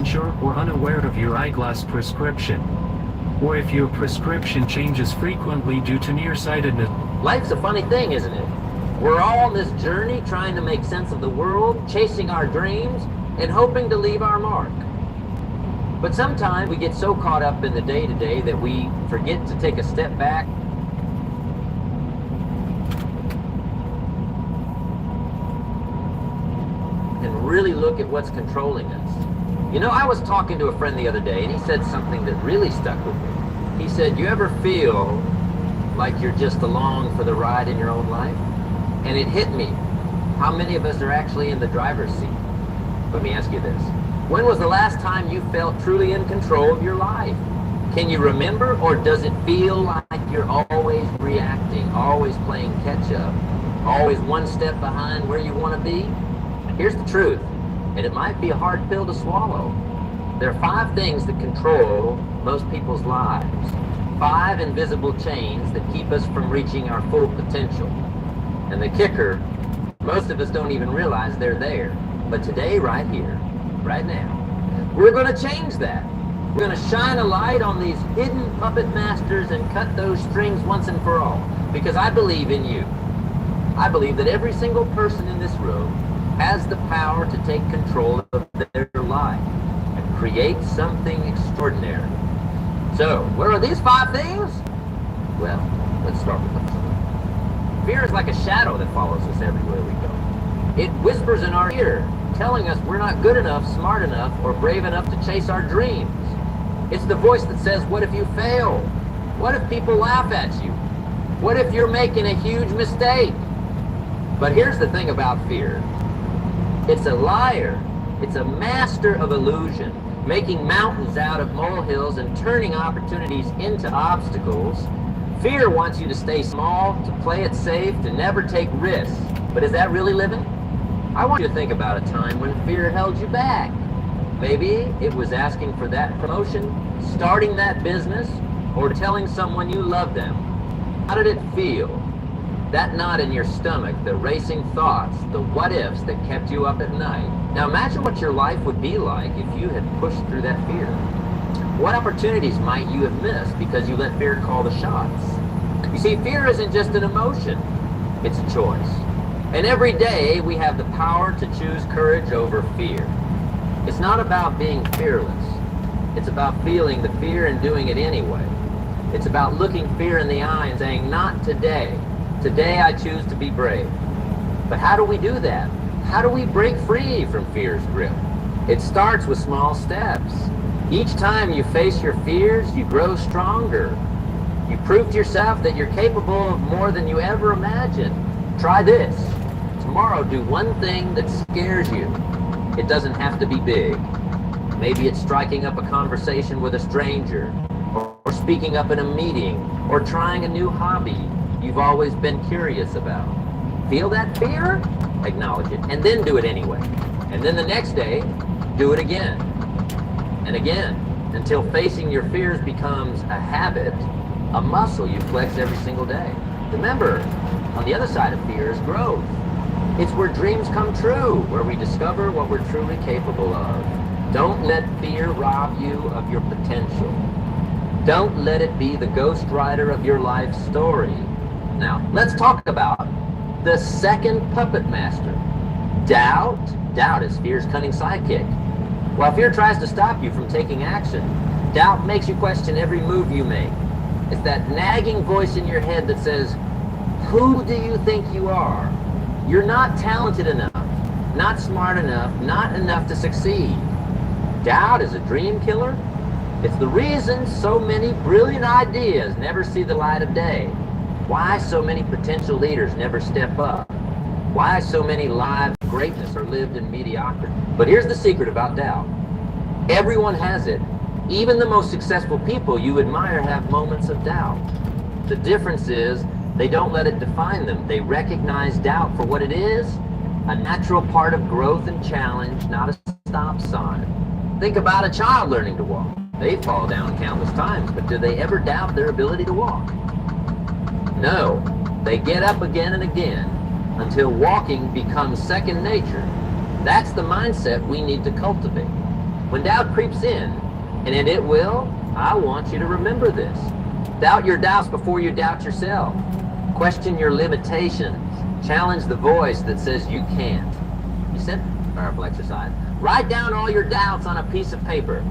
unsure or unaware of your eyeglass prescription, or if your prescription changes frequently due to nearsightedness. Life's a funny thing, isn't it? We're all on this journey trying to make sense of the world, chasing our dreams, and hoping to leave our mark. But sometimes we get so caught up in the day-to-day that we forget to take a step back and really look at what's controlling us. You know, I was talking to a friend the other day, and he said something that really stuck with me. He said, "You ever feel like you're just along for the ride in your own life?" And it hit me. How many of us are actually in the driver's seat? Let me ask you this. When was the last time you felt truly in control of your life? Can you remember, or does it feel like you're always reacting, always playing catch up, always one step behind where you want to be? Here's the truth, and it might be a hard pill to swallow. There are 5 things that control most people's lives. 5 invisible chains that keep us from reaching our full potential. And the kicker, most of us don't even realize they're there. But today, right here, right now, we're going to change that. We're going to shine a light on these hidden puppet masters and cut those strings once and for all. Because I believe in you. I believe that every single person in this room has the power to take control of their life and create something extraordinary. So, what are these 5 things? Well, let's start with them. Fear is like a shadow that follows us everywhere we go. It whispers in our ear, telling us we're not good enough, smart enough, or brave enough to chase our dreams. It's the voice that says, what if you fail? What if people laugh at you? What if you're making a huge mistake? But here's the thing about fear. It's a liar. It's a master of illusion, making mountains out of molehills and turning opportunities into obstacles. Fear wants you to stay small, to play it safe, to never take risks. But is that really living? I want you to think about a time when fear held you back. Maybe it was asking for that promotion, starting that business, or telling someone you love them. How did it feel? That knot in your stomach, the racing thoughts, the what-ifs that kept you up at night. Now imagine what your life would be like if you had pushed through that fear. What opportunities might you have missed because you let fear call the shots? You see, fear isn't just an emotion, it's a choice. And every day we have the power to choose courage over fear. It's not about being fearless. It's about feeling the fear and doing it anyway. It's about looking fear in the eye and saying, not today. Today I choose to be brave. But how do we do that? How do we break free from fear's grip? It starts with small steps. Each time you face your fears, you grow stronger. You prove to yourself that you're capable of more than you ever imagined. Try this. Tomorrow, do one thing that scares you. It doesn't have to be big. Maybe it's striking up a conversation with a stranger, or speaking up in a meeting, or trying a new hobby you've always been curious about. Feel that fear? Acknowledge it, and then do it anyway. And then the next day, do it again. And again, until facing your fears becomes a habit, a muscle you flex every single day. Remember, on the other side of fear is growth. It's where dreams come true, where we discover what we're truly capable of. Don't let fear rob you of your potential. Don't let it be the ghost rider of your life story. Now, let's talk about the second puppet master, doubt. Doubt is fear's cunning sidekick. While fear tries to stop you from taking action, doubt makes you question every move you make. It's that nagging voice in your head that says, who do you think you are? You're not talented enough, not smart enough, not enough to succeed. Doubt is a dream killer. It's the reason so many brilliant ideas never see the light of day. Why so many potential leaders never step up. Why so many lives of greatness are lived in mediocrity. But here's the secret about doubt. Everyone has it. Even the most successful people you admire have moments of doubt. The difference is they don't let it define them. They recognize doubt for what it is, a natural part of growth and challenge, not a stop sign. Think about a child learning to walk. They fall down countless times, but do they ever doubt their ability to walk? No. They get up again and again until walking becomes second nature. That's the mindset we need to cultivate. When doubt creeps in, and it will, I want you to remember this. Doubt your doubts before you doubt yourself. Question your limitations. Challenge the voice that says you can't. You said, powerful exercise. Write down all your doubts on a piece of paper.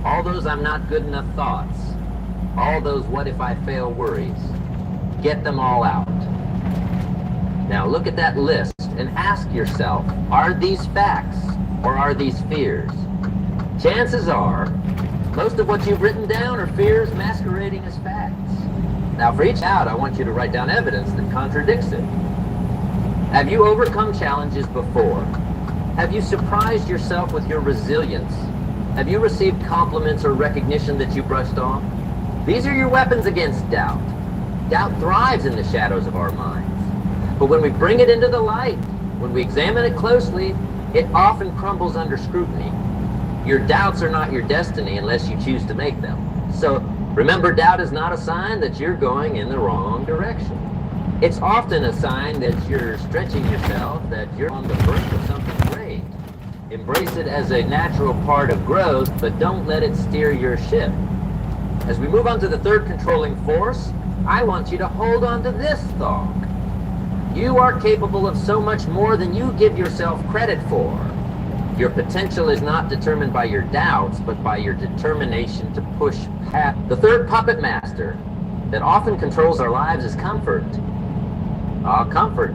All those I'm not good enough thoughts. All those what if I fail worries. Get them all out. Now look at that list and ask yourself, are these facts or are these fears? Chances are, most of what you've written down are fears masquerading as facts. Now for each doubt, I want you to write down evidence that contradicts it. Have you overcome challenges before? Have you surprised yourself with your resilience? Have you received compliments or recognition that you brushed off? These are your weapons against doubt. Doubt thrives in the shadows of our minds. But when we bring it into the light, when we examine it closely, it often crumbles under scrutiny. Your doubts are not your destiny unless you choose to make them. So remember, doubt is not a sign that you're going in the wrong direction. It's often a sign that you're stretching yourself, that you're on the verge of something great. Embrace it as a natural part of growth, but don't let it steer your ship. As we move on to the third controlling force, I want you to hold on to this thought. You are capable of so much more than you give yourself credit for. Your potential is not determined by your doubts, but by your determination to push past. The third puppet master that often controls our lives is comfort. Comfort.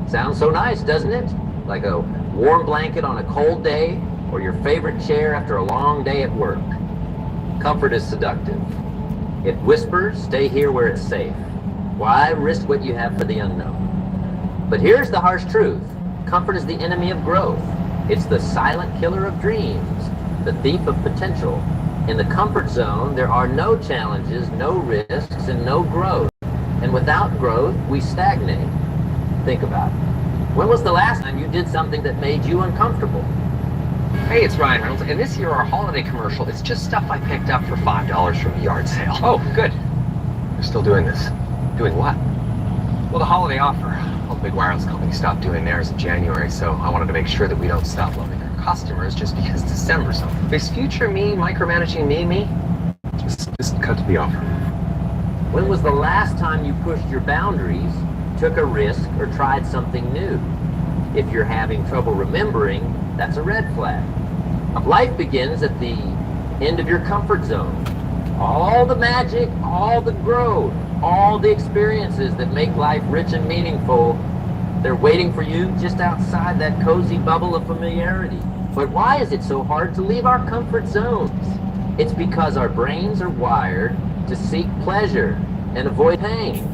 Sounds so nice, doesn't it? Like a warm blanket on a cold day, or your favorite chair after a long day at work. Comfort is seductive. It whispers, stay here where it's safe. Why risk what you have for the unknown? But here's the harsh truth. Comfort is the enemy of growth. It's the silent killer of dreams, the thief of potential. In the comfort zone, there are no challenges, no risks, and no growth. And without growth, we stagnate. Think about it. When was the last time you did something that made you uncomfortable? Hey, it's Ryan Reynolds, and this year our holiday commercial is just stuff I picked up for $5 from a yard sale. Oh, good. You're still doing this. Doing what? Well, the holiday offer. All the big wireless companies stopped doing theirs in January, so I wanted to make sure that we don't stop loving our customers just because December's over. Is future me micromanaging me? Just cut to the offer. When was the last time you pushed your boundaries, took a risk, or tried something new? If you're having trouble remembering, that's a red flag. Life begins at the end of your comfort zone. All the magic, all the growth, all the experiences that make life rich and meaningful, they're waiting for you just outside that cozy bubble of familiarity. But why is it so hard to leave our comfort zones? It's because our brains are wired to seek pleasure and avoid pain.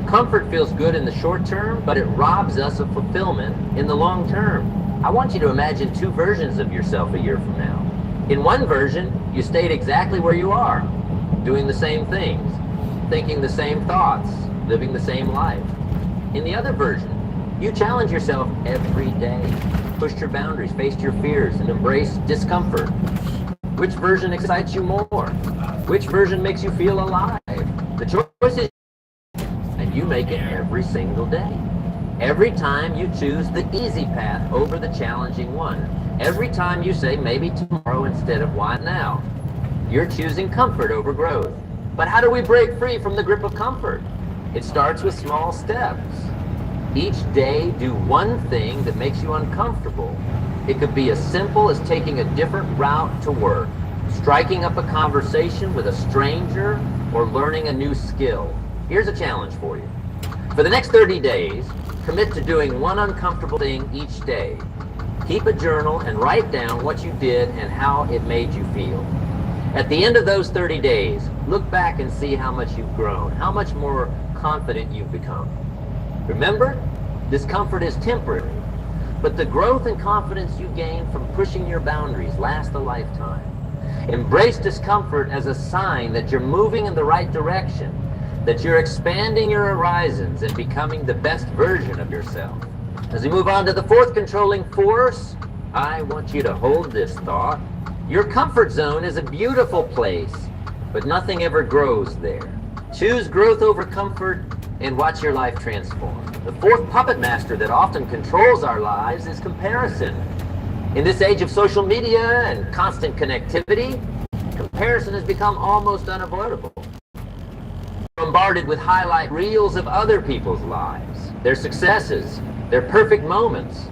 Comfort feels good in the short term, but it robs us of fulfillment in the long term. I want you to imagine two versions of yourself a year from now. In one version, you stayed exactly where you are, doing the same things, thinking the same thoughts, living the same life. In the other version, you challenge yourself every day, pushed your boundaries, faced your fears, and embraced discomfort. Which version excites you more? Which version makes you feel alive? The choice is, and you make it every single day. Every time you choose the easy path over the challenging one. Every time you say maybe tomorrow instead of why now. You're choosing comfort over growth. But how do we break free from the grip of comfort? It starts with small steps. Each day, do one thing that makes you uncomfortable. It could be as simple as taking a different route to work, striking up a conversation with a stranger, or learning a new skill. Here's a challenge for you. For the next 30 days, commit to doing one uncomfortable thing each day. Keep a journal and write down what you did and how it made you feel. At the end of those 30 days, look back and see how much you've grown, how much more confident you've become. Remember, discomfort is temporary, but the growth and confidence you gain from pushing your boundaries last a lifetime. Embrace discomfort as a sign that you're moving in the right direction, that you're expanding your horizons and becoming the best version of yourself. As we move on to the fourth controlling force, I want you to hold this thought. Your comfort zone is a beautiful place, but nothing ever grows there. Choose growth over comfort and watch your life transform. The fourth puppet master that often controls our lives is comparison. In this age of social media and constant connectivity, comparison has become almost unavoidable. Bombarded with highlight reels of other people's lives, their successes, their perfect moments,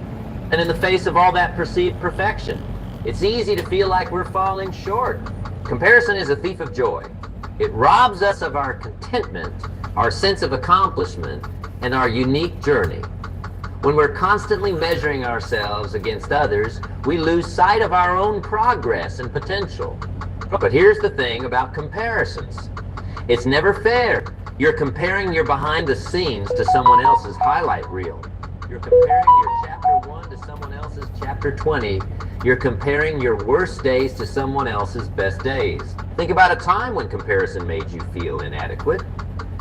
and in the face of all that perceived perfection, it's easy to feel like we're falling short. Comparison is a thief of joy. It robs us of our contentment, our sense of accomplishment, and our unique journey. When we're constantly measuring ourselves against others, we lose sight of our own progress and potential. But here's the thing about comparisons. It's never fair. You're comparing your behind the scenes to someone else's highlight reel. You're comparing your chapter 1 to someone else's chapter 20. You're comparing your worst days to someone else's best days. Think about a time when comparison made you feel inadequate.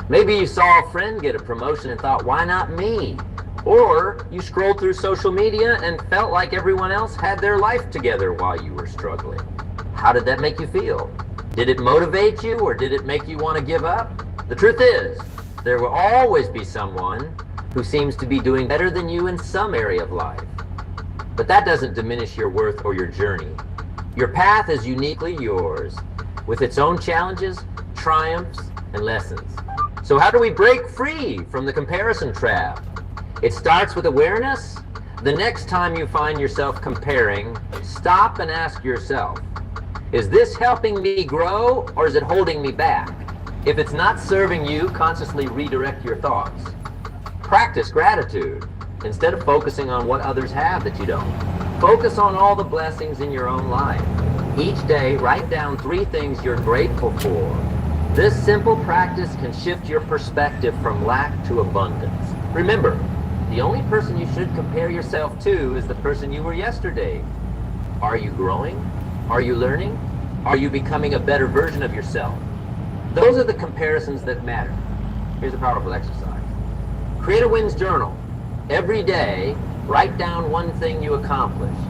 Maybe you saw a friend get a promotion and thought, why not me? Or you scrolled through social media and felt like everyone else had their life together while you were struggling. How did that make you feel? Did it motivate you, or did it make you want to give up? The truth is, there will always be someone who seems to be doing better than you in some area of life. But that doesn't diminish your worth or your journey. Your path is uniquely yours, with its own challenges, triumphs, and lessons. So how do we break free from the comparison trap? It starts with awareness. The next time you find yourself comparing, stop and ask yourself, is this helping me grow, or is it holding me back? If it's not serving you, consciously redirect your thoughts. Practice gratitude. Instead of focusing on what others have that you don't, focus on all the blessings in your own life. Each day, write down 3 things you're grateful for. This simple practice can shift your perspective from lack to abundance. Remember, the only person you should compare yourself to is the person you were yesterday. Are you growing? Are you learning? Are you becoming a better version of yourself? Those are the comparisons that matter. Here's a powerful exercise. Create a wins journal. Every day, write down one thing you accomplished,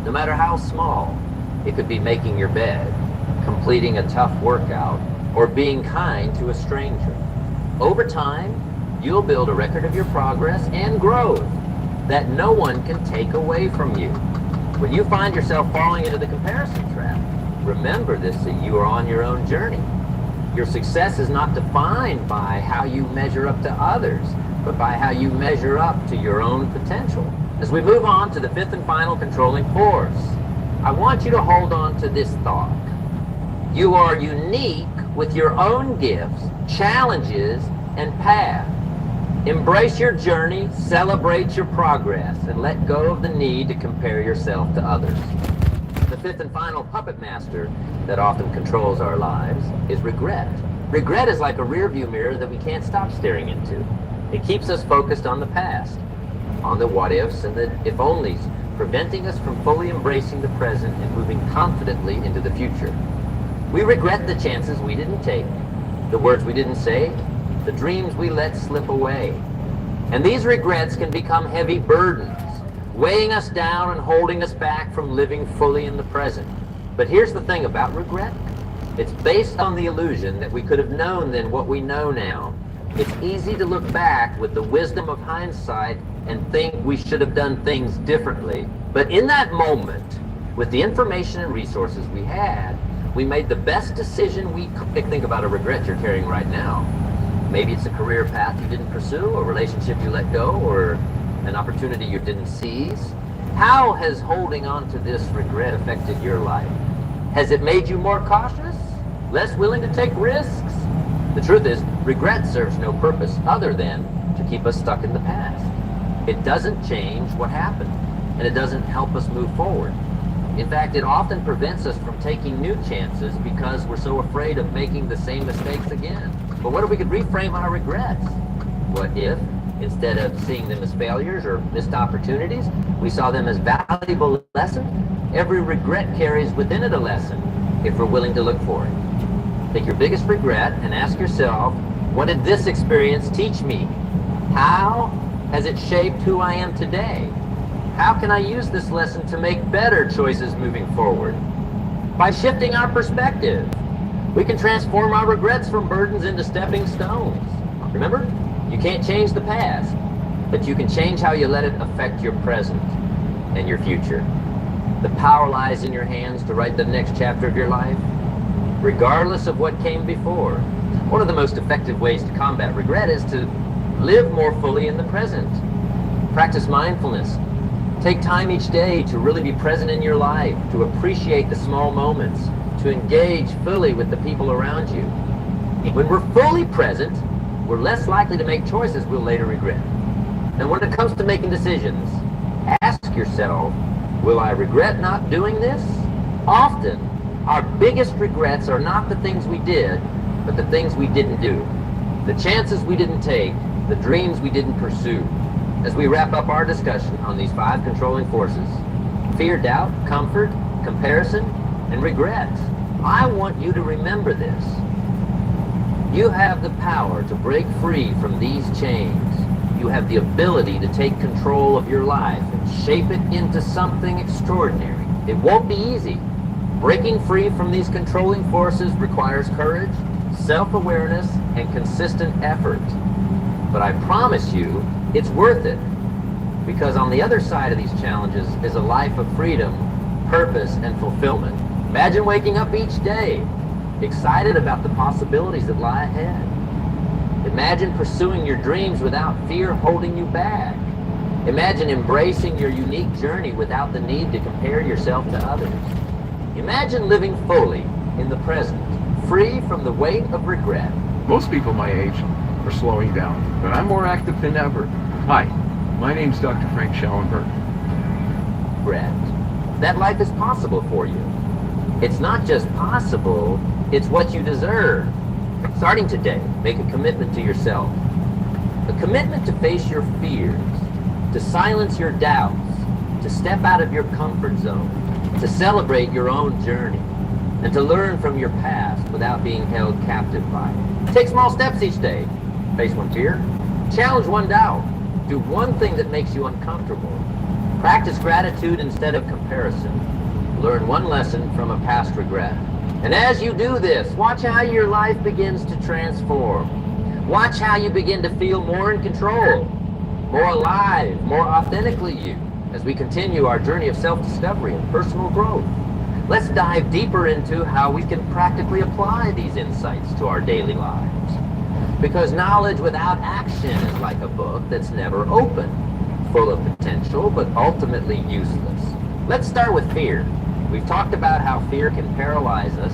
no matter how small. It could be making your bed, completing a tough workout, or being kind to a stranger. Over time, you'll build a record of your progress and growth that no one can take away from you. When you find yourself falling into the comparison trap, remember this, that you are on your own journey. Your success is not defined by how you measure up to others, but by how you measure up to your own potential. As we move on to the 5th and final controlling force, I want you to hold on to this thought. You are unique with your own gifts, challenges, and path. Embrace your journey, celebrate your progress, and let go of the need to compare yourself to others. The 5th and final puppet master that often controls our lives is regret. Regret is like a rearview mirror that we can't stop staring into. It keeps us focused on the past, on the what-ifs and the if-onlys, preventing us from fully embracing the present and moving confidently into the future. We regret the chances we didn't take, the words we didn't say, the dreams we let slip away. And these regrets can become heavy burdens, weighing us down and holding us back from living fully in the present. But here's the thing about regret. It's based on the illusion that we could have known then what we know now. It's easy to look back with the wisdom of hindsight and think we should have done things differently. But in that moment, with the information and resources we had, we made the best decision we could. Think about a regret you're carrying right now. Maybe it's a career path you didn't pursue, a relationship you let go, or an opportunity you didn't seize. How has holding on to this regret affected your life? Has it made you more cautious, less willing to take risks? The truth is, regret serves no purpose other than to keep us stuck in the past. It doesn't change what happened, and it doesn't help us move forward. In fact, it often prevents us from taking new chances because we're so afraid of making the same mistakes again. But what if we could reframe our regrets? What if, instead of seeing them as failures or missed opportunities, we saw them as valuable lessons? Every regret carries within it a lesson, if we're willing to look for it. Take your biggest regret and ask yourself, what did this experience teach me? How has it shaped who I am today? How can I use this lesson to make better choices moving forward? By shifting our perspective, we can transform our regrets from burdens into stepping stones. Remember, you can't change the past, but you can change how you let it affect your present and your future. The power lies in your hands to write the next chapter of your life, regardless of what came before. One of the most effective ways to combat regret is to live more fully in the present. Practice mindfulness. Take time each day to really be present in your life, to appreciate the small moments, to engage fully with the people around you. When we're fully present, we're less likely to make choices we'll later regret. And when it comes to making decisions, ask yourself, will I regret not doing this? Often, our biggest regrets are not the things we did, but the things we didn't do. The chances we didn't take, the dreams we didn't pursue. As we wrap up our discussion on these 5 controlling forces, fear, doubt, comfort, comparison, and regret, I want you to remember this. You have the power to break free from these chains. You have the ability to take control of your life and shape it into something extraordinary. It won't be easy. Breaking free from these controlling forces requires courage, self-awareness, and consistent effort. But I promise you, it's worth it. Because on the other side of these challenges is a life of freedom, purpose, and fulfillment. Imagine waking up each day, excited about the possibilities that lie ahead. Imagine pursuing your dreams without fear holding you back. Imagine embracing your unique journey without the need to compare yourself to others. Imagine living fully in the present, free from the weight of regret. Most people my age are slowing down, but I'm more active than ever. Hi, my name's Dr. Frank Schellenberg. Regret. That life is possible for you. It's not just possible, it's what you deserve. Starting today, make a commitment to yourself. A commitment to face your fears, to silence your doubts, to step out of your comfort zone, to celebrate your own journey, and to learn from your past without being held captive by it. Take small steps each day. Face one fear. Challenge one doubt. Do one thing that makes you uncomfortable. Practice gratitude instead of comparison. Learn one lesson from a past regret. And as you do this, watch how your life begins to transform. Watch how you begin to feel more in control, more alive, more authentically you, as we continue our journey of self-discovery and personal growth. Let's dive deeper into how we can practically apply these insights to our daily lives. Because knowledge without action is like a book that's never opened, full of potential, but ultimately useless. Let's start with fear. We've talked about how fear can paralyze us,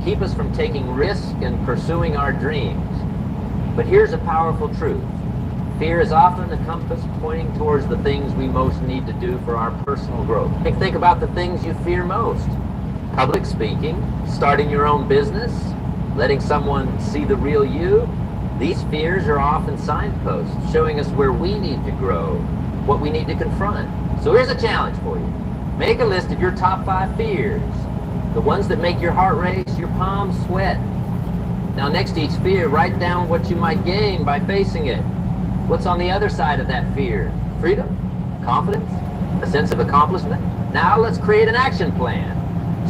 keep us from taking risks and pursuing our dreams. But here's a powerful truth. Fear is often a compass pointing towards the things we most need to do for our personal growth. Think about the things you fear most. Public speaking, starting your own business, letting someone see the real you. These fears are often signposts showing us where we need to grow, what we need to confront. So here's a challenge for you. Make a list of your top 5 fears, the ones that make your heart race, your palms sweat. Now next to each fear, write down what you might gain by facing it. What's on the other side of that fear? Freedom? Confidence? A sense of accomplishment? Now let's create an action plan.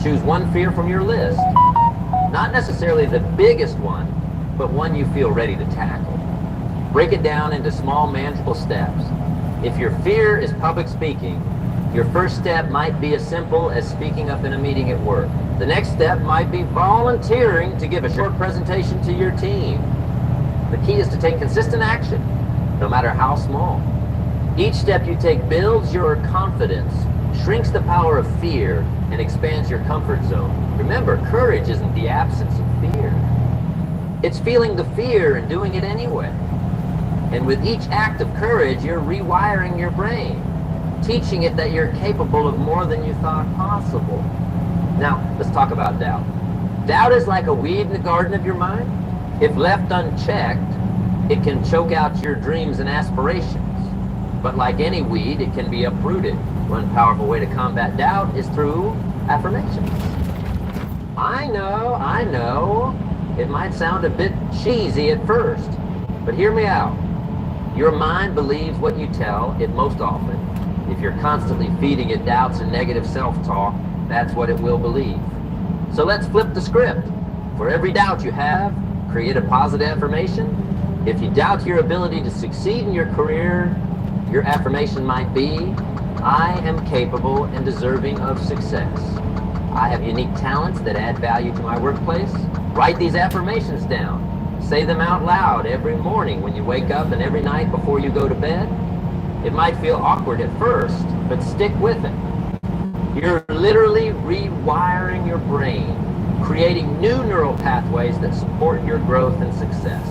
Choose one fear from your list. Not necessarily the biggest one, but one you feel ready to tackle. Break it down into small, manageable steps. If your fear is public speaking, your first step might be as simple as speaking up in a meeting at work. The next step might be volunteering to give a short presentation to your team. The key is to take consistent action, no matter how small. Each step you take builds your confidence, shrinks the power of fear, and expands your comfort zone. Remember, courage isn't the absence of fear. It's feeling the fear and doing it anyway. And with each act of courage, you're rewiring your brain, teaching it that you're capable of more than you thought possible. Now, let's talk about doubt. Doubt is like a weed in the garden of your mind. If left unchecked, it can choke out your dreams and aspirations. But like any weed, it can be uprooted. One powerful way to combat doubt is through affirmations. I know, it might sound a bit cheesy at first, but hear me out. Your mind believes what you tell it most often. If you're constantly feeding it doubts and negative self-talk, that's what it will believe. So let's flip the script. For every doubt you have, create a positive affirmation. If you doubt your ability to succeed in your career, your affirmation might be, I am capable and deserving of success. I have unique talents that add value to my workplace. Write these affirmations down. Say them out loud every morning when you wake up and every night before you go to bed. It might feel awkward at first, but stick with it. You're literally rewiring your brain, creating new neural pathways that support your growth and success.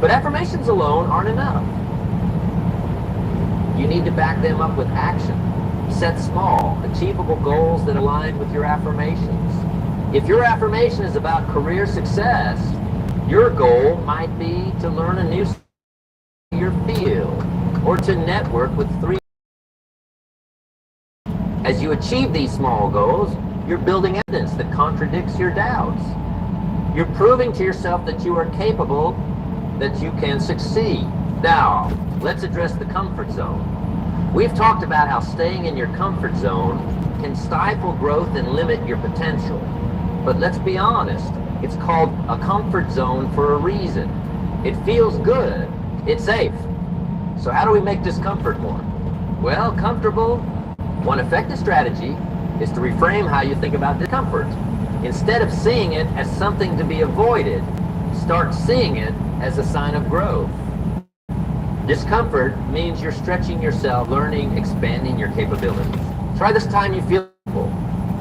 But affirmations alone aren't enough. You need to back them up with action. Set small, achievable goals that align with your affirmations. If your affirmation is about career success, your goal might be to learn a new skill in your field or to network with 3. As you achieve these small goals, you're building evidence that contradicts your doubts. You're proving to yourself that you are capable, that you can succeed. Now, let's address the comfort zone. We've talked about how staying in your comfort zone can stifle growth and limit your potential. But let's be honest, it's called a comfort zone for a reason. It feels good. It's safe. So how do we make discomfort more? Well, comfortable. One effective strategy is to reframe how you think about discomfort. Instead of seeing it as something to be avoided, start seeing it as a sign of growth. Discomfort means you're stretching yourself, learning, expanding your capabilities. Try this time you feel comfortable,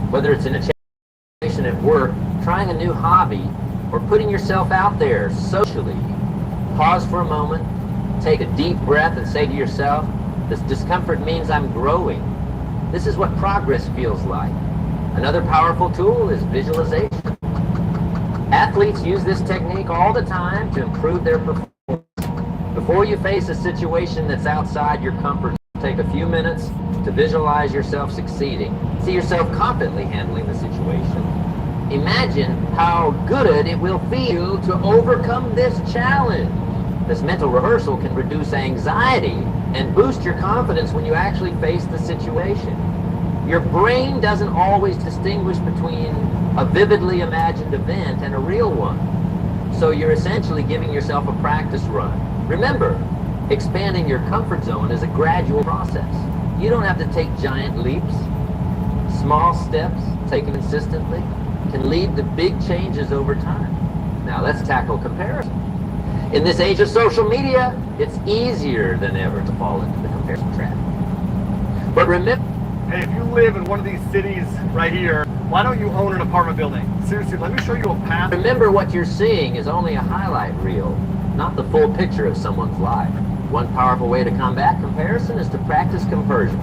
whether it's in a situation at work, trying a new hobby, or putting yourself out there socially. Pause for a moment, take a deep breath and say to yourself, this discomfort means I'm growing. This is what progress feels like. Another powerful tool is visualization. Athletes use this technique all the time to improve their performance. Before you face a situation that's outside your comfort zone, take a few minutes to visualize yourself succeeding. See yourself confidently handling the situation. Imagine how good it will feel to overcome this challenge. This mental rehearsal can reduce anxiety and boost your confidence when you actually face the situation. Your brain doesn't always distinguish between a vividly imagined event and a real one. So you're essentially giving yourself a practice run. Remember, expanding your comfort zone is a gradual process. You don't have to take giant leaps. Small steps, taken consistently, can lead to big changes over time. Now let's tackle comparison. In this age of social media, it's easier than ever to fall into the comparison trap. But remember, hey, if you live in one of these cities right here, why don't you own an apartment building? Seriously, let me show you a path. Remember, what you're seeing is only a highlight reel, not the full picture of someone's life. One powerful way to combat comparison is to practice compersion.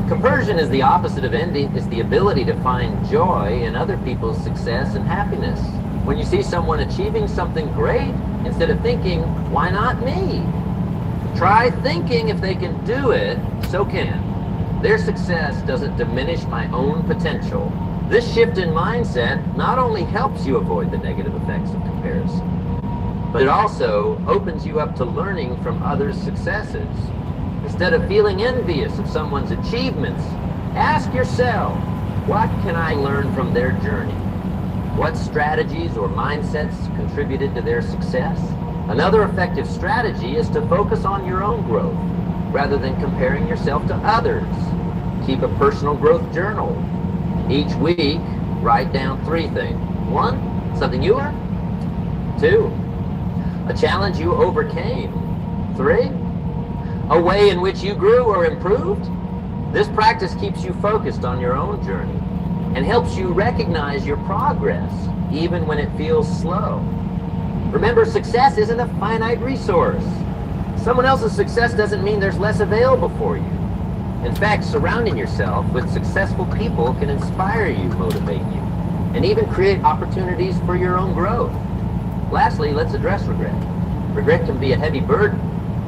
Compersion is the opposite of envy, is the ability to find joy in other people's success and happiness. When you see someone achieving something great, instead of thinking, why not me? Try thinking, if they can do it, so can. Their success doesn't diminish my own potential. This shift in mindset not only helps you avoid the negative effects of comparison, but it also opens you up to learning from others' successes. Instead of feeling envious of someone's achievements, ask yourself, what can I learn from their journey? What strategies or mindsets contributed to their success? Another effective strategy is to focus on your own growth rather than comparing yourself to others. Keep a personal growth journal. Each week, write down 3 things. 1, something you learned. 2, a challenge you overcame. 3, a way in which you grew or improved. This practice keeps you focused on your own journey and helps you recognize your progress, even when it feels slow. Remember, success isn't a finite resource. Someone else's success doesn't mean there's less available for you. In fact, surrounding yourself with successful people can inspire you, motivate you, and even create opportunities for your own growth. Lastly, let's address regret. Regret can be a heavy burden,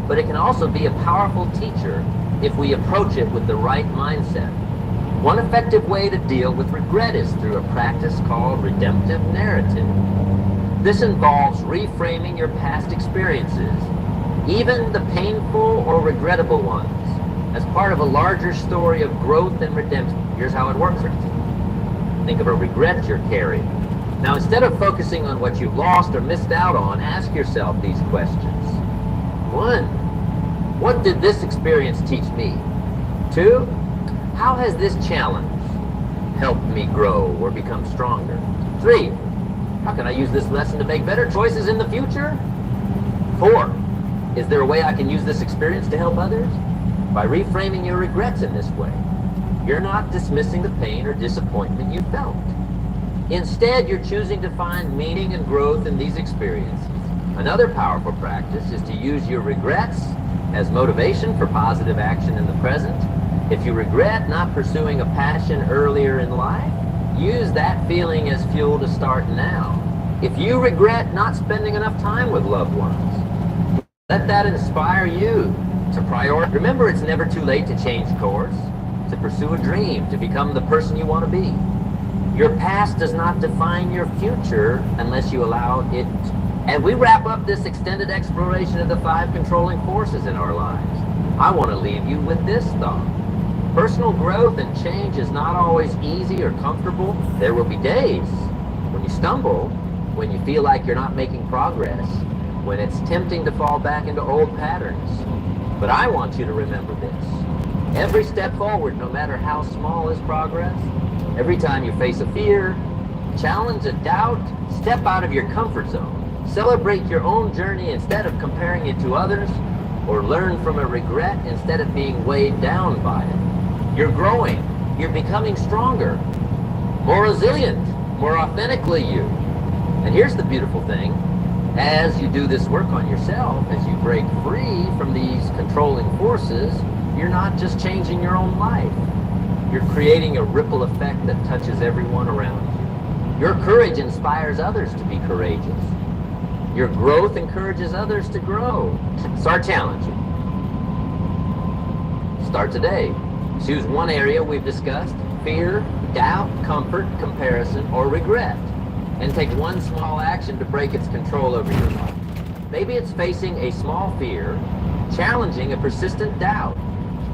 but it can also be a powerful teacher if we approach it with the right mindset. One effective way to deal with regret is through a practice called redemptive narrative. This involves reframing your past experiences, even the painful or regrettable ones, as part of a larger story of growth and redemption. Here's how it works. Think of a regret you're carrying. Now, instead of focusing on what you've lost or missed out on, ask yourself these questions. 1, what did this experience teach me? 2, how has this challenge helped me grow or become stronger? 3, how can I use this lesson to make better choices in the future? 4, is there a way I can use this experience to help others? By reframing your regrets in this way, you're not dismissing the pain or disappointment you felt. Instead, you're choosing to find meaning and growth in these experiences. Another powerful practice is to use your regrets as motivation for positive action in the present. If you regret not pursuing a passion earlier in life, use that feeling as fuel to start now. If you regret not spending enough time with loved ones, let that inspire you to prioritize. Remember, it's never too late to change course, to pursue a dream, to become the person you want to be. Your past does not define your future unless you allow it. And we wrap up this extended exploration of the 5 controlling forces in our lives. I want to leave you with this thought. Personal growth and change is not always easy or comfortable. There will be days when you stumble, when you feel like you're not making progress, when it's tempting to fall back into old patterns. But I want you to remember this. Every step forward, no matter how small, is progress. Every time you face a fear, challenge, a doubt, step out of your comfort zone. Celebrate your own journey instead of comparing it to others, or learn from a regret instead of being weighed down by it. You're growing. You're becoming stronger, more resilient, more authentically you. And here's the beautiful thing. As you do this work on yourself, as you break free from these controlling forces, you're not just changing your own life. You're creating a ripple effect that touches everyone around you. Your courage inspires others to be courageous. Your growth encourages others to grow. Start challenging. Start today. Choose one area we've discussed: fear, doubt, comfort, comparison, or regret, and take one small action to break its control over your life. Maybe it's facing a small fear, challenging a persistent doubt,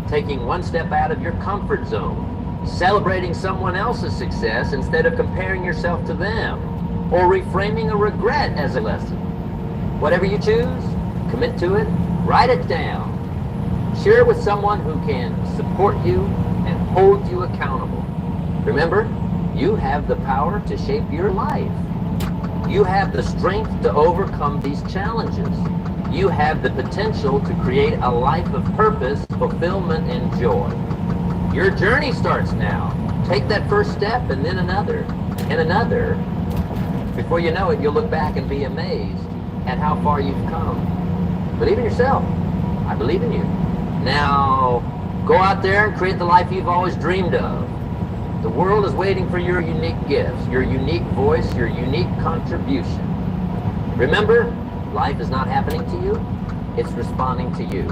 taking one step out of your comfort zone, celebrating someone else's success instead of comparing yourself to them, or reframing a regret as a lesson. Whatever you choose, commit to it, write it down. Share it with someone who can support you and hold you accountable. Remember, you have the power to shape your life. You have the strength to overcome these challenges. You have the potential to create a life of purpose, fulfillment, and joy. Your journey starts now. Take that first step and then another and another. Before you know it, you'll look back and be amazed at how far you've come. Believe in yourself. I believe in you. Now, go out there and create the life you've always dreamed of. The world is waiting for your unique gifts, your unique voice, your unique contribution. Remember, life is not happening to you, it's responding to you.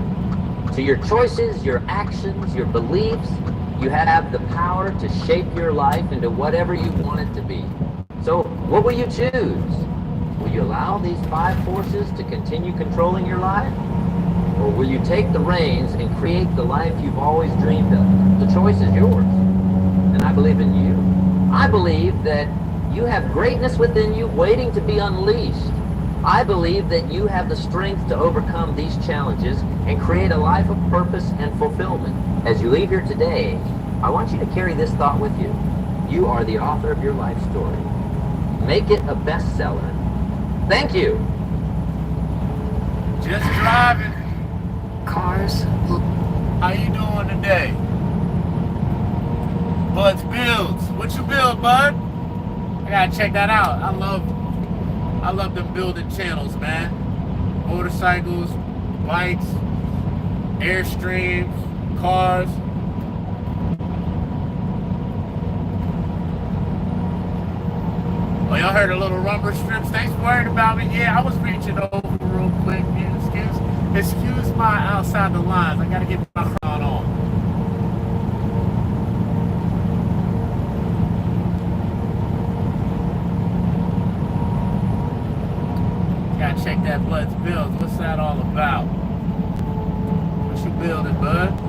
To your choices, your actions, your beliefs, you have the power to shape your life into whatever you want it to be. So, what will you choose? Will you allow these 5 forces to continue controlling your life? Or will you take the reins and create the life you've always dreamed of? The choice is yours. And I believe in you. I believe that you have greatness within you waiting to be unleashed. I believe that you have the strength to overcome these challenges and create a life of purpose and fulfillment. As you leave here today, I want you to carry this thought with you. You are the author of your life story. Make it a bestseller. Thank you. Just driving. Cars. How you doing today? Bud's Builds. What you build, Bud? I gotta check that out. I love them building channels, man. Motorcycles, bikes, Airstreams, cars. Oh, y'all heard a little rubber strips? Thanks for worrying about me. Yeah, I was reaching over real quick. Excuse my outside the lines. I gotta get my crown on. Gotta check that Blood's Builds. What's that all about? What you building, bud?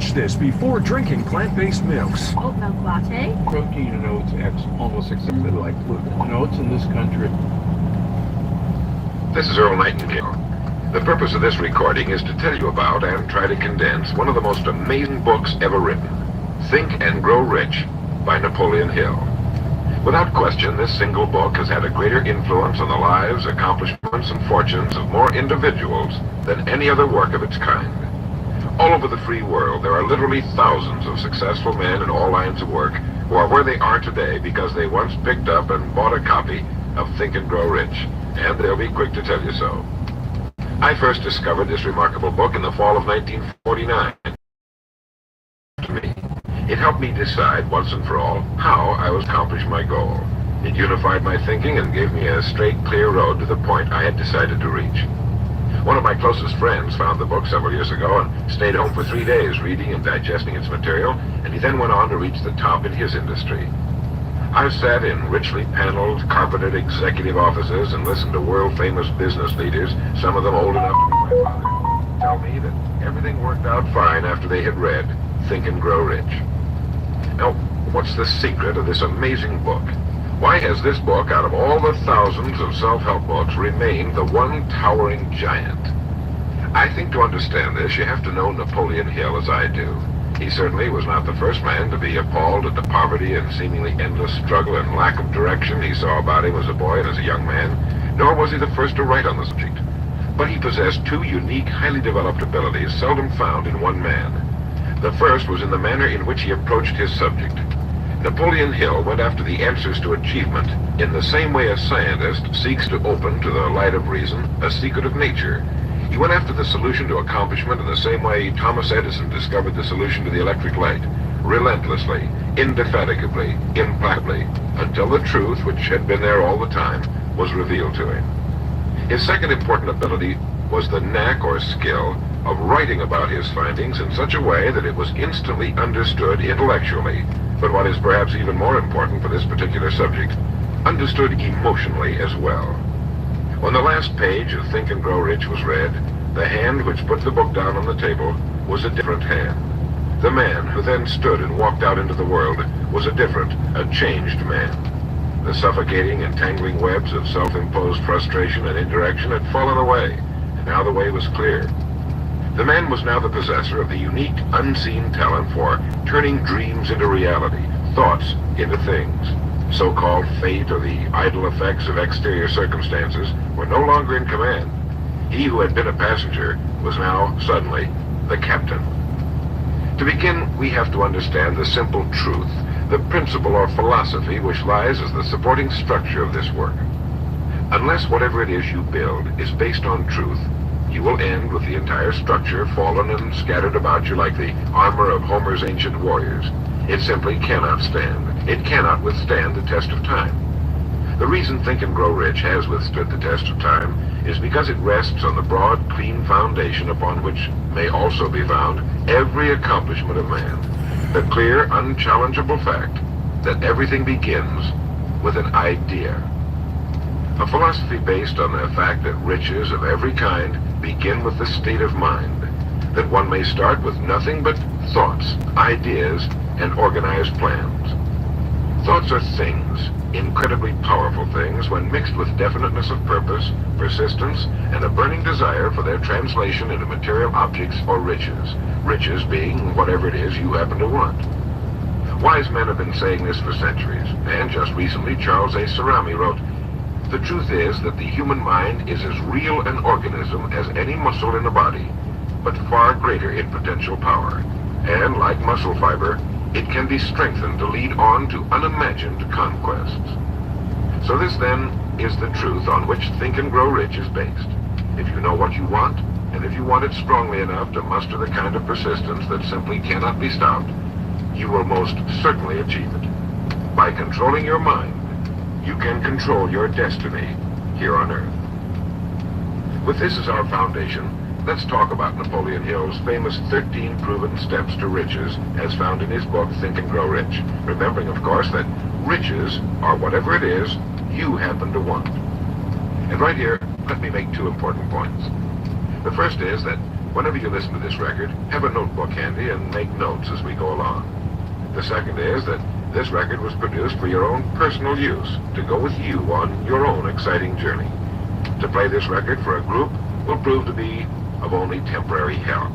Watch this before drinking plant-based milks. Oat milk latte. Protein in oats acts almost exactly like gluten. And oats in this country. This is Earl Nightingale. The purpose of this recording is to tell you about and try to condense one of the most amazing books ever written, Think and Grow Rich by Napoleon Hill. Without question, this single book has had a greater influence on the lives, accomplishments, and fortunes of more individuals than any other work of its kind. All over the free world, there are literally thousands of successful men in all lines of work who are where they are today because they once picked up and bought a copy of Think and Grow Rich, and they'll be quick to tell you so. I first discovered this remarkable book in the fall of 1949. To me, it helped me decide once and for all how I would accomplish my goal. It unified my thinking and gave me a straight, clear road to the point I had decided to reach. One of my closest friends found the book several years ago and stayed home for 3 days reading and digesting its material, and he then went on to reach the top in his industry. I've sat in richly paneled, carpeted executive offices and listened to world-famous business leaders, some of them old enough to be my father, tell me that everything worked out fine after they had read Think and Grow Rich. Now, what's the secret of this amazing book? Why has this book, out of all the thousands of self-help books, remained the one towering giant? I think to understand this, you have to know Napoleon Hill as I do. He certainly was not the first man to be appalled at the poverty and seemingly endless struggle and lack of direction he saw about him as a boy and as a young man, nor was he the first to write on the subject. But he possessed two unique, highly developed abilities seldom found in one man. The first was in the manner in which he approached his subject. Napoleon Hill went after the answers to achievement in the same way a scientist seeks to open to the light of reason a secret of nature. He went after the solution to accomplishment in the same way Thomas Edison discovered the solution to the electric light, relentlessly, indefatigably, implacably, until the truth, which had been there all the time, was revealed to him. His second important ability was the knack or skill of writing about his findings in such a way that it was instantly understood intellectually, but what is perhaps even more important for this particular subject, understood emotionally as well. When the last page of Think and Grow Rich was read, the hand which put the book down on the table was a different hand. The man who then stood and walked out into the world was a different, a changed man. The suffocating, entangling webs of self-imposed frustration and indirection had fallen away, and now the way was clear. The man was now the possessor of the unique, unseen talent for turning dreams into reality, thoughts into things. So-called fate or the idle effects of exterior circumstances were no longer in command. He who had been a passenger was now, suddenly, the captain. To begin, we have to understand the simple truth, the principle or philosophy which lies as the supporting structure of this work. Unless whatever it is you build is based on truth, you will end with the entire structure fallen and scattered about you like the armor of Homer's ancient warriors. It simply cannot stand. It cannot withstand the test of time. The reason Think and Grow Rich has withstood the test of time is because it rests on the broad, clean foundation upon which may also be found every accomplishment of man. The clear, unchallengeable fact that everything begins with an idea. A philosophy based on the fact that riches of every kind begin with the state of mind, that one may start with nothing but thoughts, ideas, and organized plans. Thoughts are things, incredibly powerful things, when mixed with definiteness of purpose, persistence, and a burning desire for their translation into material objects or riches, riches being whatever it is you happen to want. Wise men have been saying this for centuries, and just recently Charles A. Cerami wrote, "The truth is that the human mind is as real an organism as any muscle in the body, but far greater in potential power, and like muscle fiber, it can be strengthened to lead on to unimagined conquests." So this, then, is the truth on which Think and Grow Rich is based. If you know what you want, and if you want it strongly enough to muster the kind of persistence that simply cannot be stopped, you will most certainly achieve it. By controlling your mind, you can control your destiny here on Earth. With this as our foundation, let's talk about Napoleon Hill's famous 13 proven steps to riches as found in his book Think and Grow Rich, remembering, of course, that riches are whatever it is you happen to want. And right here, let me make two important points. The first is that Whenever you listen to this record, have a notebook handy and make notes as we go along. The second is that this record was produced for your own personal use, to go with you on your own exciting journey. To play this record for a group will prove to be of only temporary help.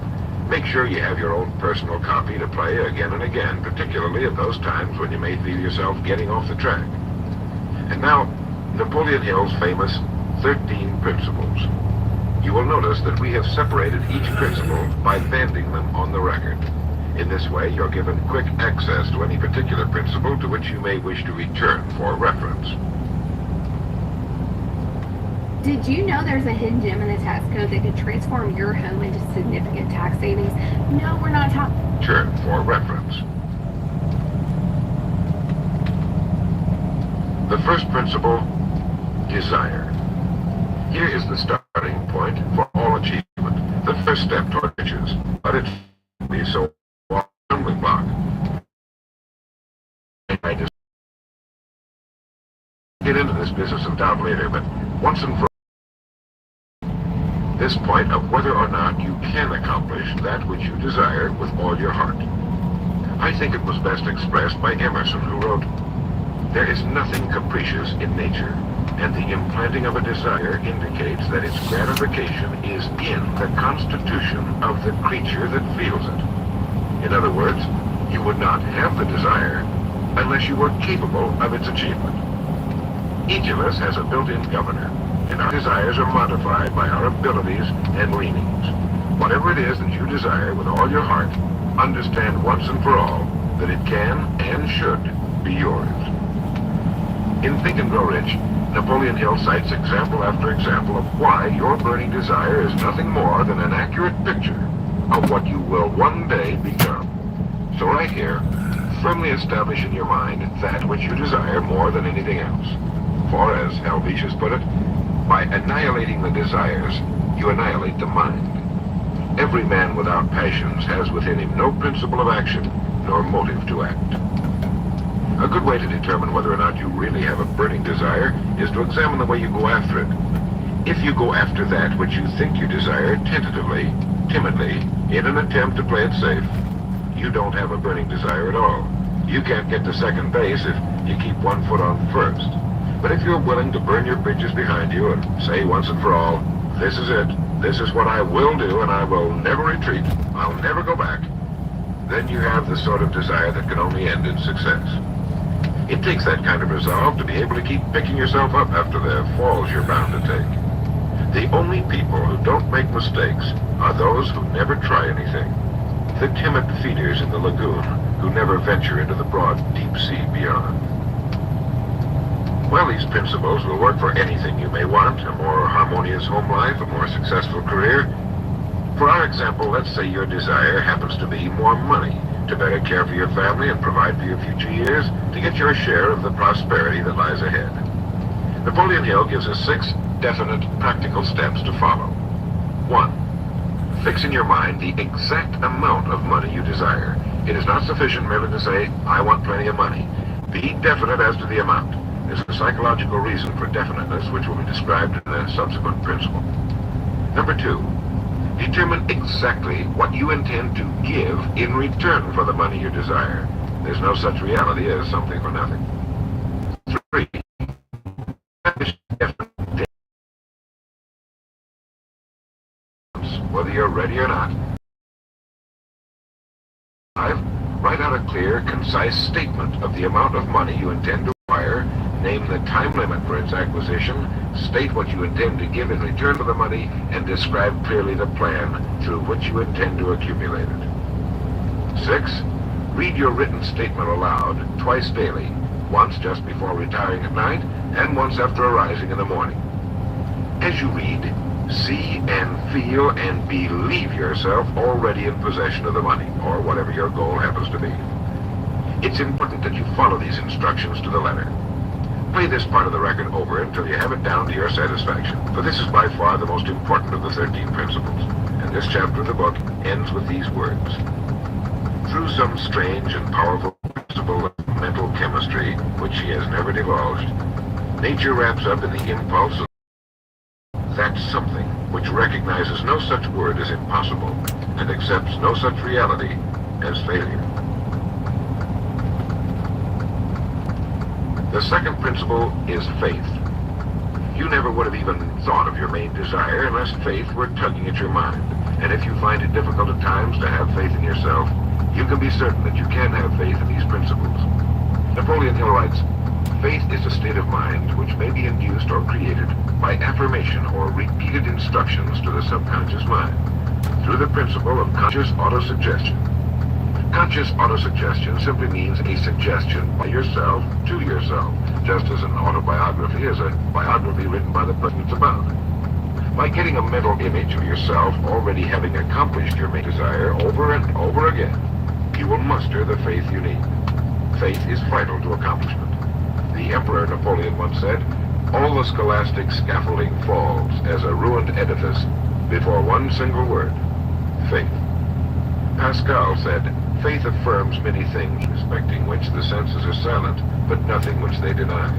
Make sure you have your own personal copy to play again and again, particularly at those times when you may feel yourself getting off the track. And now, Napoleon Hill's famous 13 principles. You will notice that we have separated each principle by banding them on the record. In this way, you're given quick access to any particular principle to which you may wish to return for reference. Did you know there's a hidden gem in the tax code that could transform your home into significant tax savings? No, we're not talking. Turn for reference. The first principle, desire. Here is the starting point for all achievement, the first step toward riches, but it should be so often a stumbling block. I just get into this business of doubt later, but once and for this point of whether or not you can accomplish that which you desire with all your heart. I think it was best expressed by Emerson, who wrote, "There is nothing capricious in nature, and the implanting of a desire indicates that its gratification is in the constitution of the creature that feels it." In other words, you would not have the desire unless you were capable of its achievement. Each of us has a built-in governor, and our desires are modified by our abilities and leanings. Whatever it is that you desire with all your heart, understand once and for all that it can and should be yours. In Think and Grow Rich, Napoleon Hill cites example after example of why your burning desire is nothing more than an accurate picture of what you will one day become. So right here, firmly establish in your mind that which you desire more than anything else. For, as Helvetius put it, by annihilating the desires, you annihilate the mind. Every man without passions has within him no principle of action, nor motive to act. A good way to determine whether or not you really have a burning desire is to examine the way you go after it. If you go after that which you think you desire tentatively, timidly, in an attempt to play it safe, you don't have a burning desire at all. You can't get to second base if you keep one foot on first. But if you're willing to burn your bridges behind you and say once and for all, this is it, this is what I will do, and I will never retreat, I'll never go back, then you have the sort of desire that can only end in success. It takes that kind of resolve to be able to keep picking yourself up after the falls you're bound to take. The only people who don't make mistakes are those who never try anything. The timid feeders in the lagoon who never venture into the broad, deep sea beyond. Well, these principles will work for anything you may want, a more harmonious home life, a more successful career. For our example, let's say your desire happens to be more money, to better care for your family and provide for your future years, to get your share of the prosperity that lies ahead. Napoleon Hill gives us 6 definite, practical steps to follow. 1. Fix in your mind the exact amount of money you desire. It is not sufficient merely to say, I want plenty of money. Be definite as to the amount. There's a psychological reason for definiteness, which will be described in a subsequent principle. Number 2. Determine exactly what you intend to give in return for the money you desire. There's no such reality as something for nothing. 3. Whether you're ready or not. 5. Write out a clear, concise statement of the amount of money you intend to acquire, name the time limit for its acquisition, state what you intend to give in return for the money, and describe clearly the plan through which you intend to accumulate it. 6. Read your written statement aloud twice daily, once just before retiring at night, and once after arising in the morning. As you read, see and feel and believe yourself already in possession of the money, or whatever your goal happens to be. It's important that you follow these instructions to the letter. Play this part of the record over until you have it down to your satisfaction, for this is by far the most important of the 13 principles, and this chapter of the book ends with these words. Through some strange and powerful principle of mental chemistry, which she has never divulged, nature wraps up in the impulse of that something which recognizes no such word as impossible and accepts no such reality as failure. The second principle is faith. You never would have even thought of your main desire unless faith were tugging at your mind. And if you find it difficult at times to have faith in yourself, you can be certain that you can have faith in these principles. Napoleon Hill writes, "Faith is a state of mind which may be induced or created by affirmation or repeated instructions to the subconscious mind through the principle of conscious autosuggestion." Conscious autosuggestion simply means a suggestion by yourself to yourself, just as an autobiography is a biography written by the person it's about. By getting a mental image of yourself already having accomplished your main desire over and over again, you will muster the faith you need. Faith is vital to accomplishment. The Emperor Napoleon once said, "All the scholastic scaffolding falls as a ruined edifice before one single word, faith." Pascal said, "Faith affirms many things respecting which the senses are silent, but nothing which they deny.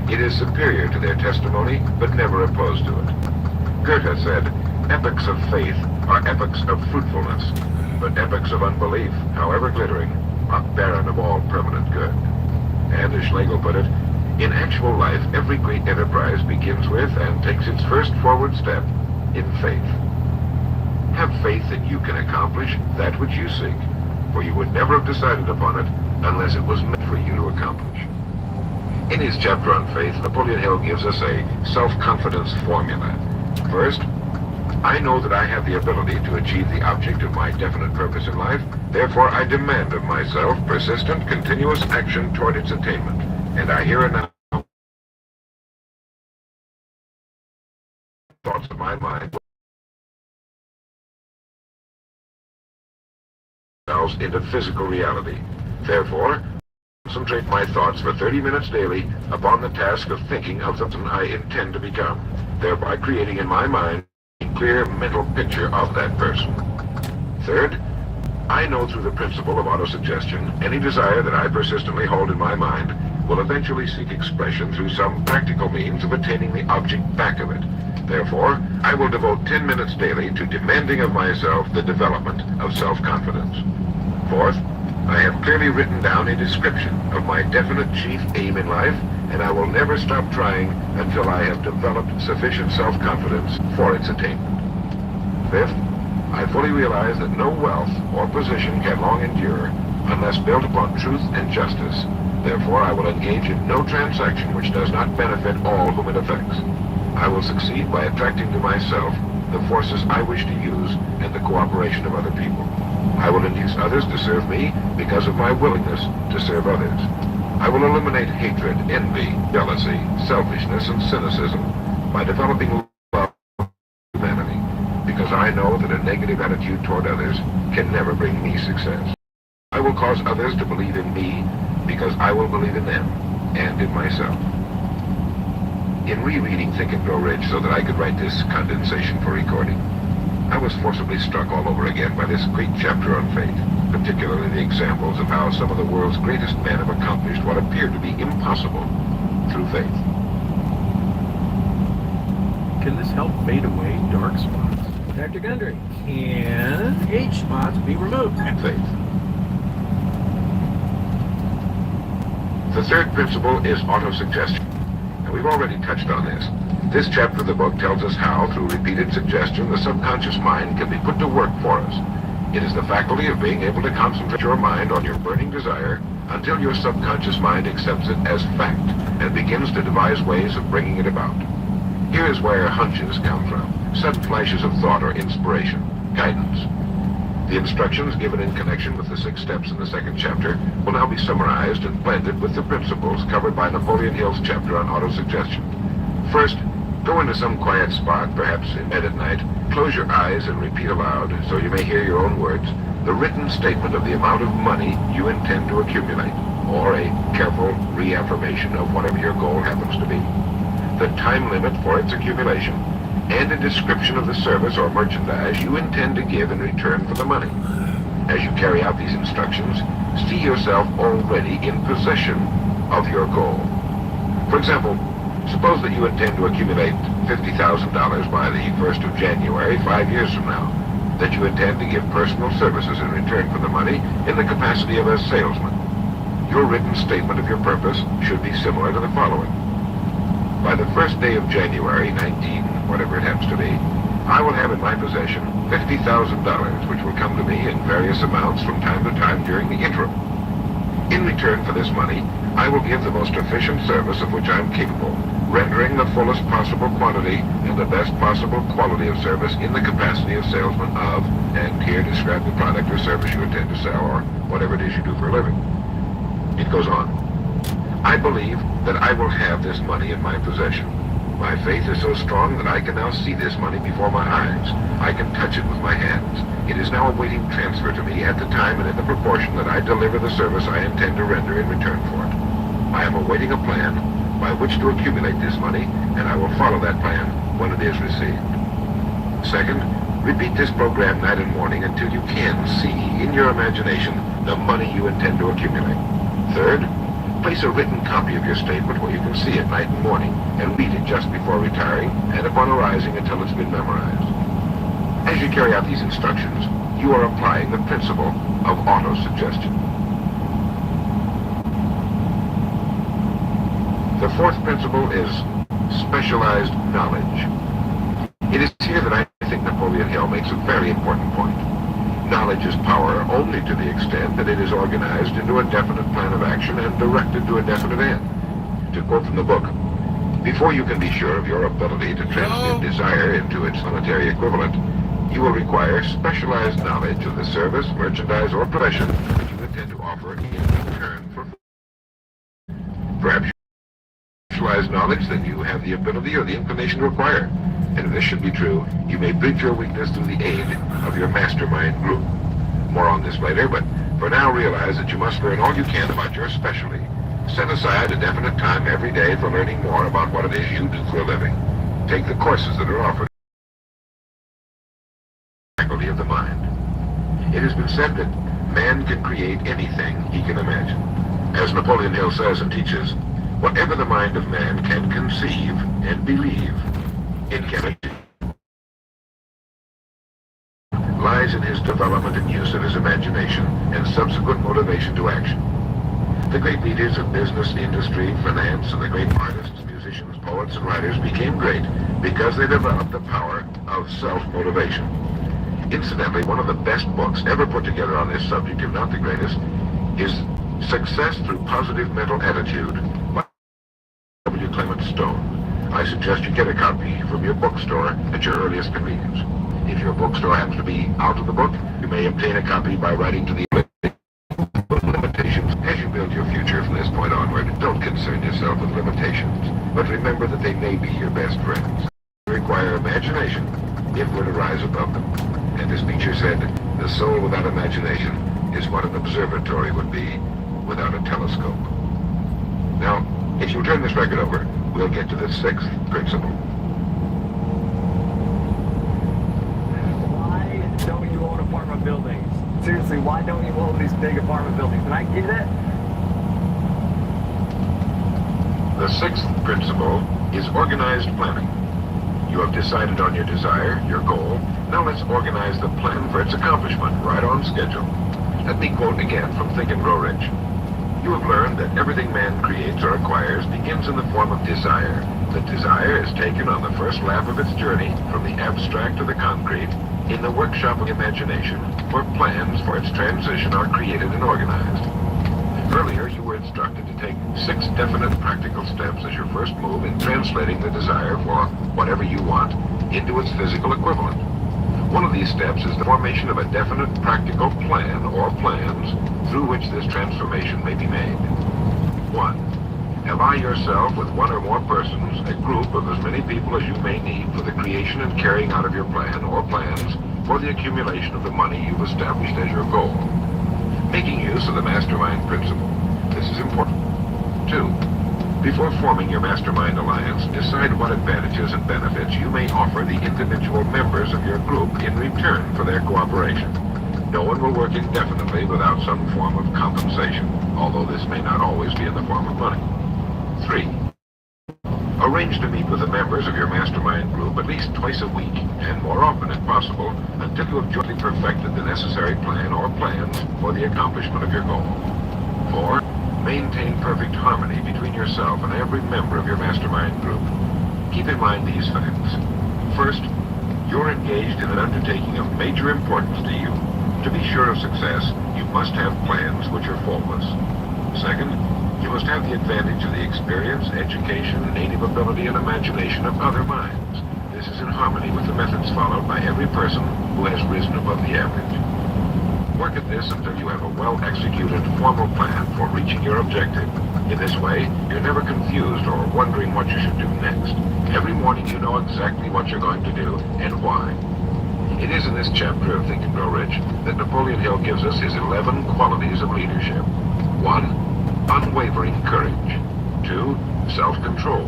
It is superior to their testimony, but never opposed to it." Goethe said, "Epochs of faith are epochs of fruitfulness, but epochs of unbelief, however glittering, are barren of all permanent good." And as Schlegel put it, "In actual life, every great enterprise begins with and takes its first forward step in faith." Have faith that you can accomplish that which you seek, for you would never have decided upon it unless it was meant for you to accomplish. In his chapter on faith, Napoleon Hill gives us a self-confidence formula. First, I know that I have the ability to achieve the object of my definite purpose in life, therefore I demand of myself persistent, continuous action toward its attainment. And I here and now thoughts of my mind themselves into physical reality. Therefore, concentrate my thoughts for 30 minutes daily upon the task of thinking of the person I intend to become, thereby creating in my mind a clear mental picture of that person. Third, I know through the principle of autosuggestion, any desire that I persistently hold in my mind will eventually seek expression through some practical means of attaining the object back of it. Therefore, I will devote 10 minutes daily to demanding of myself the development of self-confidence. Fourth, I have clearly written down a description of my definite chief aim in life, and I will never stop trying until I have developed sufficient self-confidence for its attainment. Fifth, I fully realize that no wealth or position can long endure unless built upon truth and justice. Therefore, I will engage in no transaction which does not benefit all whom it affects. I will succeed by attracting to myself the forces I wish to use and the cooperation of other people. I will induce others to serve me because of my willingness to serve others. I will eliminate hatred, envy, jealousy, selfishness, and cynicism by developing love for humanity, because I know that a negative attitude toward others can never bring me success. I will cause others to believe in me because I will believe in them and in myself. In rereading Think and Grow Rich so that I could write this condensation for recording, I was forcibly struck all over again by this great chapter on faith, particularly the examples of how some of the world's greatest men have accomplished what appeared to be impossible through faith. Can this help fade away dark spots? Dr. Gundry, can age spots be removed? Faith. The third principle is autosuggestion. And we've already touched on this. This chapter of the book tells us how, through repeated suggestion, the subconscious mind can be put to work for us. It is the faculty of being able to concentrate your mind on your burning desire until your subconscious mind accepts it as fact and begins to devise ways of bringing it about. Here is where hunches come from, sudden flashes of thought or inspiration, guidance. The instructions given in connection with the 6 steps in the second chapter will now be summarized and blended with the principles covered by Napoleon Hill's chapter on autosuggestion. First, go into some quiet spot, perhaps in bed at night, close your eyes and repeat aloud, so you may hear your own words, the written statement of the amount of money you intend to accumulate, or a careful reaffirmation of whatever your goal happens to be, the time limit for its accumulation, and a description of the service or merchandise you intend to give in return for the money. As you carry out these instructions, see yourself already in possession of your goal. For example, Suppose that you intend to accumulate $50,000 by the 1st of January, 5 years from now. That you intend to give personal services in return for the money in the capacity of a salesman. Your written statement of your purpose should be similar to the following. By the first day of January, 19, whatever it happens to be, I will have in my possession $50,000, which will come to me in various amounts from time to time during the interim. In return for this money, I will give the most efficient service of which I am capable, rendering the fullest possible quantity and the best possible quality of service in the capacity of salesman of, and here describe the product or service you intend to sell or whatever it is you do for a living. It goes on. I believe that I will have this money in my possession. My faith is so strong that I can now see this money before my eyes. I can touch it with my hands. It is now awaiting transfer to me at the time and in the proportion that I deliver the service I intend to render in return for it. I am awaiting a plan by which to accumulate this money, and I will follow that plan when it is received. Second, repeat this program night and morning until you can see in your imagination the money you intend to accumulate. Third, place a written copy of your statement where you can see it night and morning, and read it just before retiring and upon arising until it's been memorized. As you carry out these instructions, you are applying the principle of auto-suggestion. The fourth principle is specialized knowledge. It is here that I think Napoleon Hill makes a very important point. Knowledge is power only to the extent that it is organized into a definite plan of action and directed to a definite end. To quote from the book, before you can be sure of your ability to transmute desire into its monetary equivalent, you will require specialized knowledge of the service, merchandise, or profession that you intend to offer in return for. Perhaps specialized knowledge that you have the ability or the inclination to acquire. And if this should be true, you may bridge your weakness through the aid of your mastermind group. More on this later, but for now realize that you must learn all you can about your specialty. Set aside a definite time every day for learning more about what it is you do for a living. Take the courses that are offered. Faculty of the mind. It has been said that man can create anything he can imagine. As Napoleon Hill says and teaches, whatever the mind of man can conceive and believe, it can lies in his development and use of his imagination and subsequent motivation to action. The great leaders of business, industry, finance, and the great artists, musicians, poets, and writers became great because they developed the power of self-motivation. Incidentally, one of the best books ever put together on this subject, if not the greatest, is Success Through Positive Mental Attitude by W. Clement Stone. I suggest you get a copy from your bookstore at your earliest convenience. If your bookstore happens to be out of the book, you may obtain a copy by writing to the limitations. As you build your future from this point onward, don't concern yourself with limitations, but remember that they may be your best friends. They require imagination if we're to rise above them. And as Nietzsche said, the soul without imagination is what an observatory would be without a telescope. Now, if you'll turn this record over, we'll get to the sixth principle. Why don't you own apartment buildings? Seriously, why don't you own these big apartment buildings? And I get it. The sixth principle is organized planning. You have decided on your desire, your goal. Now let's organize the plan for its accomplishment, right on schedule. Let me quote again from Think and Grow Rich. You have learned that everything man creates or acquires begins in the form of desire. That desire is taken on the first lap of its journey from the abstract to the concrete in the workshop of imagination, where plans for its transition are created and organized. Earlier, you were instructed to take 6 definite practical steps as your first move in translating the desire for whatever you want into its physical equivalent. One of these steps is the formation of a definite practical plan or plans through which this transformation may be made. 1. Ally yourself with one or more persons, a group of as many people as you may need for the creation and carrying out of your plan or plans for the accumulation of the money you've established as your goal. Making use of the mastermind principle. This is important. 2. Before forming your mastermind alliance, decide what advantages and benefits you may offer the individual members of your group in return for their cooperation. No one will work indefinitely without some form of compensation, although this may not always be in the form of money. 3. Arrange to meet with the members of your mastermind group at least twice a week, and more often if possible, until you have jointly perfected the necessary plan or plans for the accomplishment of your goal. 4. Maintain perfect harmony between yourself and every member of your mastermind group. Keep in mind these facts. First, you're engaged in an undertaking of major importance to you. To be sure of success, you must have plans which are faultless. Second, you must have the advantage of the experience, education, native ability, and imagination of other minds. This is in harmony with the methods followed by every person who has risen above the average. Work at this until you have a well-executed, formal plan for reaching your objective. In this way, you're never confused or wondering what you should do next. Every morning you know exactly what you're going to do and why. It is in this chapter of Think and Grow Rich that Napoleon Hill gives us his 11 qualities of leadership. 1. Unwavering courage. 2. Self-control.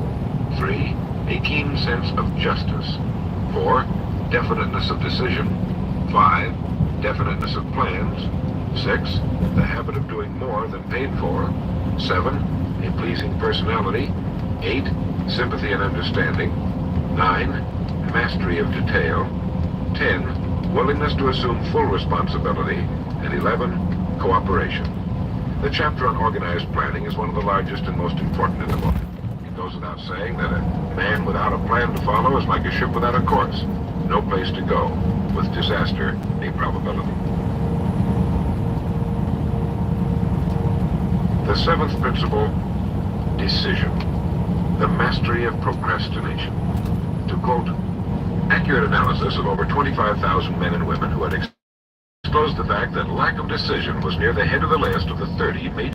3. A keen sense of justice. 4. Definiteness of decision. 5. Definiteness of plans. 6. The habit of doing more than paid for. 7. A pleasing personality. 8. Sympathy and understanding. 9. Mastery of detail. 10. Willingness to assume full responsibility. And 11. Cooperation. The chapter on organized planning is one of the largest and most important in the book. It goes without saying that a man without a plan to follow is like a ship without a course. No place to go, with disaster a probability. The 7th principle, decision. The mastery of procrastination. To quote, accurate analysis of over 25,000 men and women who had exposed the fact that lack of decision was near the head of the list of the 30 major.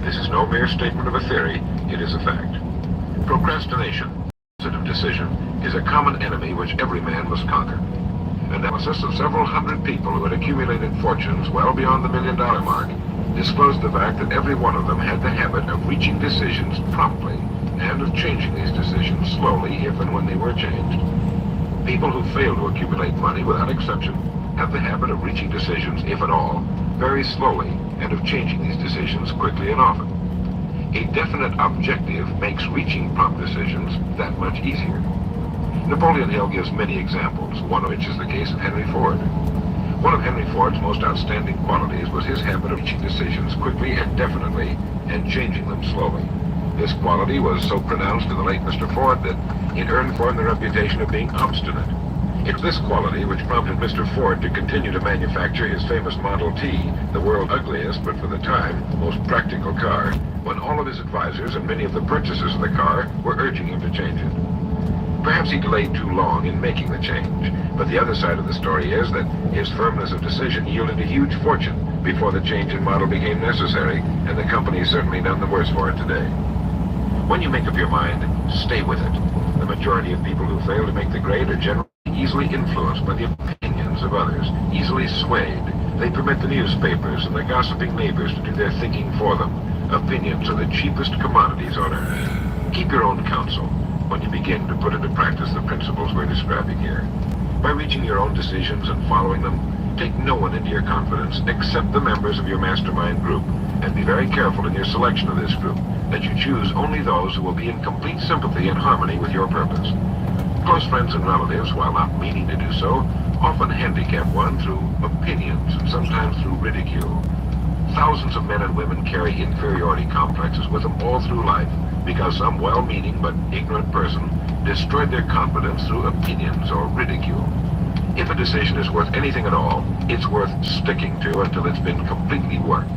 This is no mere statement of a theory, it is a fact. Procrastination, positive decision, is a common enemy which every man must conquer. Analysis of several hundred people who had accumulated fortunes well beyond the $1 million mark disclosed the fact that every one of them had the habit of reaching decisions promptly and of changing these decisions slowly if and when they were changed. People who fail to accumulate money without exception have the habit of reaching decisions, if at all, very slowly, and of changing these decisions quickly and often. A definite objective makes reaching prompt decisions that much easier. Napoleon Hill gives many examples, one of which is the case of Henry Ford. One of Henry Ford's most outstanding qualities was his habit of reaching decisions quickly and definitely, and changing them slowly. This quality was so pronounced in the late Mr. Ford that it earned for him the reputation of being obstinate. It was this quality which prompted Mr. Ford to continue to manufacture his famous Model T, the world's ugliest, but for the time, most practical car, when all of his advisors and many of the purchasers of the car were urging him to change it. Perhaps he delayed too long in making the change, but the other side of the story is that his firmness of decision yielded a huge fortune before the change in model became necessary, and the company is certainly none the worse for it today. When you make up your mind, stay with it. The majority of people who fail to make the grade are generally easily influenced by the opinions of others, easily swayed. They permit the newspapers and the gossiping neighbors to do their thinking for them. Opinions are the cheapest commodities on earth. Keep your own counsel when you begin to put into practice the principles we're describing here. By reaching your own decisions and following them, take no one into your confidence except the members of your mastermind group, and be very careful in your selection of this group, that you choose only those who will be in complete sympathy and harmony with your purpose. Close friends and relatives, while not meaning to do so, often handicap one through opinions and sometimes through ridicule. Thousands of men and women carry inferiority complexes with them all through life because some well-meaning but ignorant person destroyed their confidence through opinions or ridicule. If a decision is worth anything at all, it's worth sticking to until it's been completely worked.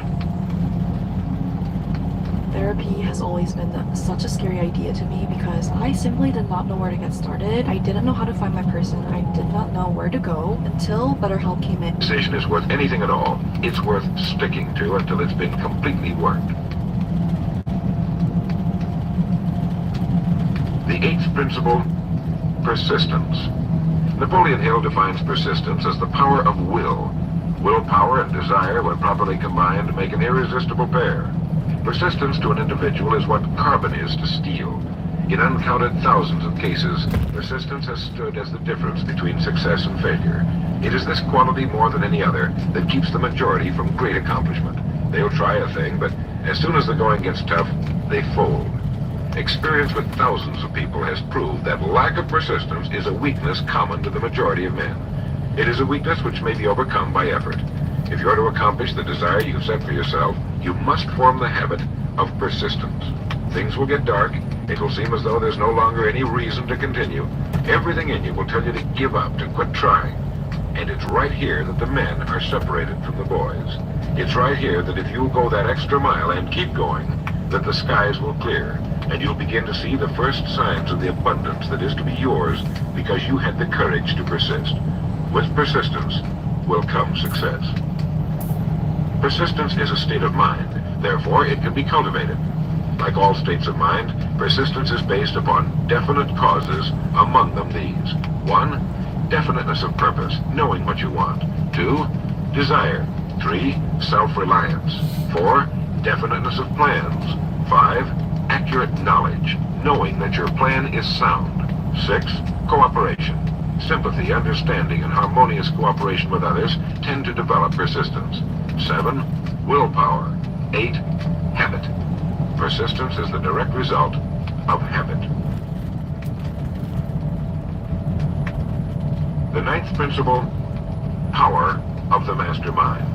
Therapy has always been such a scary idea to me because I simply did not know where to get started. I didn't know how to find my person. I did not know where to go until BetterHelp came in. Decision is worth anything at all, it's worth sticking to until it's been completely worked. The 8th principle, persistence. Napoleon Hill defines persistence as the power of will. Willpower and desire, when properly combined, make an irresistible pair. Persistence to an individual is what carbon is to steel. In uncounted thousands of cases, persistence has stood as the difference between success and failure. It is this quality more than any other that keeps the majority from great accomplishment. They'll try a thing, but as soon as the going gets tough, they fold. Experience with thousands of people has proved that lack of persistence is a weakness common to the majority of men. It is a weakness which may be overcome by effort. If you're to accomplish the desire you've set for yourself, you must form the habit of persistence. Things will get dark. It will seem as though there's no longer any reason to continue. Everything in you will tell you to give up, to quit trying. And it's right here that the men are separated from the boys. It's right here that if you'll go that extra mile and keep going, that the skies will clear, and you'll begin to see the first signs of the abundance that is to be yours because you had the courage to persist. With persistence will come success. Persistence is a state of mind, therefore it can be cultivated. Like all states of mind, persistence is based upon definite causes, among them these. 1. Definiteness of purpose, knowing what you want. 2. Desire. 3. Self-reliance. 4. Definiteness of plans. 5. Accurate knowledge, knowing that your plan is sound. 6. Cooperation. Sympathy, understanding, and harmonious cooperation with others tend to develop persistence. 7. Willpower. 8. Habit. Persistence is the direct result of habit. The ninth principle, power of the mastermind.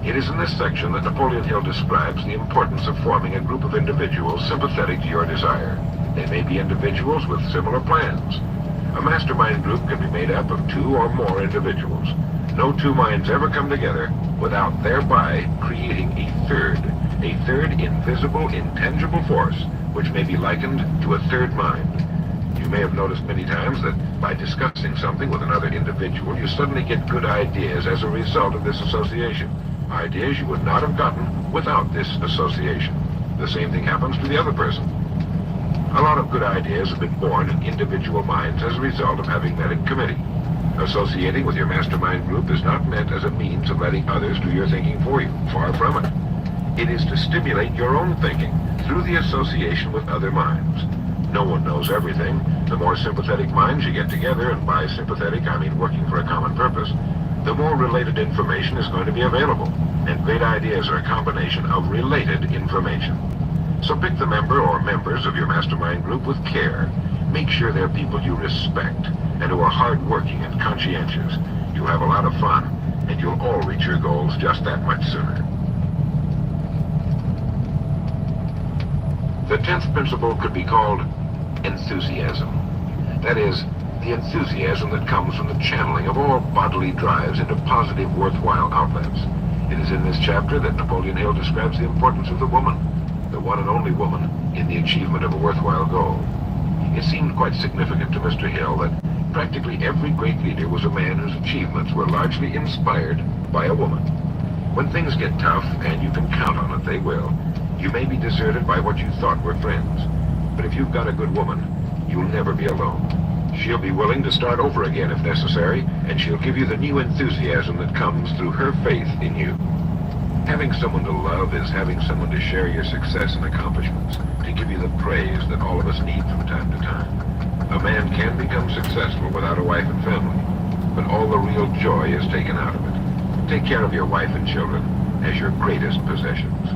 It is in this section that Napoleon Hill describes the importance of forming a group of individuals sympathetic to your desire. They may be individuals with similar plans. A mastermind group can be made up of 2 or more individuals. No 2 minds ever come together without thereby creating a third invisible, intangible force, which may be likened to a third mind. You may have noticed many times that by discussing something with another individual, you suddenly get good ideas as a result of this association. Ideas you would not have gotten without this association. The same thing happens to the other person. A lot of good ideas have been born in individual minds as a result of having met in committee. Associating with your mastermind group is not meant as a means of letting others do your thinking for you. Far from it. It is to stimulate your own thinking through the association with other minds. No one knows everything. The more sympathetic minds you get together, and by sympathetic I mean working for a common purpose, the more related information is going to be available. And great ideas are a combination of related information. So pick the member or members of your mastermind group with care. Make sure they're people you respect and who are hardworking and conscientious. You'll have a lot of fun, and you'll all reach your goals just that much sooner. The 10th principle could be called enthusiasm. That is, the enthusiasm that comes from the channeling of all bodily drives into positive, worthwhile outlets. It is in this chapter that Napoleon Hill describes the importance of the woman, the one and only woman, in the achievement of a worthwhile goal. It seemed quite significant to Mr. Hill that practically every great leader was a man whose achievements were largely inspired by a woman. When things get tough, and you can count on it, they will, you may be deserted by what you thought were friends. But if you've got a good woman, you'll never be alone. She'll be willing to start over again if necessary, and she'll give you the new enthusiasm that comes through her faith in you. Having someone to love is having someone to share your success and accomplishments, to give you the praise that all of us need from time to time. A man can become successful without a wife and family, but all the real joy is taken out of it. Take care of your wife and children as your greatest possessions.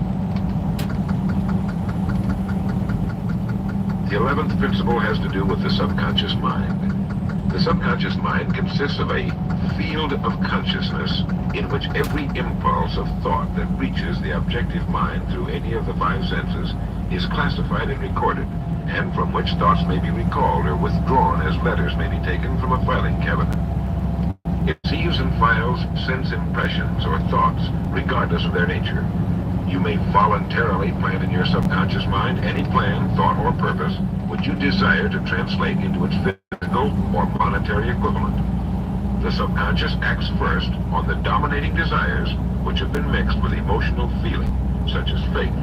The 11th principle has to do with the subconscious mind. The subconscious mind consists of a field of consciousness in which every impulse of thought that reaches the objective mind through any of the 5 senses is classified and recorded, and from which thoughts may be recalled or withdrawn as letters may be taken from a filing cabinet. It receives and files sense impressions or thoughts, regardless of their nature. You may voluntarily plant in your subconscious mind any plan, thought, or purpose which you desire to translate into its physical or monetary equivalent. The subconscious acts first on the dominating desires which have been mixed with emotional feeling, such as faith.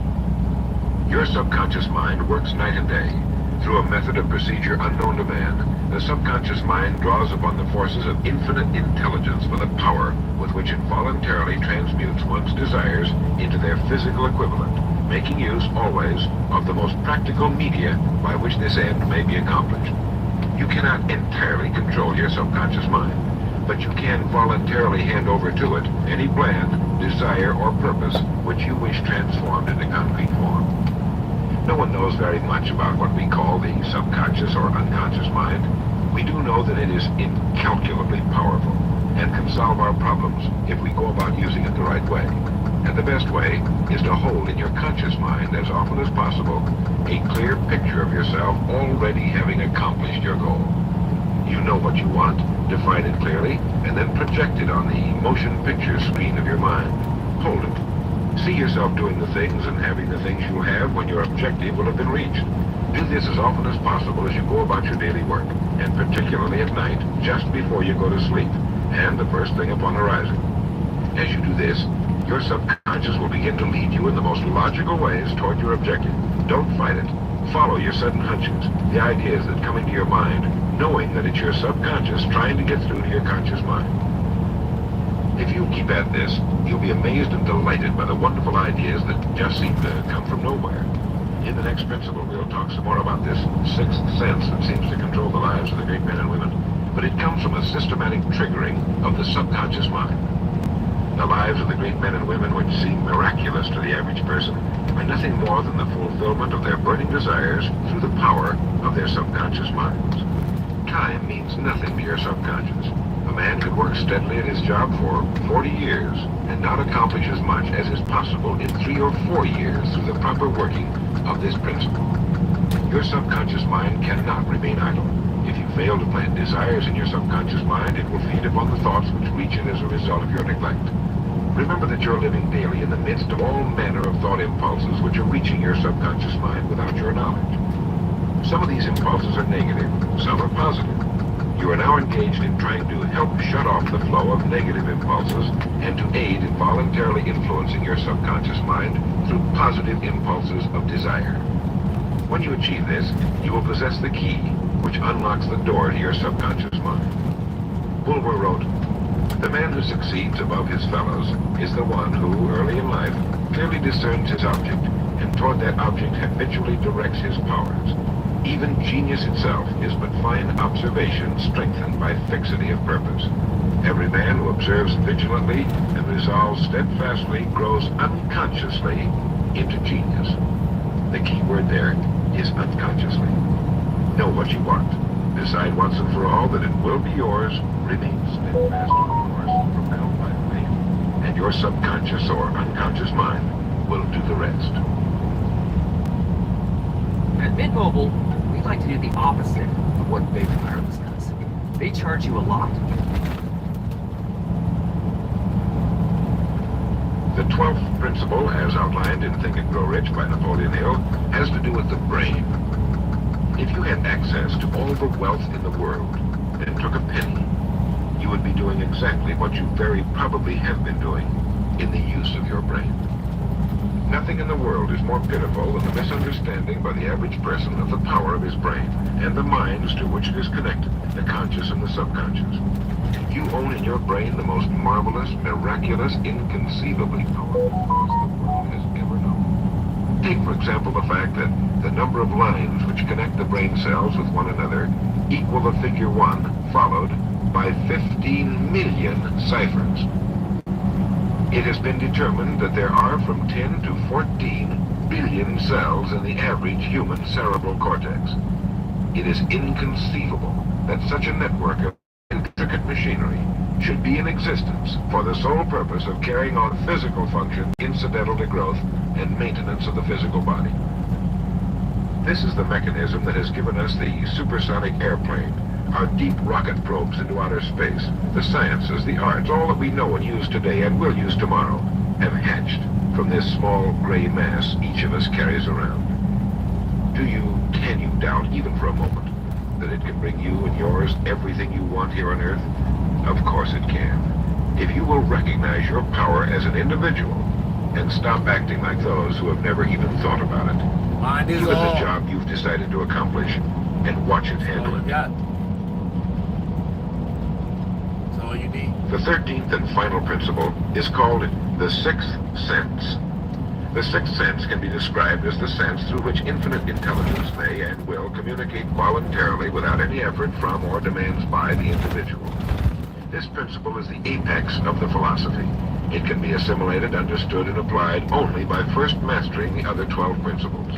Your subconscious mind works night and day. Through a method of procedure unknown to man, the subconscious mind draws upon the forces of infinite intelligence for the power with which it voluntarily transmutes one's desires into their physical equivalent, making use always of the most practical media by which this end may be accomplished. You cannot entirely control your subconscious mind, but you can voluntarily hand over to it any plan, desire, or purpose which you wish transformed into concrete form. No one knows very much about what we call the subconscious or unconscious mind. We do know that it is incalculably powerful and can solve our problems if we go about using it the right way. And the best way is to hold in your conscious mind as often as possible a clear picture of yourself already having accomplished your goal. You know what you want, define it clearly, and then project it on the motion picture screen of your mind. Hold it. See yourself doing the things and having the things you'll have when your objective will have been reached. Do this as often as possible as you go about your daily work, and particularly at night, just before you go to sleep, and the first thing upon arising. As you do this, your subconscious will begin to lead you in the most logical ways toward your objective. Don't fight it. Follow your sudden hunches, the ideas that come into your mind, knowing that it's your subconscious trying to get through to your conscious mind. If you keep at this, you'll be amazed and delighted by the wonderful ideas that just seem to come from nowhere. In the next principle, we'll talk some more about this sixth sense that seems to control the lives of the great men and women, but it comes from a systematic triggering of the subconscious mind. The lives of the great men and women, which seem miraculous to the average person, are nothing more than the fulfillment of their burning desires through the power of their subconscious minds. Time means nothing to your subconscious. A man could work steadily at his job for 40 years and not accomplish as much as is possible in 3 or 4 years through the proper working of this principle. Your subconscious mind cannot remain idle. If you fail to plant desires in your subconscious mind, it will feed upon the thoughts which reach it as a result of your neglect. Remember that you're living daily in the midst of all manner of thought impulses which are reaching your subconscious mind without your knowledge. Some of these impulses are negative, some are positive. You are now engaged in trying to help shut off the flow of negative impulses and to aid in voluntarily influencing your subconscious mind through positive impulses of desire. When you achieve this, you will possess the key which unlocks the door to your subconscious mind. Bulwer wrote, "The man who succeeds above his fellows is the one who, early in life, clearly discerns his object and toward that object habitually directs his powers. Even genius itself is but fine observation strengthened by fixity of purpose. Every man who observes vigilantly and resolves steadfastly grows unconsciously into genius." The key word there is unconsciously. Know what you want. Decide once and for all that it will be yours. Remain steadfast on the course, propelled by faith, and your subconscious or unconscious mind will do the rest. At Mint Mobile, we like to do the opposite of what Big Wireless does. They charge you a lot. The 12th principle, as outlined in Think and Grow Rich by Napoleon Hill, has to do with the brain. If you had access to all the wealth in the world and took a penny, you would be doing exactly what you very probably have been doing in the use of your brain. Nothing in the world is more pitiful than the misunderstanding by the average person of the power of his brain and the minds to which it is connected, the conscious and the subconscious. You own in your brain the most marvelous, miraculous, inconceivably powerful force the world has ever known. Take, for example, the fact that the number of lines which connect the brain cells with one another equal the figure 1, followed by 15 million ciphers. It has been determined that there are from 10 to 14 billion cells in the average human cerebral cortex. It is inconceivable that such a network of intricate machinery should be in existence for the sole purpose of carrying on physical functions incidental to growth and maintenance of the physical body. This is the mechanism that has given us the supersonic airplane, our deep rocket probes into outer space, the sciences, the arts, all that we know and use today and will use tomorrow, have hatched from this small gray mass each of us carries around. Can you doubt, even for a moment, that it can bring you and yours everything you want here on Earth? Of course it can. If you will recognize your power as an individual and stop acting like those who have never even thought about it. Mind is Give it all. the job you've decided to accomplish and watch it handle it. Got. That's all you need. The 13th and final principle is called the sixth sense. The sixth sense can be described as the sense through which infinite intelligence may and will communicate voluntarily without any effort from or demands by the individual. This principle is the apex of the philosophy. It can be assimilated, understood, and applied only by first mastering the other 12 principles.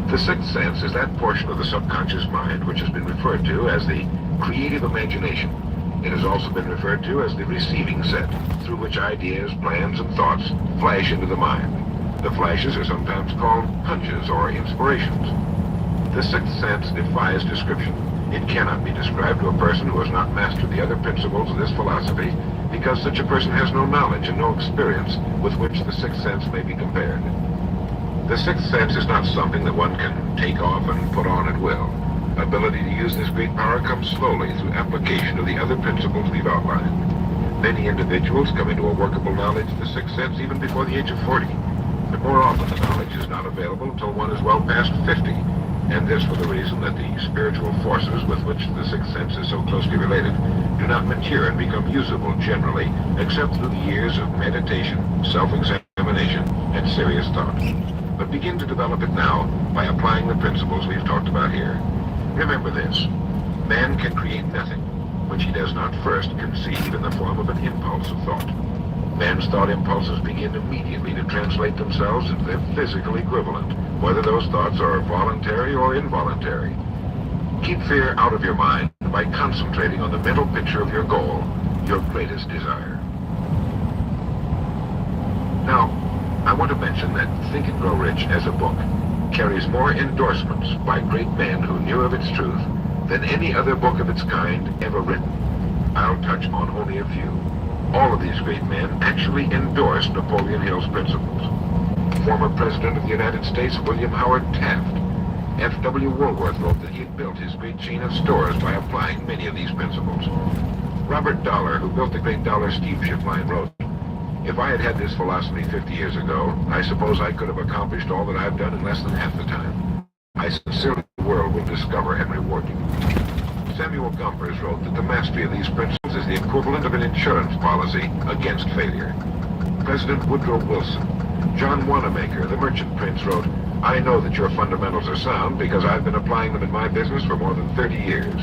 The sixth sense is that portion of the subconscious mind which has been referred to as the creative imagination. It has also been referred to as the receiving set, through which ideas, plans, and thoughts flash into the mind. The flashes are sometimes called hunches or inspirations. The sixth sense defies description. It cannot be described to a person who has not mastered the other principles of this philosophy, because such a person has no knowledge and no experience with which the sixth sense may be compared. The sixth sense is not something that one can take off and put on at will. Ability to use this great power comes slowly through application of the other principles we've outlined. Many individuals come into a workable knowledge of the sixth sense even before the age of 40. But more often the knowledge is not available until one is well past 50. And this for the reason that the spiritual forces with which the sixth sense is so closely related do not mature and become usable generally, except through the years of meditation, self-examination, and serious thought. But begin to develop it now by applying the principles we've talked about here. Remember this: man can create nothing which he does not first conceive in the form of an impulse of thought. Man's thought impulses begin immediately to translate themselves into their physical equivalent, whether those thoughts are voluntary or involuntary. Keep fear out of your mind by concentrating on the mental picture of your goal, your greatest desire. Now, I want to mention that Think and Grow Rich as a book carries more endorsements by great men who knew of its truth than any other book of its kind ever written. I'll touch on only a few. All of these great men actually endorsed Napoleon Hill's principles. Former President of the United States, William Howard Taft. F.W. Woolworth wrote that he had built his great chain of stores by applying many of these principles. Robert Dollar, who built the great Dollar steamship line, wrote, "If I had had this philosophy 50 years ago, I suppose I could have accomplished all that I've done in less than half the time. I sincerely hope the world will discover and reward you." Samuel Gompers wrote that the mastery of these principles is the equivalent of an insurance policy against failure. President Woodrow Wilson. John Wanamaker, the merchant prince, wrote, "I know that your fundamentals are sound because I've been applying them in my business for more than 30 years.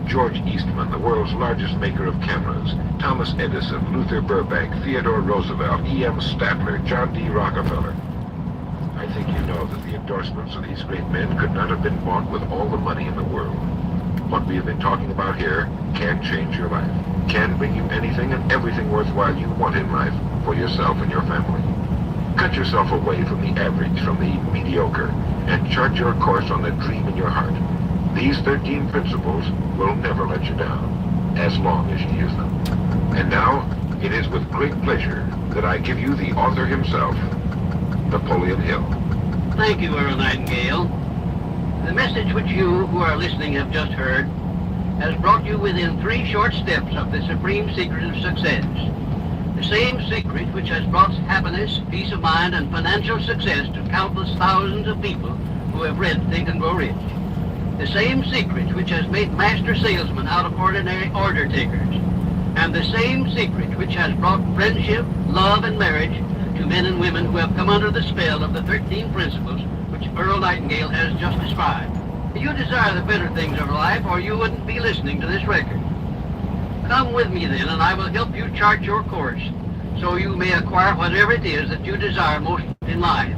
George Eastman, the world's largest maker of cameras, Thomas Edison, Luther Burbank, Theodore Roosevelt, E.M. Statler, John D. Rockefeller. I think you know that the endorsements of these great men could not have been bought with all the money in the world. What we have been talking about here can change your life, can bring you anything and everything worthwhile you want in life for yourself and your family. Cut yourself away from the average, from the mediocre, and chart your course on the dream in your heart. These 13 principles will never let you down, as long as you use them. And now, it is with great pleasure that I give you the author himself, Napoleon Hill. Thank you, Earl Nightingale. The message which you who are listening have just heard has brought you within 3 short steps of the supreme secret of success. The same secret which has brought happiness, peace of mind, and financial success to countless thousands of people who have read Think and Grow Rich. The same secret which has made master salesmen out of ordinary order takers. And the same secret which has brought friendship, love, and marriage to men and women who have come under the spell of the 13 principles which Earl Nightingale has just described. You desire the better things of life, or you wouldn't be listening to this record. Come with me then, and I will help you chart your course, so you may acquire whatever it is that you desire most in life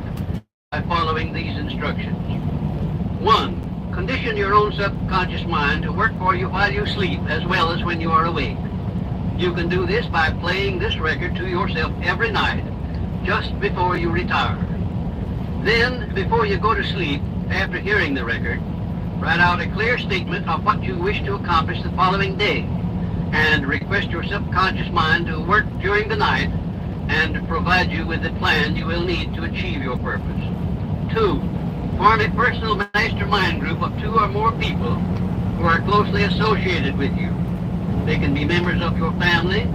by following these instructions. 1. Condition your own subconscious mind to work for you while you sleep as well as when you are awake. You can do this by playing this record to yourself every night, just before you retire. Then, before you go to sleep, after hearing the record, write out a clear statement of what you wish to accomplish the following day, and request your subconscious mind to work during the night and provide you with the plan you will need to achieve your purpose. 2. Form a personal mastermind group of 2 or more people who are closely associated with you. They can be members of your family,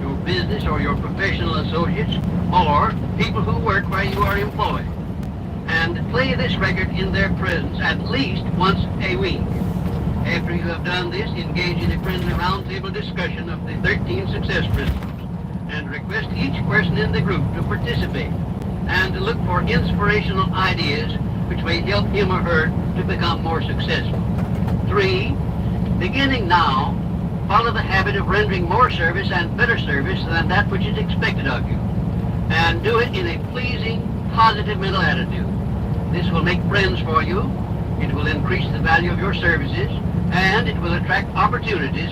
your business, or your professional associates, or people who work where you are employed. And play this record in their presence at least once a week. After you have done this, engage in a friendly roundtable discussion of the 13 success principles, and request each person in the group to participate and to look for inspirational ideas which may help him or her to become more successful. 3. Beginning now, follow the habit of rendering more service and better service than that which is expected of you, and do it in a pleasing, positive mental attitude. This will make friends for you, it will increase the value of your services, and it will attract opportunities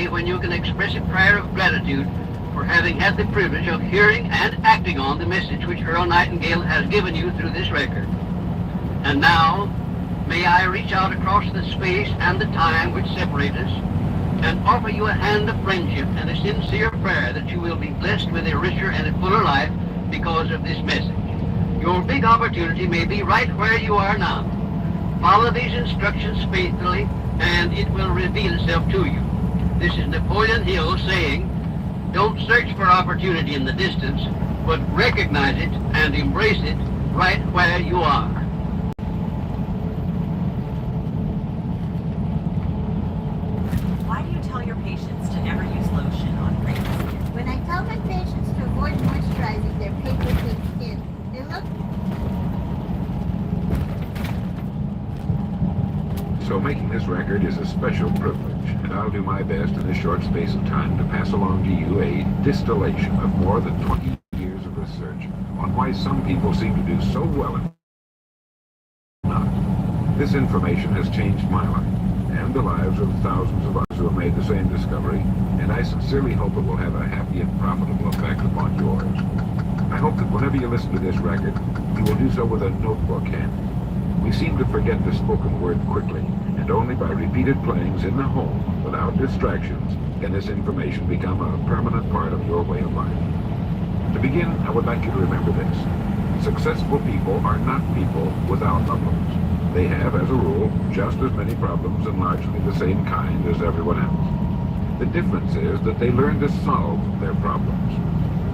when you can express a prayer of gratitude for having had the privilege of hearing and acting on the message which Earl Nightingale has given you through this record. And now, may I reach out across the space and the time which separate us and offer you a hand of friendship and a sincere prayer that you will be blessed with a richer and a fuller life because of this message. Your big opportunity may be right where you are now. Follow these instructions faithfully and it will reveal itself to you. This is Napoleon Hill saying, don't search for opportunity in the distance, but recognize it and embrace it right where you are. Why do you tell your patients to never use lotion on pregnant skin? When I tell my patients to avoid moisturizing their paper-thin skin, they look... So making this record is a special privilege, and I'll do my best in this short space of time to pass along to you a distillation of more than 20 years of research on why some people seem to do so well and not. This information has changed my life, and the lives of thousands of others who have made the same discovery, and I sincerely hope it will have a happy and profitable effect upon yours. I hope that whenever you listen to this record, you will do so with a notebook handy. We seem to forget the spoken word quickly, and only by repeated playings in the home, without distractions, can this information become a permanent part of your way of life. To begin, I would like you to remember this. Successful people are not people without problems. They have, as a rule, just as many problems and largely the same kind as everyone else. The difference is that they learn to solve their problems.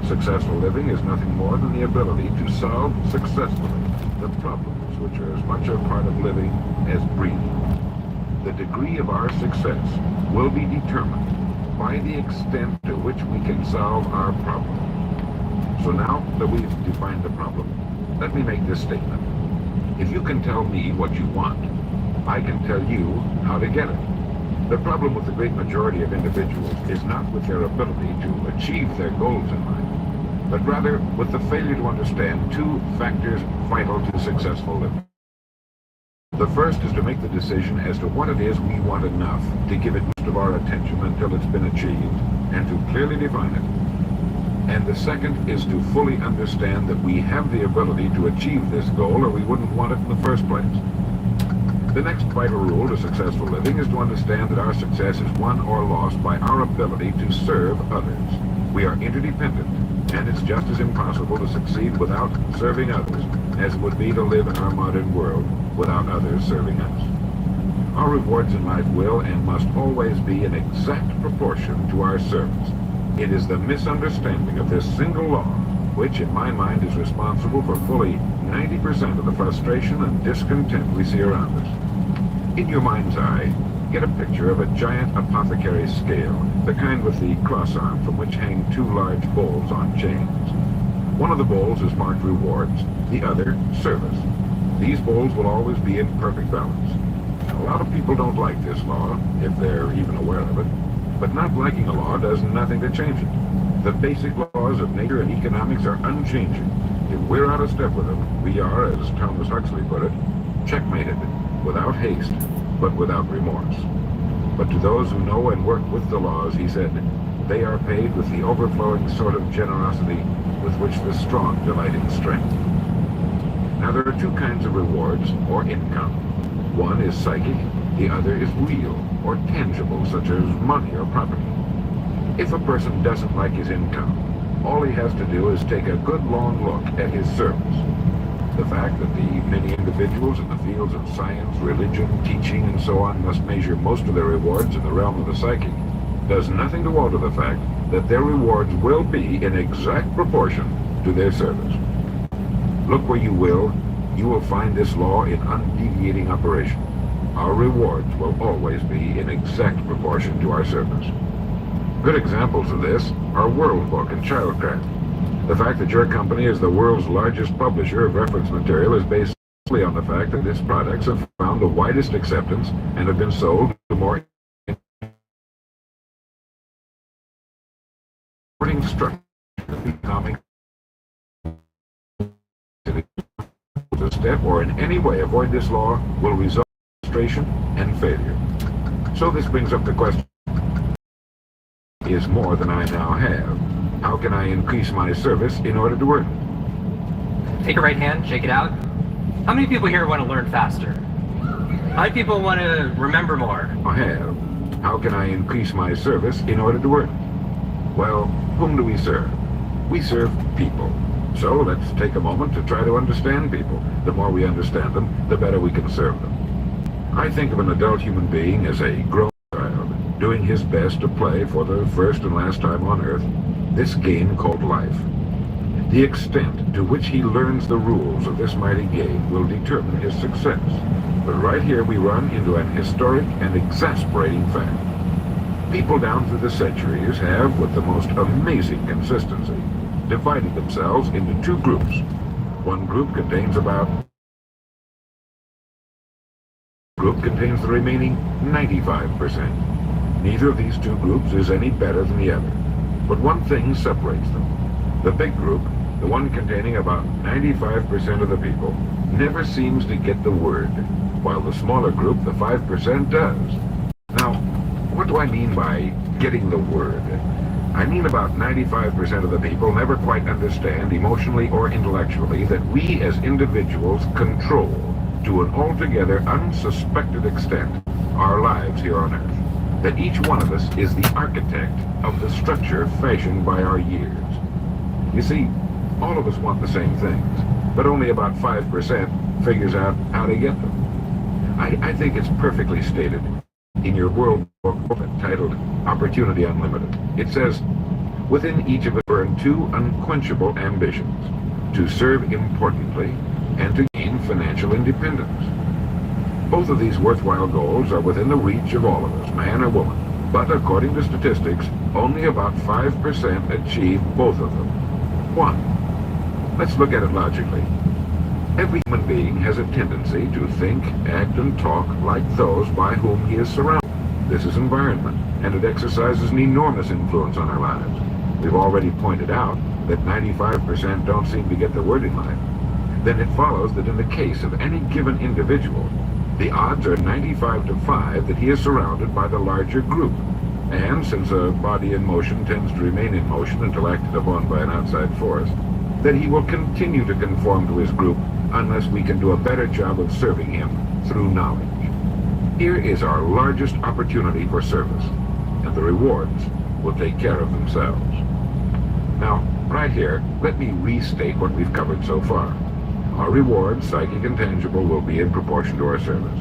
Successful living is nothing more than the ability to solve successfully the problems which are as much a part of living as breathing. The degree of our success will be determined by the extent to which we can solve our problem. So now that we've defined the problem, let me make this statement. If you can tell me what you want, I can tell you how to get it. The problem with the great majority of individuals is not with their ability to achieve their goals in life, but rather with the failure to understand two factors vital to successful living. The first is to make the decision as to what it is we want enough to give it most of our attention until it's been achieved, and to clearly define it. And the second is to fully understand that we have the ability to achieve this goal or we wouldn't want it in the first place. The next vital rule to successful living is to understand that our success is won or lost by our ability to serve others. We are interdependent, and it's just as impossible to succeed without serving others as it would be to live in our modern world without others serving us. Our rewards in life will and must always be in exact proportion to our service. It is the misunderstanding of this single law which, in my mind, is responsible for fully 90% of the frustration and discontent we see around us. In your mind's eye, get a picture of a giant apothecary scale, the kind with the cross arm from which hang two large bowls on chains. One of the bowls is marked rewards, the other service. These bowls will always be in perfect balance. Now, a lot of people don't like this law, if they're even aware of it, but not liking a law does nothing to change it. The basic laws of nature and economics are unchanging. If we're out of step with them, we are, as Thomas Huxley put it, checkmated, without haste, but without remorse. But to those who know and work with the laws, he said, they are paid with the overflowing sort of generosity with which the strong delight in strength. Now there are two kinds of rewards, or income. One is psychic, the other is real, or tangible, such as money or property. If a person doesn't like his income, all he has to do is take a good long look at his service. The fact that the many individuals in the fields of science, religion, teaching, and so on must measure most of their rewards in the realm of the psychic does nothing to alter the fact that their rewards will be in exact proportion to their service. Look where you will find this law in undeviating operation. Our rewards will always be in exact proportion to our service. Good examples of this are World Book and Childcraft. The fact that your company is the world's largest publisher of reference material is based solely on the fact that its products have found the widest acceptance and have been sold to more structure becoming sidestep or in any way avoid this law will result in frustration and failure. So this brings up the question, is more than I now have. How can I increase my service in order to earn it? Take a right hand, shake it out. How many people here want to learn faster? How many people want to remember more? I have. How can I increase my service in order to earn it? Well, whom do we serve? We serve people. So let's take a moment to try to understand people. The more we understand them, the better we can serve them. I think of an adult human being as a grown child, doing his best to play for the first and last time on Earth, this game called life. The extent to which he learns the rules of this mighty game will determine his success. But right here we run into an historic and exasperating fact. People down through the centuries have, with the most amazing consistency, divided themselves into two groups. One group contains the remaining 95%. Neither of these two groups is any better than the other. But one thing separates them. The big group, the one containing about 95% of the people, never seems to get the word, while the smaller group, the 5%, does. Now, what do I mean by getting the word? I mean about 95% of the people never quite understand, emotionally or intellectually, that we as individuals control, to an altogether unsuspected extent, our lives here on Earth. That each one of us is the architect of the structure fashioned by our years. You see, all of us want the same things, but only about 5% figures out how to get them. I think it's perfectly stated in your World Book titled Opportunity Unlimited. It says, within each of us burn two unquenchable ambitions, to serve importantly and to gain financial independence. Both of these worthwhile goals are within the reach of all of us, man or woman, but according to statistics, only about 5% achieve both of them. One, let's look at it logically. Every human being has a tendency to think, act, and talk like those by whom he is surrounded. This is environment, and it exercises an enormous influence on our lives. We've already pointed out that 95% don't seem to get the word in life. Then it follows that in the case of any given individual, the odds are 95 to 5 that he is surrounded by the larger group. And since a body in motion tends to remain in motion until acted upon by an outside force, that he will continue to conform to his group unless we can do a better job of serving him through knowledge. Here is our largest opportunity for service, and the rewards will take care of themselves. Now, right here, let me restate what we've covered so far. Our rewards, psychic and tangible, will be in proportion to our service.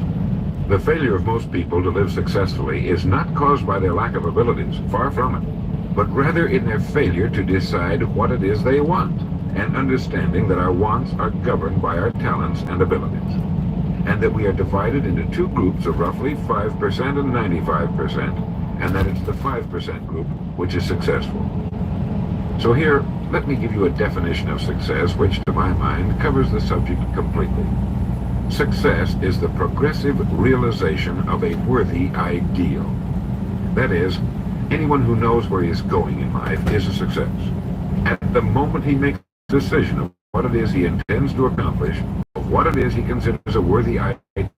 The failure of most people to live successfully is not caused by their lack of abilities, far from it, but rather in their failure to decide what it is they want, and understanding that our wants are governed by our talents and abilities, and that we are divided into two groups of roughly 5% and 95%, and that it's the 5% group which is successful. So here, let me give you a definition of success which, to my mind, covers the subject completely. Success is the progressive realization of a worthy ideal. That is, anyone who knows where he is going in life is a success. At the moment he makes a decision of what it is he intends to accomplish, of what it is he considers a worthy ideal,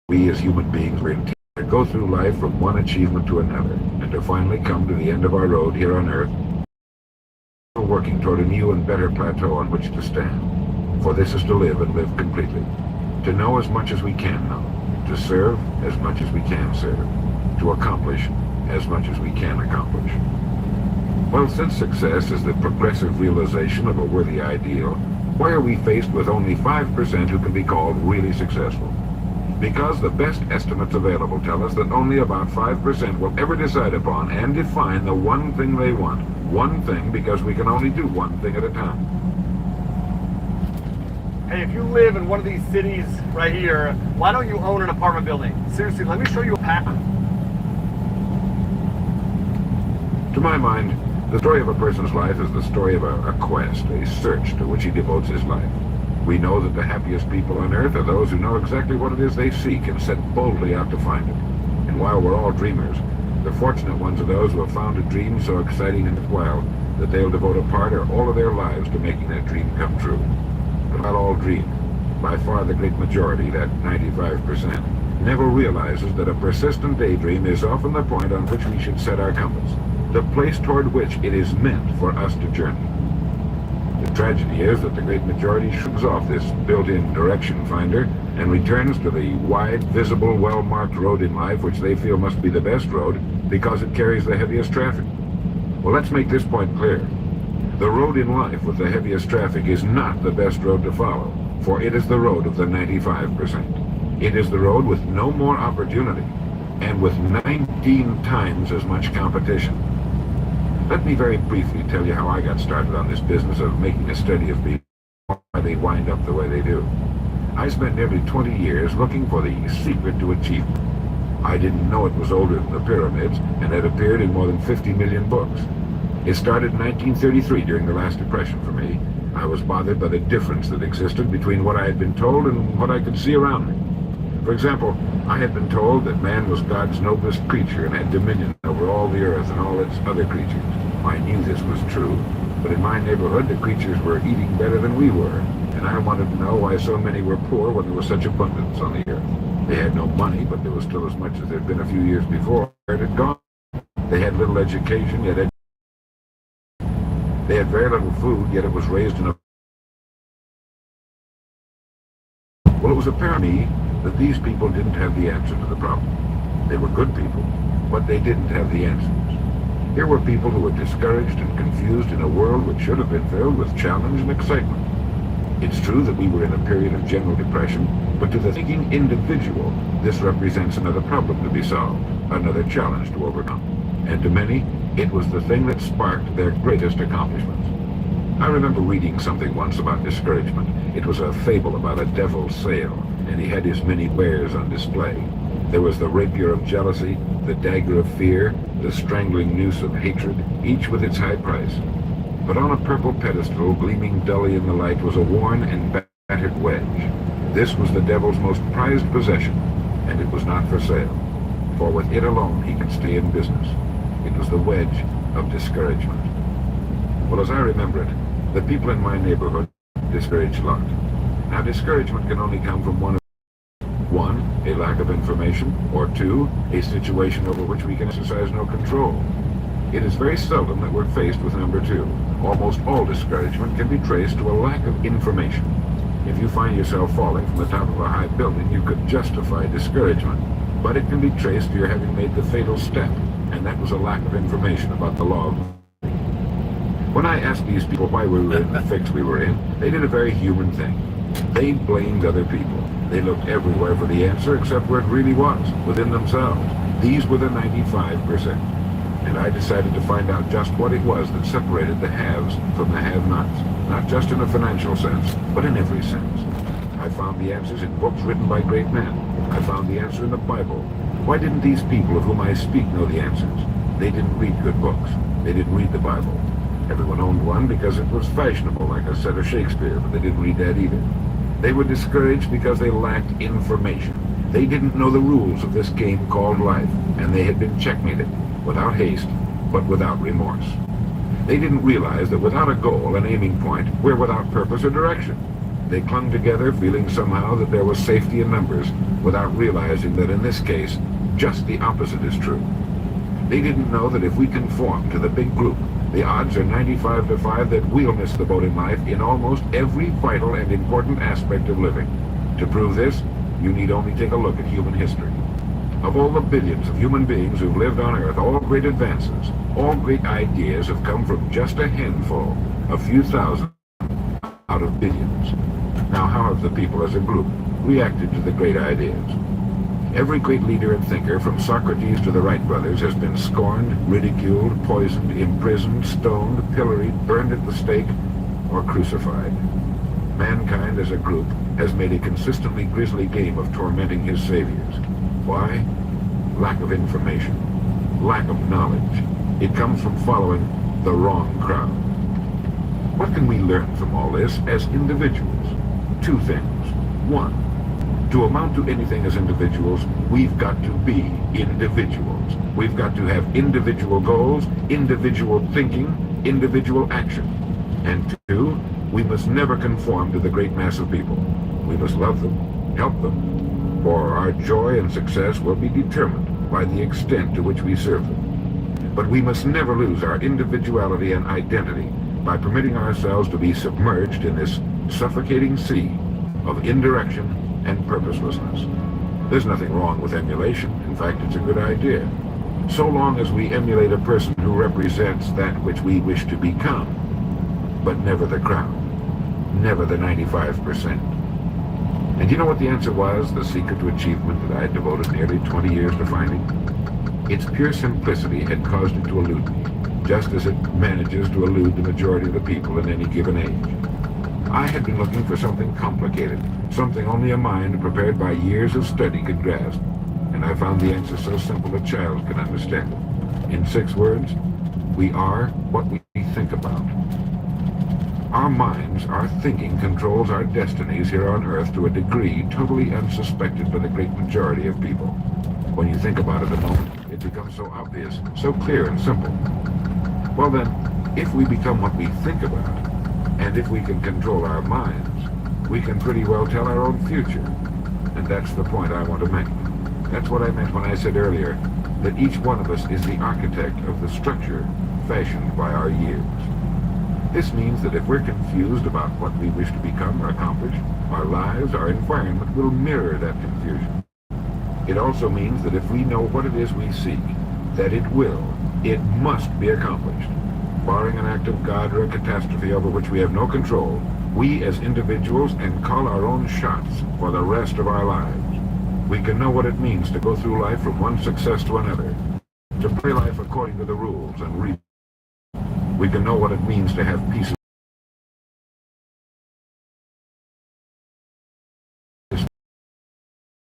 we as human beings are intended to go through life from one achievement to another, and to finally come to the end of our road here on Earth, working toward a new and better plateau on which to stand. For this is to live and live completely. To know as much as we can know. To serve as much as we can serve. To accomplish as much as we can accomplish. Well, since success is the progressive realization of a worthy ideal, why are we faced with only 5% who can be called really successful? Because the best estimates available tell us that only about 5% will ever decide upon and define the one thing they want. One thing, because we can only do one thing at a time. Hey, if you live in one of these cities right here, why don't you own an apartment building? Seriously, let me show you a path. To my mind, the story of a person's life is the story of a quest, a search to which he devotes his life. We know that the happiest people on Earth are those who know exactly what it is they seek and set boldly out to find it. And while we're all dreamers, the fortunate ones are those who have found a dream so exciting and worthwhile that they'll devote a part or all of their lives to making that dream come true. But not all dream. By far the great majority, that 95%, never realizes that a persistent daydream is often the point on which we should set our compass, the place toward which it is meant for us to journey. The tragedy is that the great majority shrugs off this built-in direction finder and returns to the wide, visible, well-marked road in life which they feel must be the best road because it carries the heaviest traffic. Well, let's make this point clear. The road in life with the heaviest traffic is not the best road to follow, for it is the road of the 95%. It is the road with no more opportunity and with 19 times as much competition. Let me very briefly tell you how I got started on this business of making a study of people, why they wind up the way they do. I spent nearly 20 years looking for the secret to achievement. I didn't know it was older than the pyramids and had appeared in more than 50 million books. It started in 1933 during the last depression for me. I was bothered by the difference that existed between what I had been told and what I could see around me. For example, I had been told that man was God's noblest creature and had dominion over all the earth and all its other creatures. I knew this was true, but in my neighborhood the creatures were eating better than we were, and I wanted to know why so many were poor when there was such abundance on the earth. They had no money, but there was still as much as there had been a few years before it had gone. They had little education, yet they had very little food, yet it was raised in a... Well, it was apparent to me that these people didn't have the answer to the problem. They were good people, but they didn't have the answers. Here were people who were discouraged and confused in a world which should have been filled with challenge and excitement. It's true that we were in a period of general depression, but to the thinking individual, this represents another problem to be solved, another challenge to overcome. And to many, it was the thing that sparked their greatest accomplishments. I remember reading something once about discouragement. It was a fable about a devil's sail, and he had his many wares on display. There was the rapier of jealousy, the dagger of fear, the strangling noose of hatred, each with its high price. But on a purple pedestal, gleaming dully in the light, was a worn and battered wedge. This was the devil's most prized possession, and it was not for sale, for with it alone he could stay in business. It was the wedge of discouragement. Well, as I remember it, the people in my neighborhood discouraged a lot. Now, discouragement can only come from one, a lack of information, or two, a situation over which we can exercise no control. It is very seldom that we're faced with number two. Almost all discouragement can be traced to a lack of information. If you find yourself falling from the top of a high building, you could justify discouragement, but it can be traced to your having made the fatal step, and that was a lack of information about the law. When I asked these people why we were in the fix we were in, they did a very human thing. They blamed other people. They looked everywhere for the answer except where it really was, within themselves. These were the 95%. And I decided to find out just what it was that separated the haves from the have-nots. Not just in a financial sense, but in every sense. I found the answers in books written by great men. I found the answer in the Bible. Why didn't these people of whom I speak know the answers? They didn't read good books. They didn't read the Bible. Everyone owned one because it was fashionable, like a set of Shakespeare, but they didn't read that either. They were discouraged because they lacked information. They didn't know the rules of this game called life, and they had been checkmated, without haste, but without remorse. They didn't realize that without a goal, an aiming point, we're without purpose or direction. They clung together, feeling somehow that there was safety in numbers, without realizing that in this case, just the opposite is true. They didn't know that if we conform to the big group, the odds are 95-5 that we'll miss the boat in life in almost every vital and important aspect of living. To prove this, you need only take a look at human history. Of all the billions of human beings who've lived on Earth, all great advances, all great ideas have come from just a handful, a few thousand out of billions. Now, how have the people as a group reacted to the great ideas? Every great leader and thinker, from Socrates to the Wright brothers, has been scorned, ridiculed, poisoned, imprisoned, stoned, pilloried, burned at the stake, or crucified. Mankind as a group has made a consistently grisly game of tormenting his saviors. Why? Lack of information. Lack of knowledge. It comes from following the wrong crowd. What can we learn from all this as individuals? Two things. One, to amount to anything as individuals, we've got to be individuals. We've got to have individual goals, individual thinking, individual action. And 2, we must never conform to the great mass of people. We must love them, help them, for our joy and success will be determined by the extent to which we serve them. But we must never lose our individuality and identity by permitting ourselves to be submerged in this suffocating sea of indirection and purposelessness. There's nothing wrong with emulation. In fact, it's a good idea. So long as we emulate a person who represents that which we wish to become, but never the crowd, never the 95%. And you know what the answer was, the secret to achievement that I had devoted nearly 20 years to finding? Its pure simplicity had caused it to elude me, just as it manages to elude the majority of the people in any given age. I had been looking for something complicated, something only a mind prepared by years of study could grasp. And I found the answer so simple a child can understand it. In 6 words, we are what we think about. Our minds, our thinking, controls our destinies here on Earth to a degree totally unsuspected by the great majority of people. When you think about it a moment, it becomes so obvious, so clear and simple. Well then, if we become what we think about, and if we can control our minds, we can pretty well tell our own future. And that's the point I want to make. That's what I meant when I said earlier that each one of us is the architect of the structure fashioned by our years. This means that if we're confused about what we wish to become or accomplish, our lives, our environment will mirror that confusion. It also means that if we know what it is we seek, that it must be accomplished. Barring an act of God or a catastrophe over which we have no control, we as individuals can call our own shots for the rest of our lives. We can know what it means to go through life from one success to another, to play life according to the rules and read. We can know what it means to have peace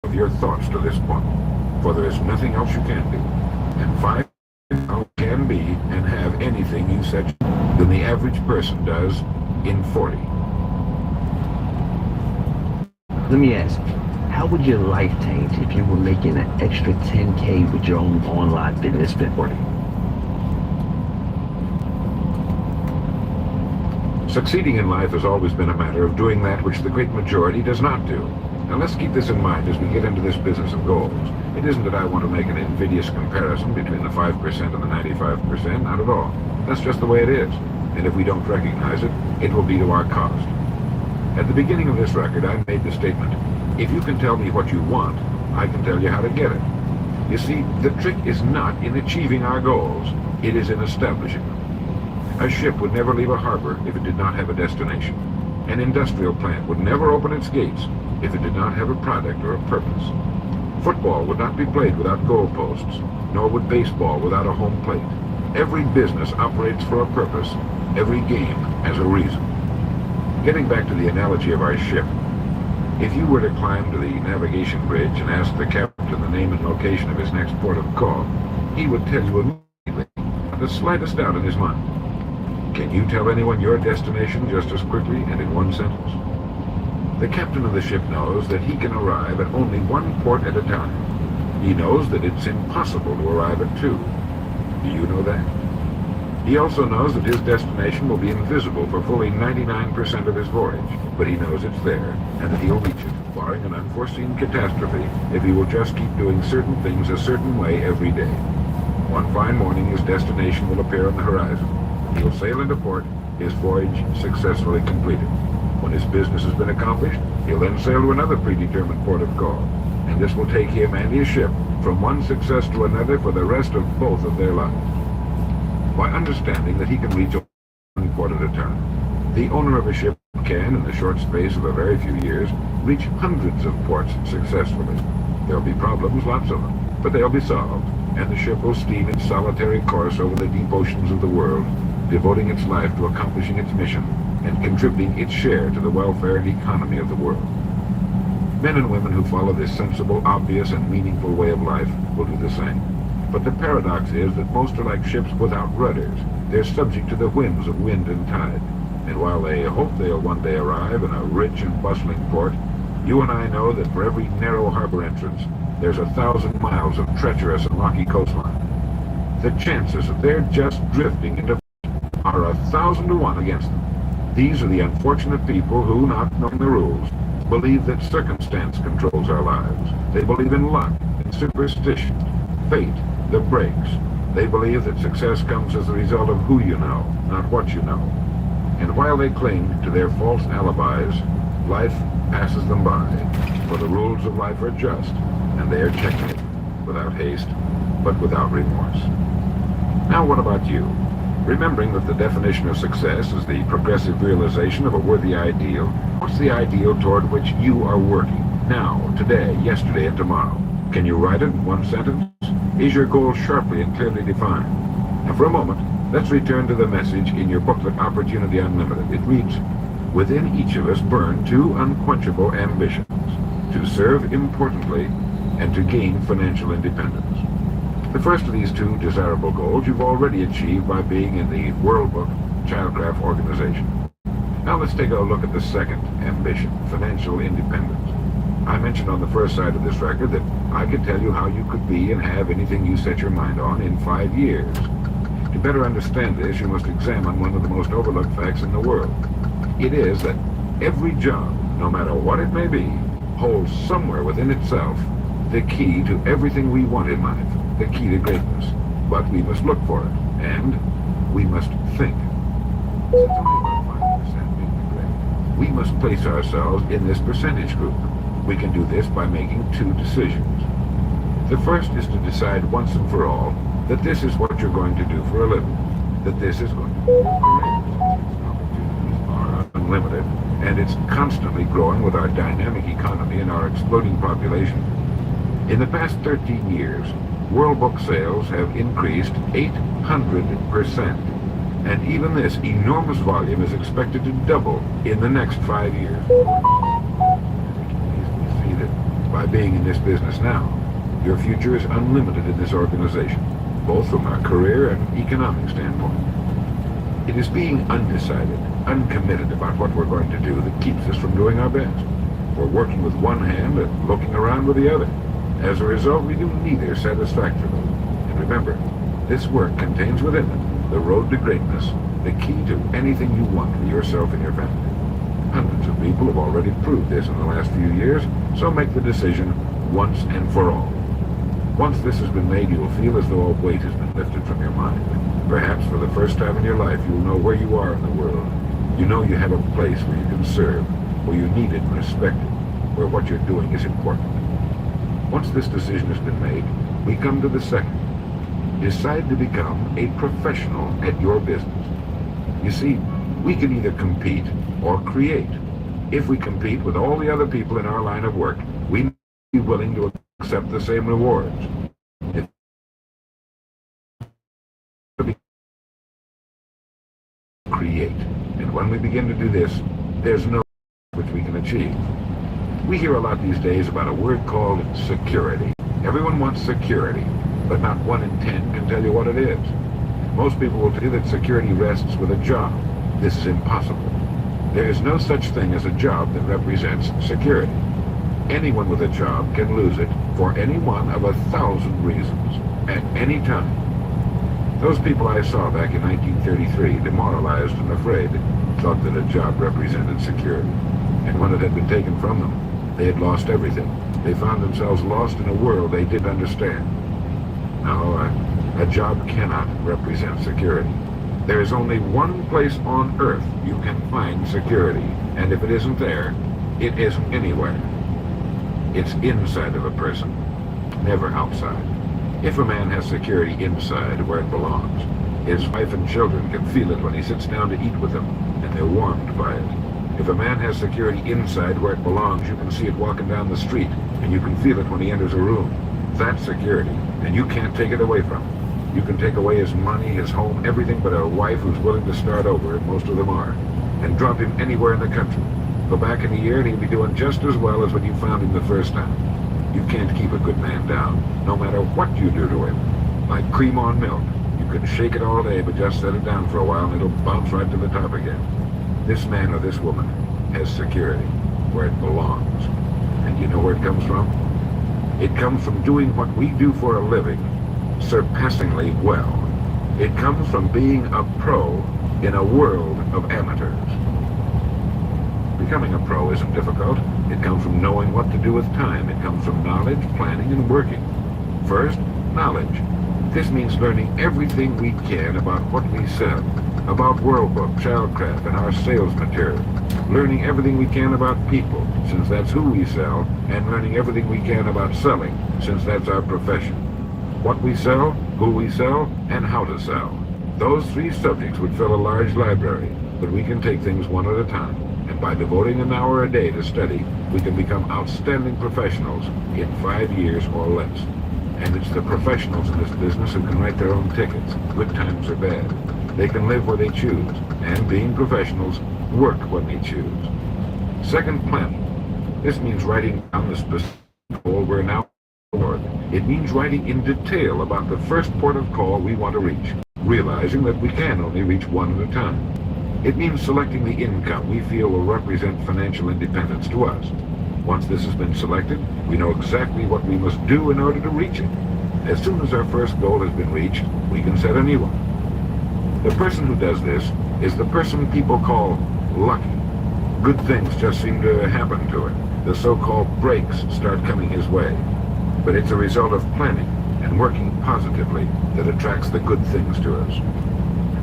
of your thoughts to this point, for there is nothing else you can do. And 5 can be and have anything you said than the average person does in 40. Let me ask you, how would your life change if you were making an extra 10K with your own online business before? Succeeding in life has always been a matter of doing that which the great majority does not do. Now let's keep this in mind as we get into this business of goals. It isn't that I want to make an invidious comparison between the 5% and the 95%, not at all. That's just the way it is. And if we don't recognize it, it will be to our cost. At the beginning of this record, I made the statement, if you can tell me what you want, I can tell you how to get it. You see, the trick is not in achieving our goals, it is in establishing them. A ship would never leave a harbor if it did not have a destination. An industrial plant would never open its gates if it did not have a product or a purpose. Football would not be played without goalposts, nor would baseball without a home plate. Every business operates for a purpose. Every game has a reason. Getting back to the analogy of our ship, if you were to climb to the navigation bridge and ask the captain the name and location of his next port of call, he would tell you immediately, without the slightest doubt in his mind. Can you tell anyone your destination just as quickly and in one sentence? The captain of the ship knows that he can arrive at only one port at a time. He knows that it's impossible to arrive at 2. Do you know that? He also knows that his destination will be invisible for fully 99% of his voyage, but he knows it's there, and that he'll reach it, barring an unforeseen catastrophe, if he will just keep doing certain things a certain way every day. One fine morning, his destination will appear on the horizon. He'll sail into port, his voyage successfully completed. When his business has been accomplished, he'll then sail to another predetermined port of call, and this will take him and his ship from one success to another for the rest of both of their lives. By understanding that he can reach one port at a time, the owner of a ship can, in the short space of a very few years, reach hundreds of ports successfully. There'll be problems, lots of them, but they'll be solved, and the ship will steam its solitary course over the deep oceans of the world, devoting its life to accomplishing its mission and contributing its share to the welfare and economy of the world. Men and women who follow this sensible, obvious, and meaningful way of life will do the same. But the paradox is that most are like ships without rudders. They're subject to the whims of wind and tide. And while they hope they'll one day arrive in a rich and bustling port, you and I know that for every narrow harbor entrance, there's 1,000 miles of treacherous and rocky coastline. The chances that they're just drifting into are 1,000 to 1 against them. These are the unfortunate people who, not knowing the rules, believe that circumstance controls our lives. They believe in luck, in superstition, fate, the breaks. They believe that success comes as a result of who you know, not what you know. And while they cling to their false alibis, life passes them by, for the rules of life are just, and they are checkmated, without haste, but without remorse. Now what about you? Remembering that the definition of success is the progressive realization of a worthy ideal, what's the ideal toward which you are working, now, today, yesterday, and tomorrow? Can you write it in one sentence? Is your goal sharply and clearly defined? Now for a moment, let's return to the message in your booklet, Opportunity Unlimited. It reads, within each of us burn two unquenchable ambitions, to serve importantly and to gain financial independence. The first of these two desirable goals you've already achieved by being in the World Book Childcraft Organization. Now let's take a look at the second ambition, financial independence. I mentioned on the first side of this record that I could tell you how you could be and have anything you set your mind on in 5 years. To better understand this, you must examine one of the most overlooked facts in the world. It is that every job, no matter what it may be, holds somewhere within itself the key to everything we want in life, the key to greatness. But we must look for it, and we must think. Since only about 5% may be great, we must place ourselves in this percentage group. We can do this by making two decisions. The first is to decide once and for all that this is what you're going to do for a living, that this is going to be your career. Opportunities are unlimited, and it's constantly growing with our dynamic economy and our exploding population. In the past 13 years, World Book sales have increased 800%, and even this enormous volume is expected to double in the next 5 years. By being in this business now, your future is unlimited in this organization, both from a career and economic standpoint. It is being undecided, uncommitted about what we're going to do that keeps us from doing our best. We're working with one hand and looking around with the other. As a result, we do neither satisfactorily. And remember, this work contains within it the road to greatness, the key to anything you want for yourself and your family. Hundreds of people have already proved this in the last few years, so make the decision once and for all. Once this has been made, you'll feel as though a weight has been lifted from your mind. Perhaps for the first time in your life, you'll know where you are in the world. You know you have a place where you can serve, where you're needed and respected, where what you're doing is important. Once this decision has been made, we come to the second. Decide to become a professional at your business. You see, we can either compete or create. If we compete with all the other people in our line of work, we may be willing to accept the same rewards. If we create, and when we begin to do this, there's no which we can achieve. We hear a lot these days about a word called security. Everyone wants security, but not 1 in 10 can tell you what it is. Most people will tell you that security rests with a job. This is impossible. There is no such thing as a job that represents security. Anyone with a job can lose it for any one of 1,000 reasons, at any time. Those people I saw back in 1933, demoralized and afraid, thought that a job represented security. And when it had been taken from them, they had lost everything. They found themselves lost in a world they didn't understand. No, a job cannot represent security. There is only one place on earth you can find security, and if it isn't there, it isn't anywhere. It's inside of a person, never outside. If a man has security inside where it belongs, his wife and children can feel it when he sits down to eat with them, and they're warmed by it. If a man has security inside where it belongs, you can see it walking down the street, and you can feel it when he enters a room. That's security, and you can't take it away from him. You can take away his money, his home, everything but a wife who's willing to start over, and most of them are, and drop him anywhere in the country. Go back in a year and he'll be doing just as well as when you found him the first time. You can't keep a good man down, no matter what you do to him. Like cream on milk. You can shake it all day, but just set it down for a while and it'll bounce right to the top again. This man or this woman has security where it belongs. And you know where it comes from? It comes from doing what we do for a living surpassingly well. It comes from being a pro in a world of amateurs. Becoming a pro isn't difficult. It comes from knowing what to do with time. It comes from knowledge, planning, and working. First, knowledge. This means learning everything we can about what we sell, about World Book, Shellcraft, and our sales material. Learning everything we can about people, since that's who we sell, and learning everything we can about selling, since that's our profession. What we sell, who we sell, and how to sell. Those three subjects would fill a large library, but we can take things one at a time. And by devoting an hour a day to study, we can become outstanding professionals in 5 years or less. And it's the professionals in this business who can write their own tickets, good times or bad. They can live where they choose, and being professionals, work when they choose. Second, planning. This means writing down the specific goal we're now toward. It means writing in detail about the first port of call we want to reach, realizing that we can only reach one at a time. It means selecting the income we feel will represent financial independence to us. Once this has been selected, we know exactly what we must do in order to reach it. As soon as our first goal has been reached, we can set a new one. The person who does this is the person people call lucky. Good things just seem to happen to him. The so-called breaks start coming his way. But it's a result of planning and working positively that attracts the good things to us.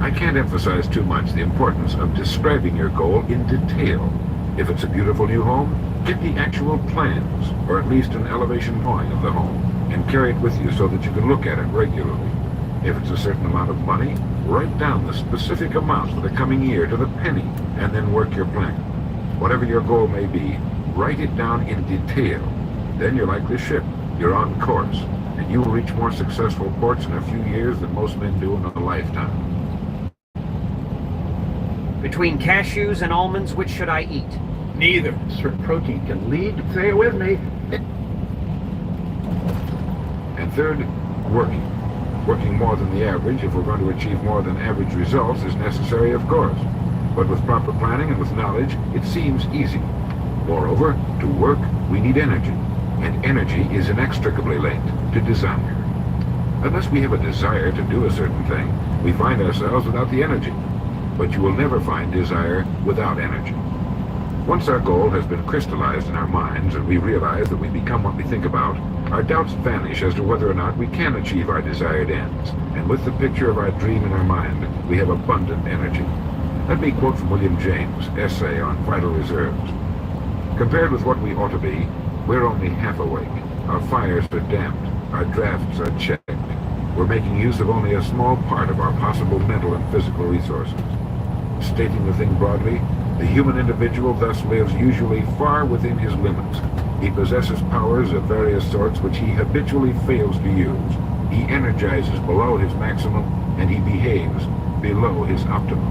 I can't emphasize too much the importance of describing your goal in detail. If it's a beautiful new home, get the actual plans, or at least an elevation drawing of the home, and carry it with you so that you can look at it regularly. If it's a certain amount of money, write down the specific amount for the coming year to the penny, and then work your plan. Whatever your goal may be, write it down in detail. Then you're like the ship. You're on course, and you will reach more successful ports in a few years than most men do in a lifetime. Between cashews and almonds, which should I eat? Neither. Certain protein can lead, say it with me. And third, working. Working more than the average, if we're going to achieve more than average results, is necessary, of course. But with proper planning and with knowledge, it seems easy. Moreover, to work, we need energy. And energy is inextricably linked to desire. Unless we have a desire to do a certain thing, we find ourselves without the energy. But you will never find desire without energy. Once our goal has been crystallized in our minds and we realize that we become what we think about, our doubts vanish as to whether or not we can achieve our desired ends. And with the picture of our dream in our mind, we have abundant energy. Let me quote from William James' essay on vital reserves. Compared with what we ought to be, we're only half awake. Our fires are damped. Our drafts are checked. We're making use of only a small part of our possible mental and physical resources. Stating the thing broadly, the human individual thus lives usually far within his limits. He possesses powers of various sorts which he habitually fails to use. He energizes below his maximum, and he behaves below his optimum.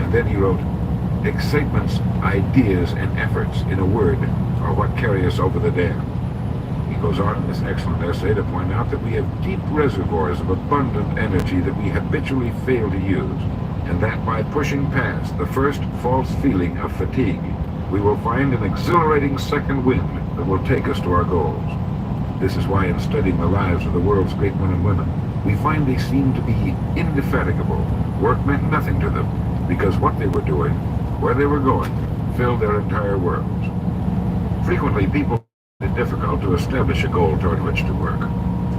And then he wrote, excitements, ideas, and efforts, in a word, are what carry us over the dam. He goes on in this excellent essay to point out that we have deep reservoirs of abundant energy that we habitually fail to use, and that by pushing past the first false feeling of fatigue, we will find an exhilarating second wind that will take us to our goals. This is why in studying the lives of the world's great men and women, we find they seem to be indefatigable. Work meant nothing to them, because what they were doing, where they were going, filled their entire worlds. Frequently, people find it difficult to establish a goal toward which to work.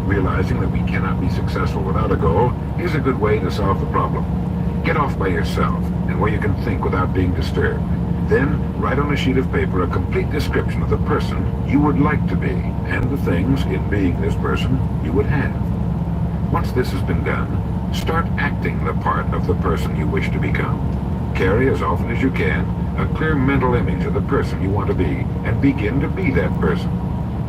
Realizing that we cannot be successful without a goal is a good way to solve the problem. Get off by yourself, and where you can think without being disturbed. Then, write on a sheet of paper a complete description of the person you would like to be, and the things, in being this person, you would have. Once this has been done, start acting the part of the person you wish to become. Carry, as often as you can, a clear mental image of the person you want to be, and begin to be that person.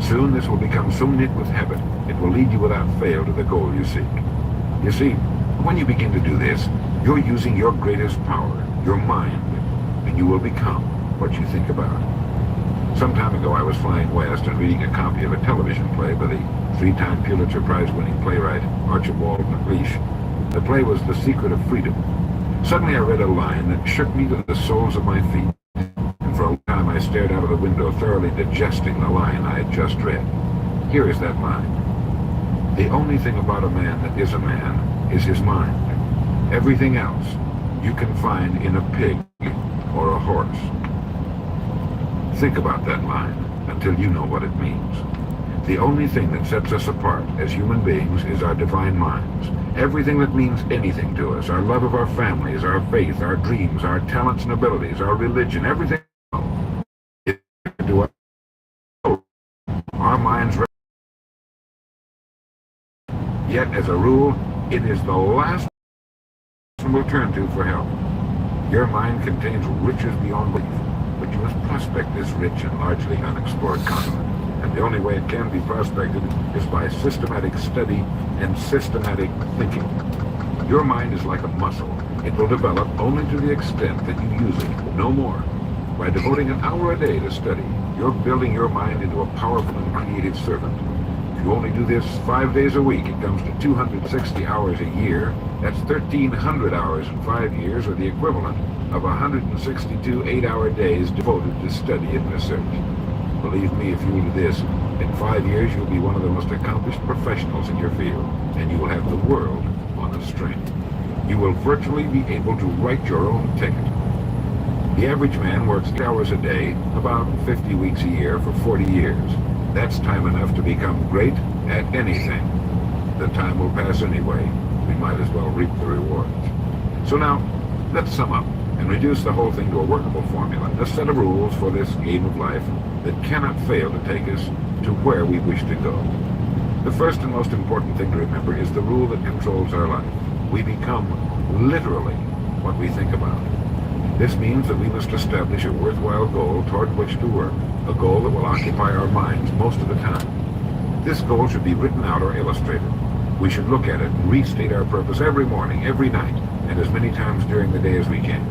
Soon this will become so knit with habit, it will lead you without fail to the goal you seek. You see, when you begin to do this, you're using your greatest power, your mind, and you will become what you think about. Some time ago I was flying west and reading a copy of a television play by the 3-time Pulitzer Prize-winning playwright Archibald MacLeish. The play was The Secret of Freedom. Suddenly I read a line that shook me to the soles of my feet, and for a time I stared out of the window, thoroughly digesting the line I had just read. Here is that line. The only thing about a man that is a man is his mind. Everything else you can find in a pig or a horse. Think about that line until you know what it means. The only thing that sets us apart as human beings is our divine minds. Everything that means anything to us, our love of our families, our faith, our dreams, our talents and abilities, our religion, everything to our minds. Yet, as a rule, it is the last we'll turn to for help. Your mind contains riches beyond belief, but you must prospect this rich and largely unexplored continent. And the only way it can be prospected is by systematic study and systematic thinking. Your mind is like a muscle. It will develop only to the extent that you use it, no more. By devoting an hour a day to study, you're building your mind into a powerful and creative servant. If you only do this 5 days a week, it comes to 260 hours a year. That's 1,300 hours in 5 years, or the equivalent of 162 8-hour days devoted to study and research. Believe me, if you will do this, in 5 years you'll be one of the most accomplished professionals in your field, and you will have the world on a string. You will virtually be able to write your own ticket. The average man works 8 hours a day, about 50 weeks a year, for 40 years. That's time enough to become great at anything. The time will pass anyway. We might as well reap the rewards. So now, let's sum up and reduce the whole thing to a workable formula, a set of rules for this game of life that cannot fail to take us to where we wish to go. The first and most important thing to remember is the rule that controls our life. We become literally what we think about. This means that we must establish a worthwhile goal toward which to work, a goal that will occupy our minds most of the time. This goal should be written out or illustrated. We should look at it and restate our purpose every morning, every night, and as many times during the day as we can.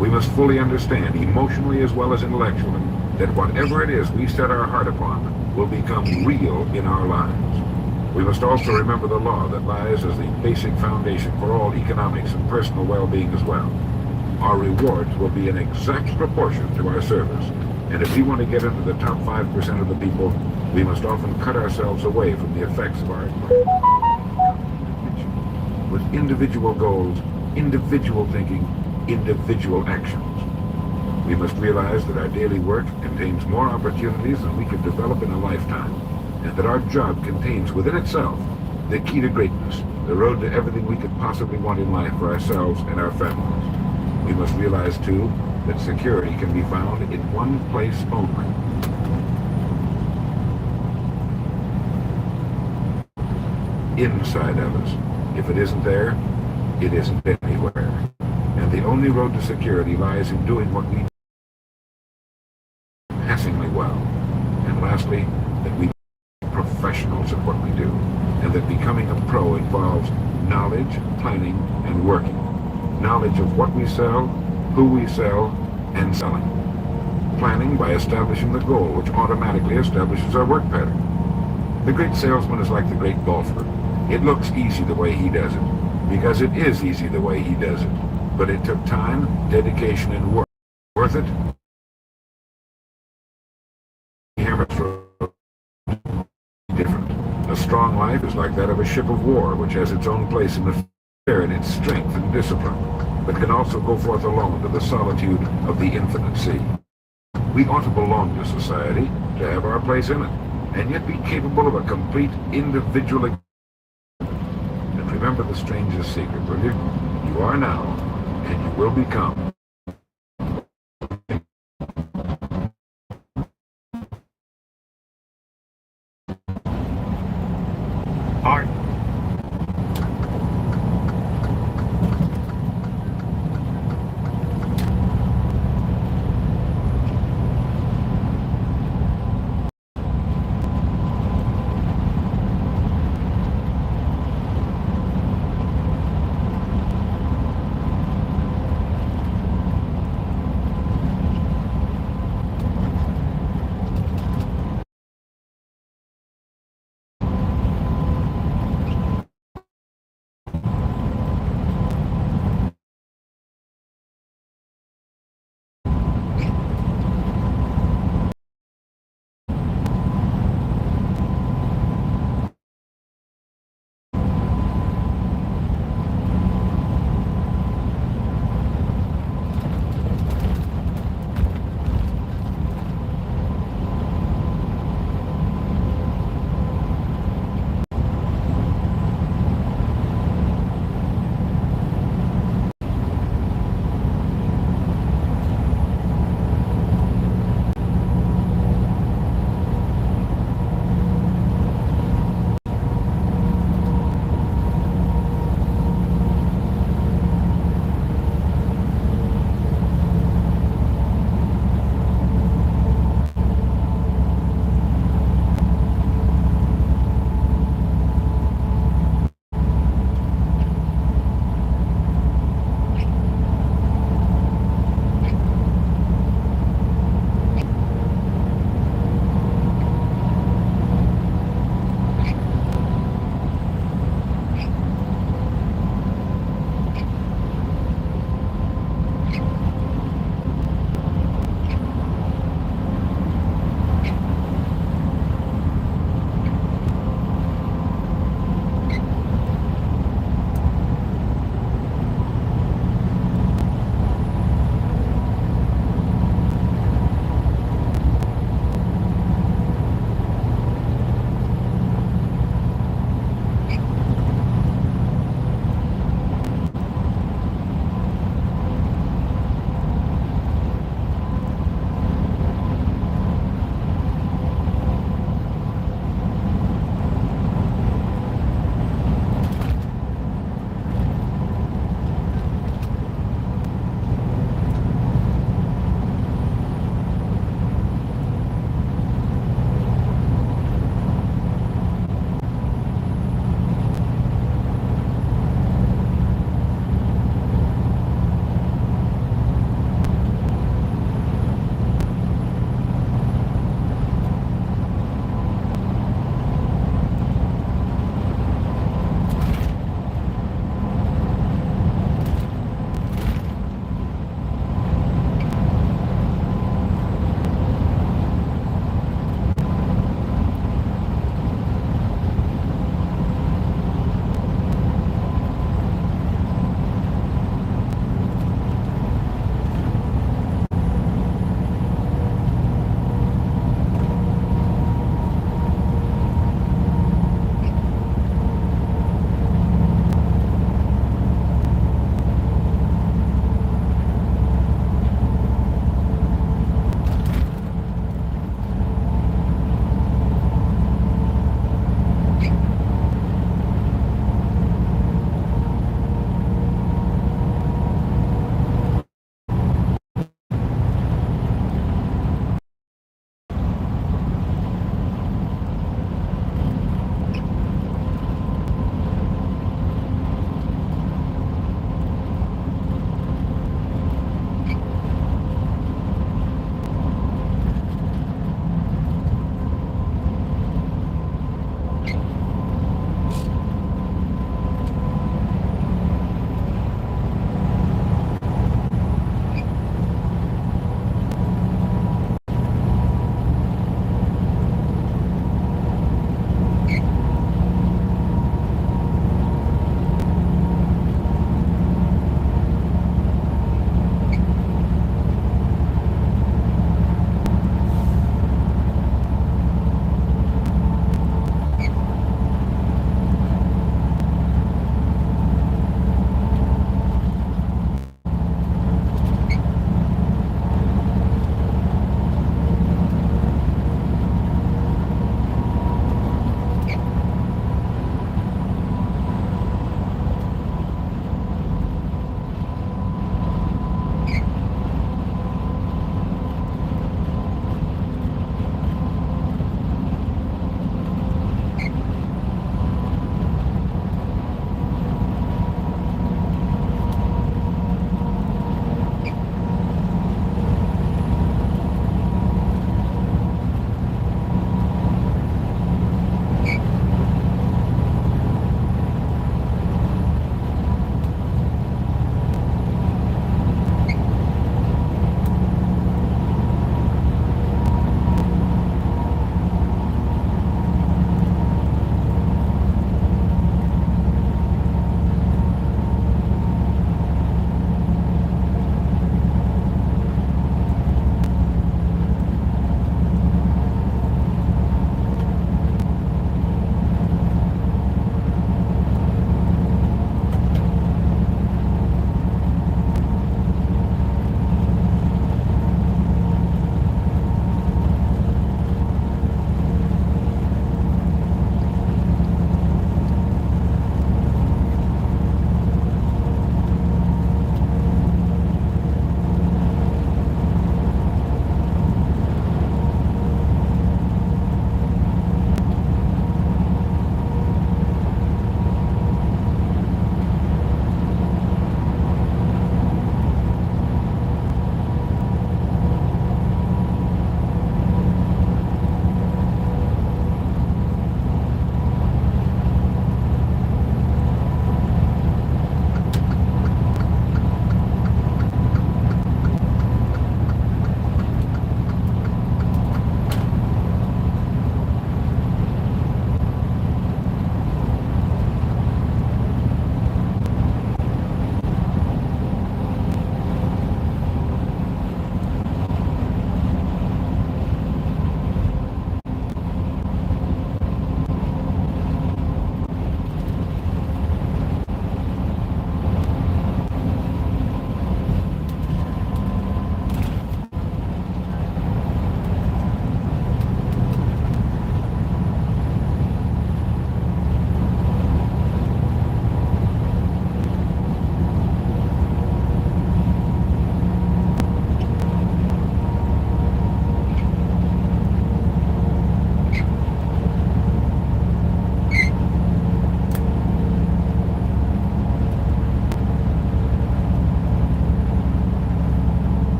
We must fully understand, emotionally as well as intellectually, that whatever it is we set our heart upon will become real in our lives. We must also remember the law that lies as the basic foundation for all economics and personal well-being as well. Our rewards will be in exact proportion to our service, and if we want to get into the top 5% of the people, we must often cut ourselves away from the effects of our with individual goals, individual thinking, individual actions. We must realize that our daily work contains more opportunities than we could develop in a lifetime, and that our job contains within itself the key to greatness, the road to everything we could possibly want in life for ourselves and our families. We must realize, too, that security can be found in one place only. Inside of us. If it isn't there, it isn't anywhere. And the only road to security lies in doing what we do passingly well. And lastly, that we are professionals at what we do, and that becoming a pro involves knowledge, planning, and working. Knowledge of what we sell, who we sell, and selling. Planning by establishing the goal, which automatically establishes our work pattern. The great salesman is like the great golfer. It looks easy the way he does it, because it is easy the way he does it. But it took time, dedication, and work. Worth it? Different. A strong life is like that of a ship of war, which has its own place in the fair in its strength and discipline, but can also go forth alone to the solitude of the infinite sea. We ought to belong to society, to have our place in it, and yet be capable of a complete individual. And remember the strangest secret, will you? You are now, and you will become. Art.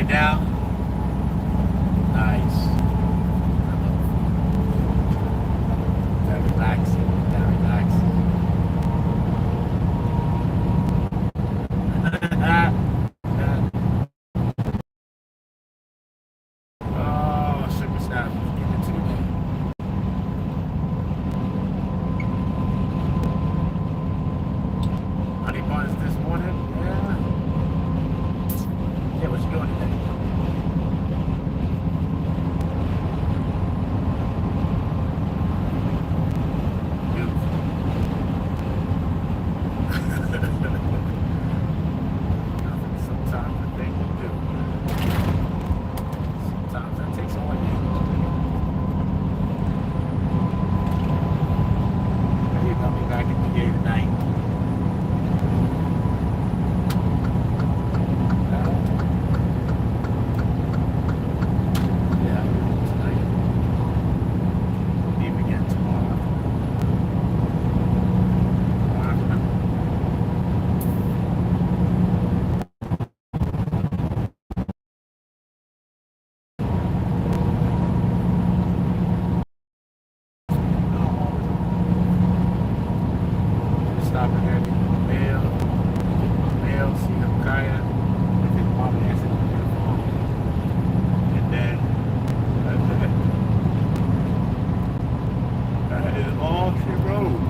lay down. Nice. That relaxing. That relaxing. Oh, sugar snap. Give it to me. Honey buns this morning? Yeah. Yeah, what you doing today? Sometimes I think we do. Sometimes that takes all I need. You got me back in the game tonight. Yeah, tonight. Leave again tomorrow. Stop in there, get my mail, see him Kaya, and then mom answered the phone. And then that is all she wrote.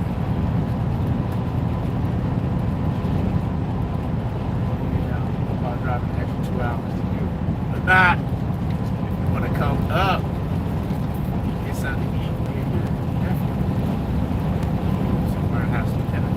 You know, about driving an extra 2 hours to you. But not if you want to come up, get something to eat, definitely. Somewhere has to dinner.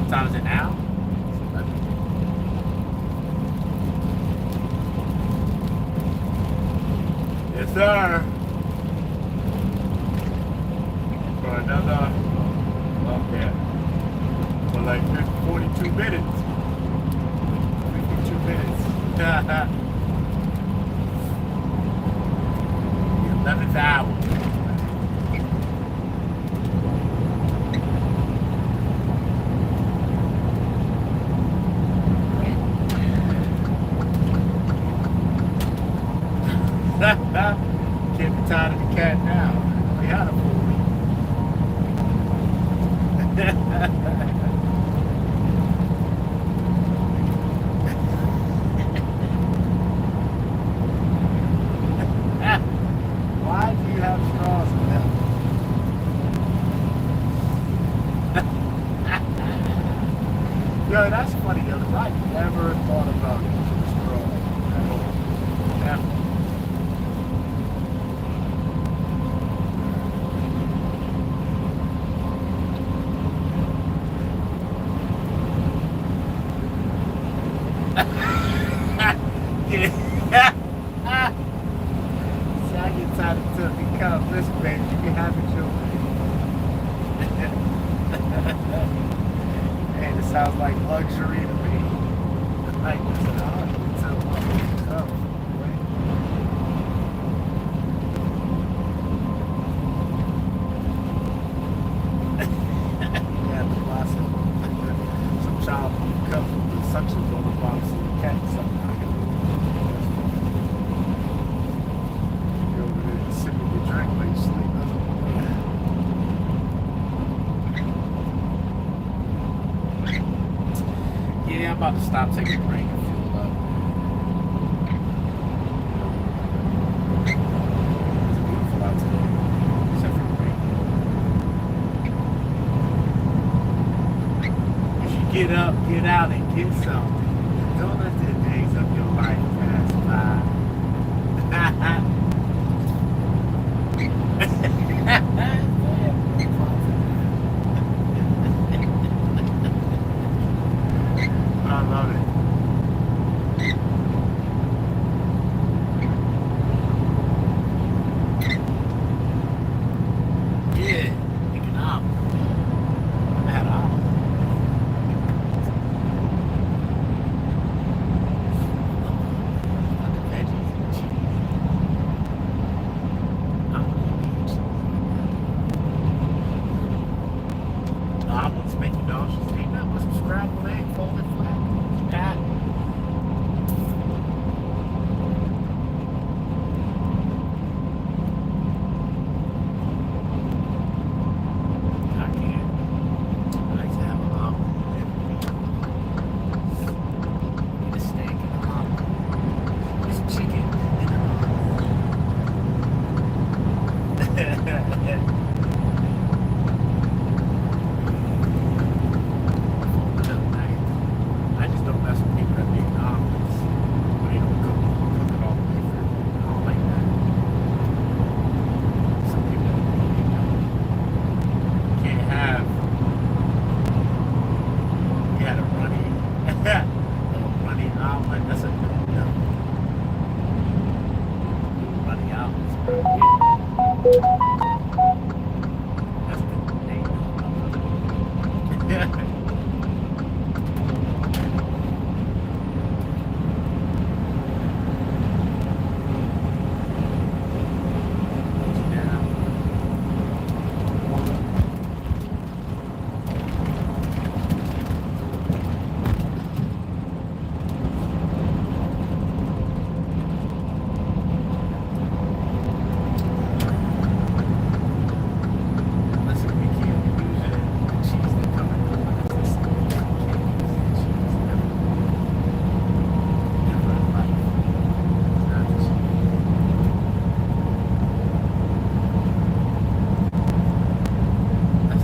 Time is it now? Yes, sir. For another, okay, for like 42 minutes. 52 minutes. The 11th hour. Can't be tired of the cat now. We had a fool. Why do you have straws in them? Yo, that's funny, yo. I never thought about straws at all. Never. See, I get tired of turkey cup. Listen, baby, you can have it your way. Man, it sounds like luxury to me. Like, listen, I don't even tell my cup. Yeah, the plastic. Some child cup with suctions on the bottom so the cat something. Sipping your drink while you sleep. Yeah, I'm about to stop, take a break and fuel up. It's beautiful out today, except for the rain. You should get up, get out, and get something. Don't let the days of your life pass by. That's the name. Yeah.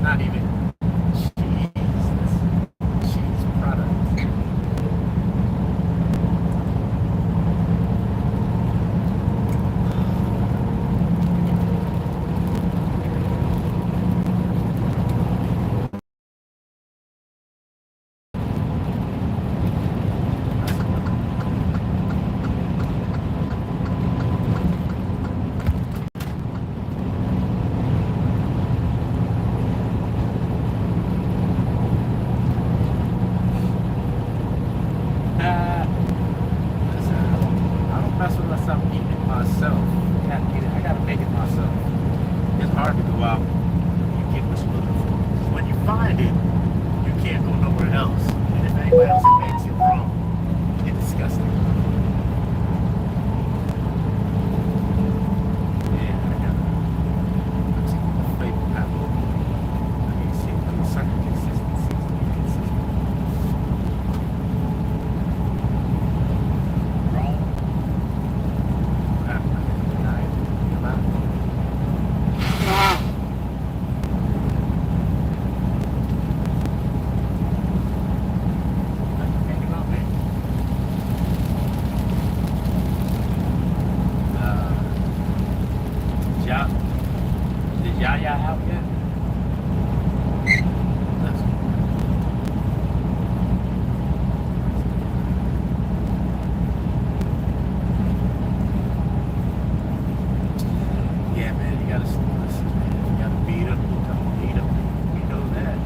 Not even cheese. That's cheese product. I don't mess with myself eating it myself. I gotta make it myself. It's hard to go out and get what you're looking for. When you find it, you can't go nowhere else. And if anybody else makes it wrong, it's disgusting. Yeah, I gotta see the flavor pattern. I need to see certain consistencies to be consistent. Wrong. Is Yaya out yet? Yeah, man, you gotta listen, man. You gotta beat him. Don't beat him. We know that.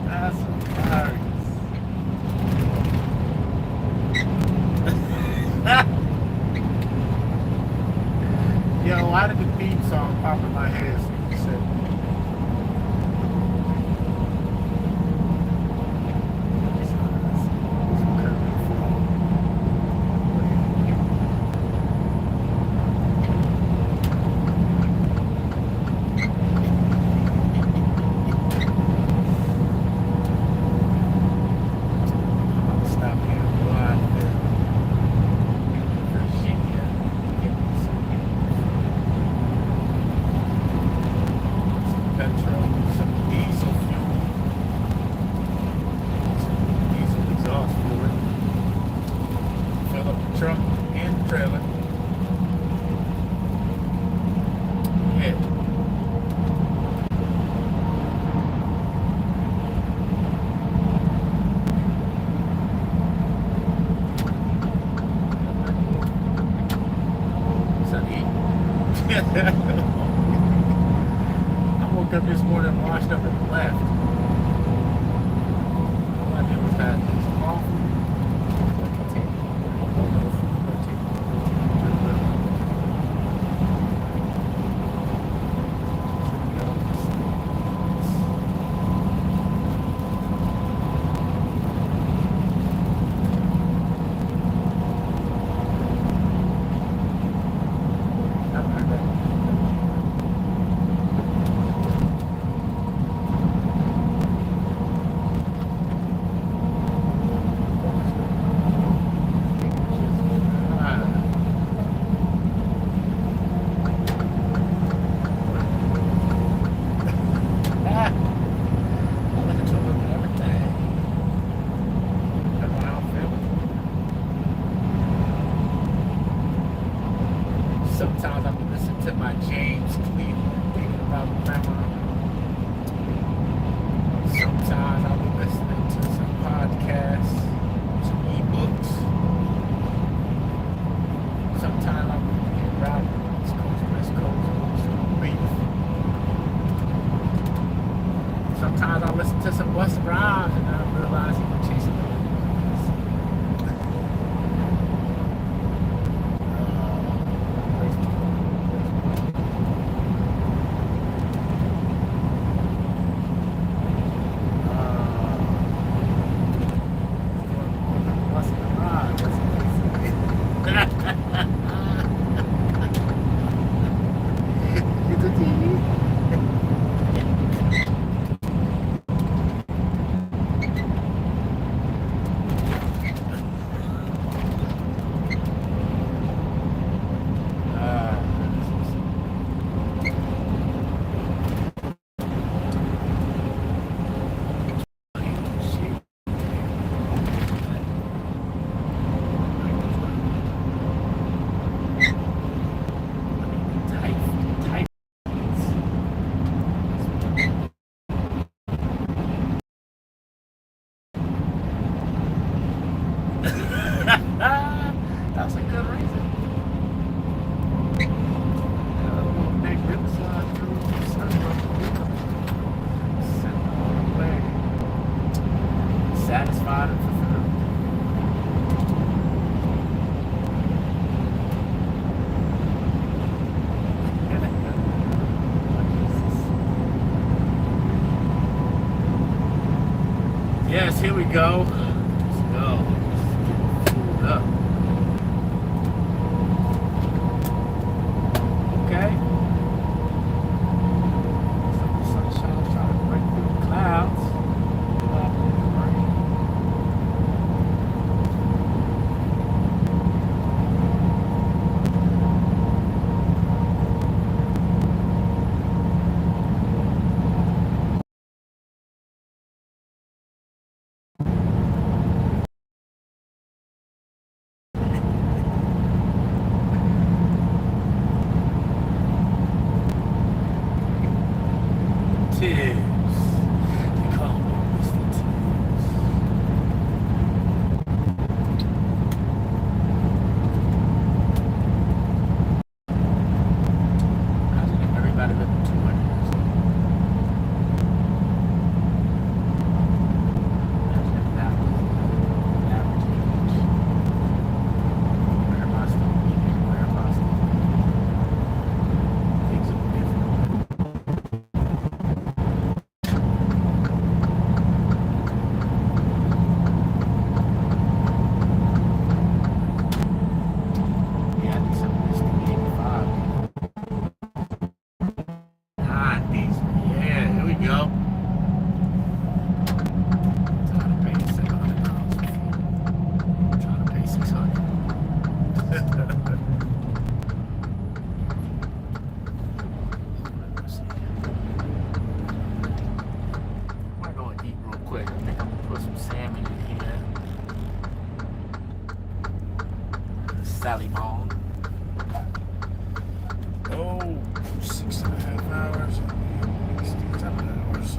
That's hilarious. Yo, why did the theme song pop in my head? So you said, stop here. Virginia. Petrol, some diesel fuel, some diesel exhaust fluid. Fill up the truck and the trailer. Yeah. I woke up this morning and washed up and left. All I did was had this coffee. Sometimes I'm listening to my James Cleveland, thinking about grandma. Sometimes I'll be listening to some podcasts, some ebooks. Sometimes I'll be getting around East Coast, West Coast, beef. Sometimes I'll listen to some Busta Rhymes and I realize he's chasing the that's a good reason. Big riverside cruise, sitting on the way, satisfied and fulfilled. Yes, here we go. Let's go. Up. Okay. Sunshine trying to break through the clouds. Sally Ball. Oh, 6.5 hours. 7 hours.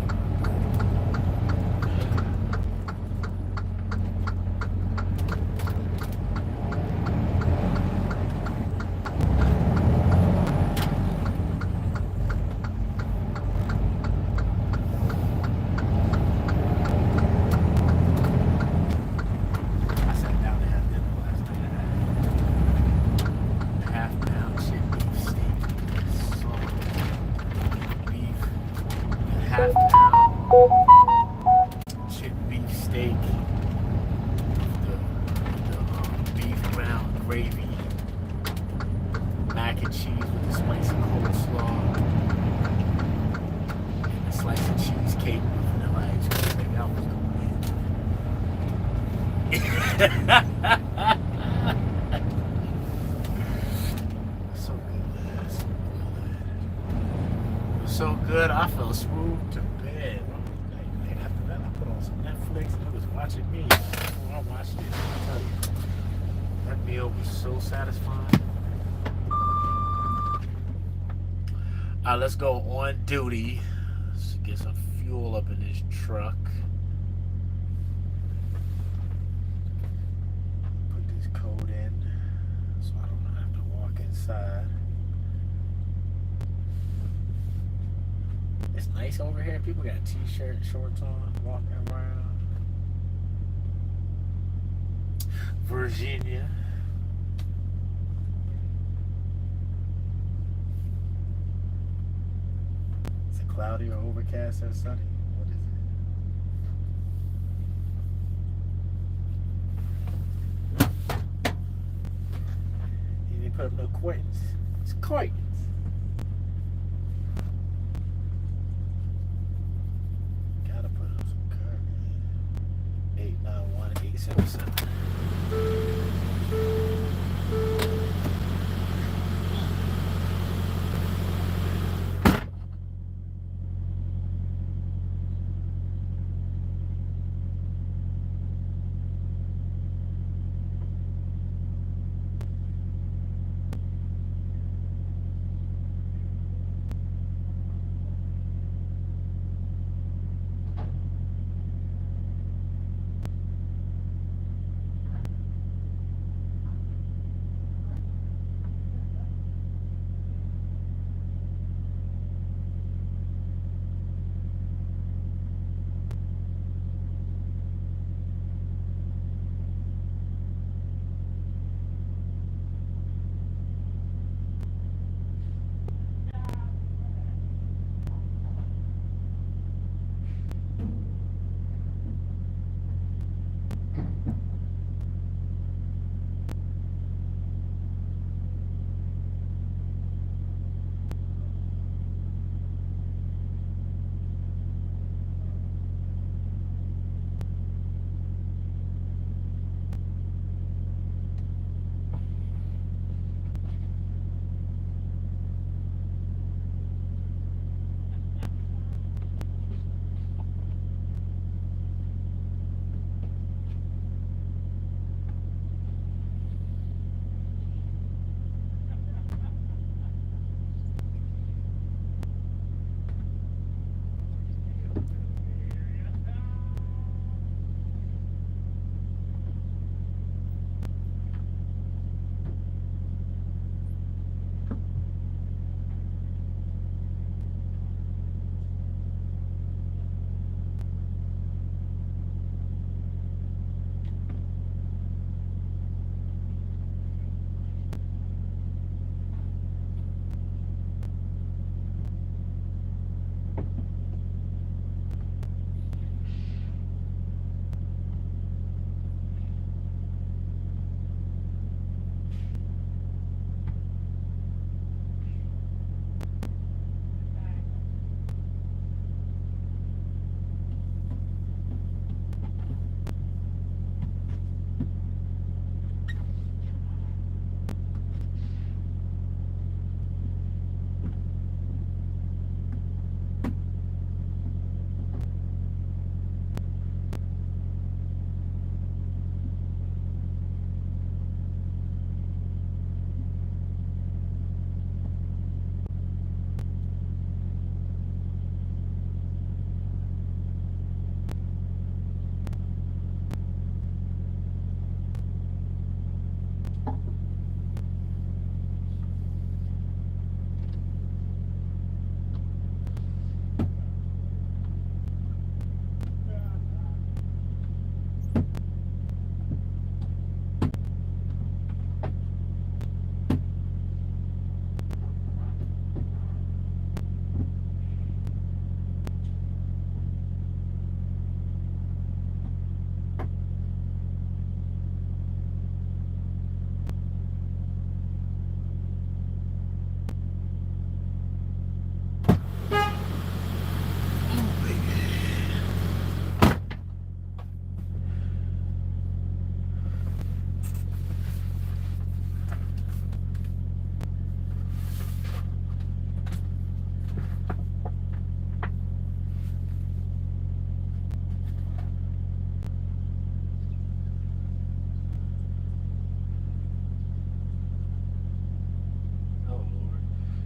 So good, I fell smooth to bed. And after that, I put on some Netflix and it was watching me. Oh, I watched it. I tell you, that meal was so satisfying. Alright, let's go on duty. Let's get some fuel up in this truck. Put this code in so I don't have to walk inside. It's nice over here. People got t-shirt, shorts on, walking around. Virginia. Is it cloudy or overcast or sunny? What is it? You didn't put up no curtains. It's curtains. Gotta put up some curtains. 891-877.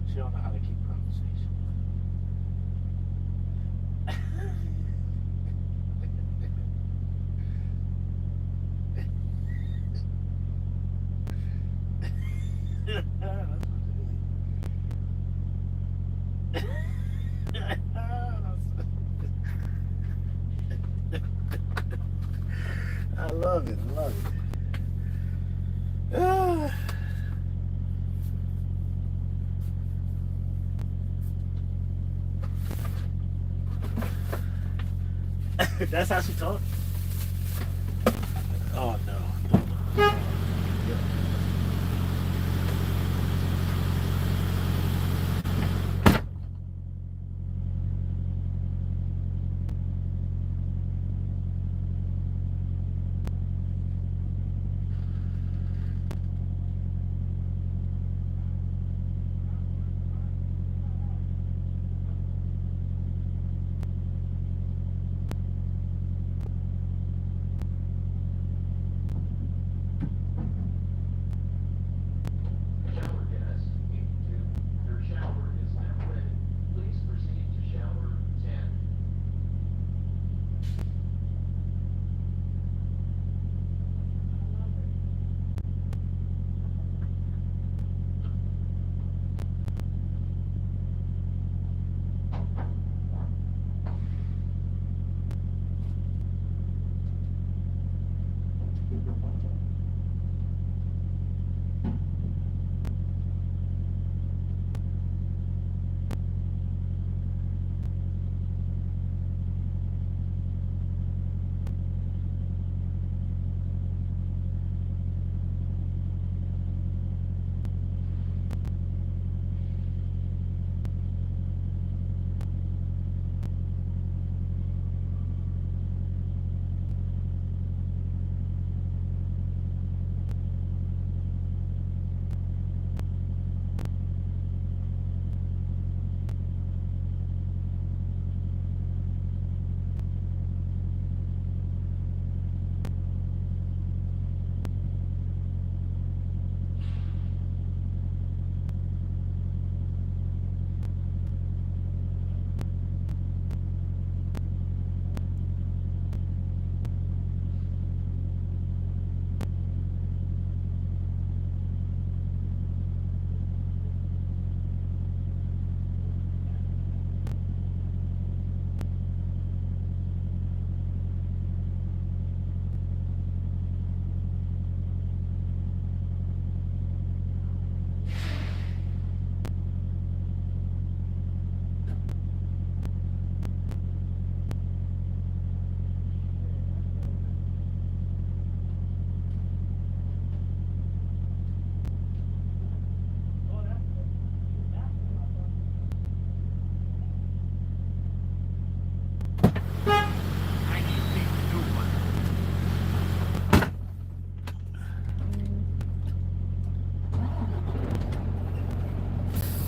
She don't know how to keep up. I love it. I love it. Ah. That's how she talks. Oh no.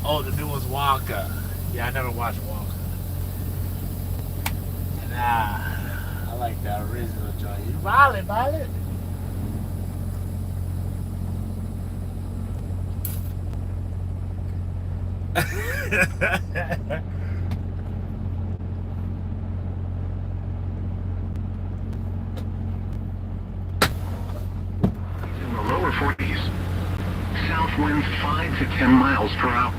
Oh, the new one's Wonka. Yeah, I never watched Wonka. Nah, I like the original joint. You violent, violent. In the lower 40s. South winds 5 to 10 miles per hour.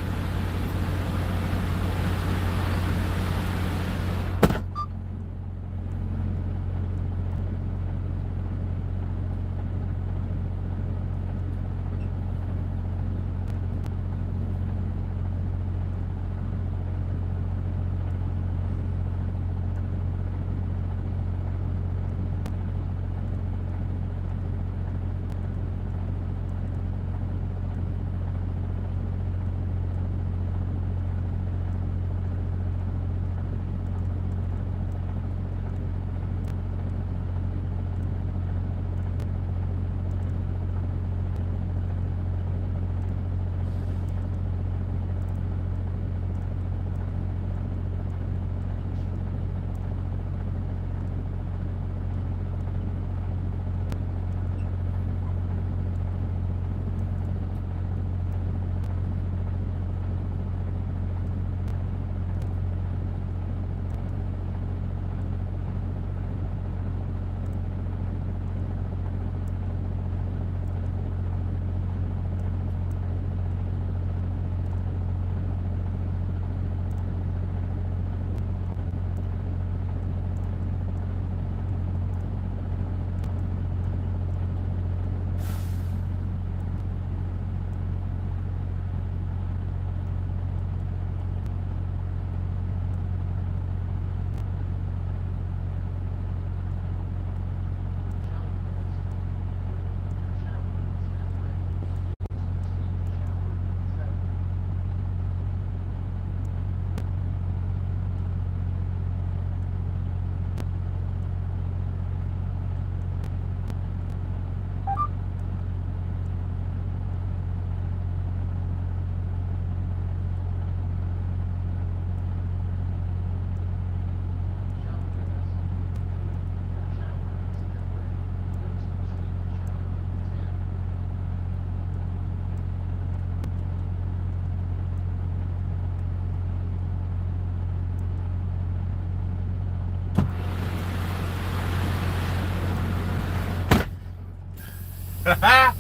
Yeah,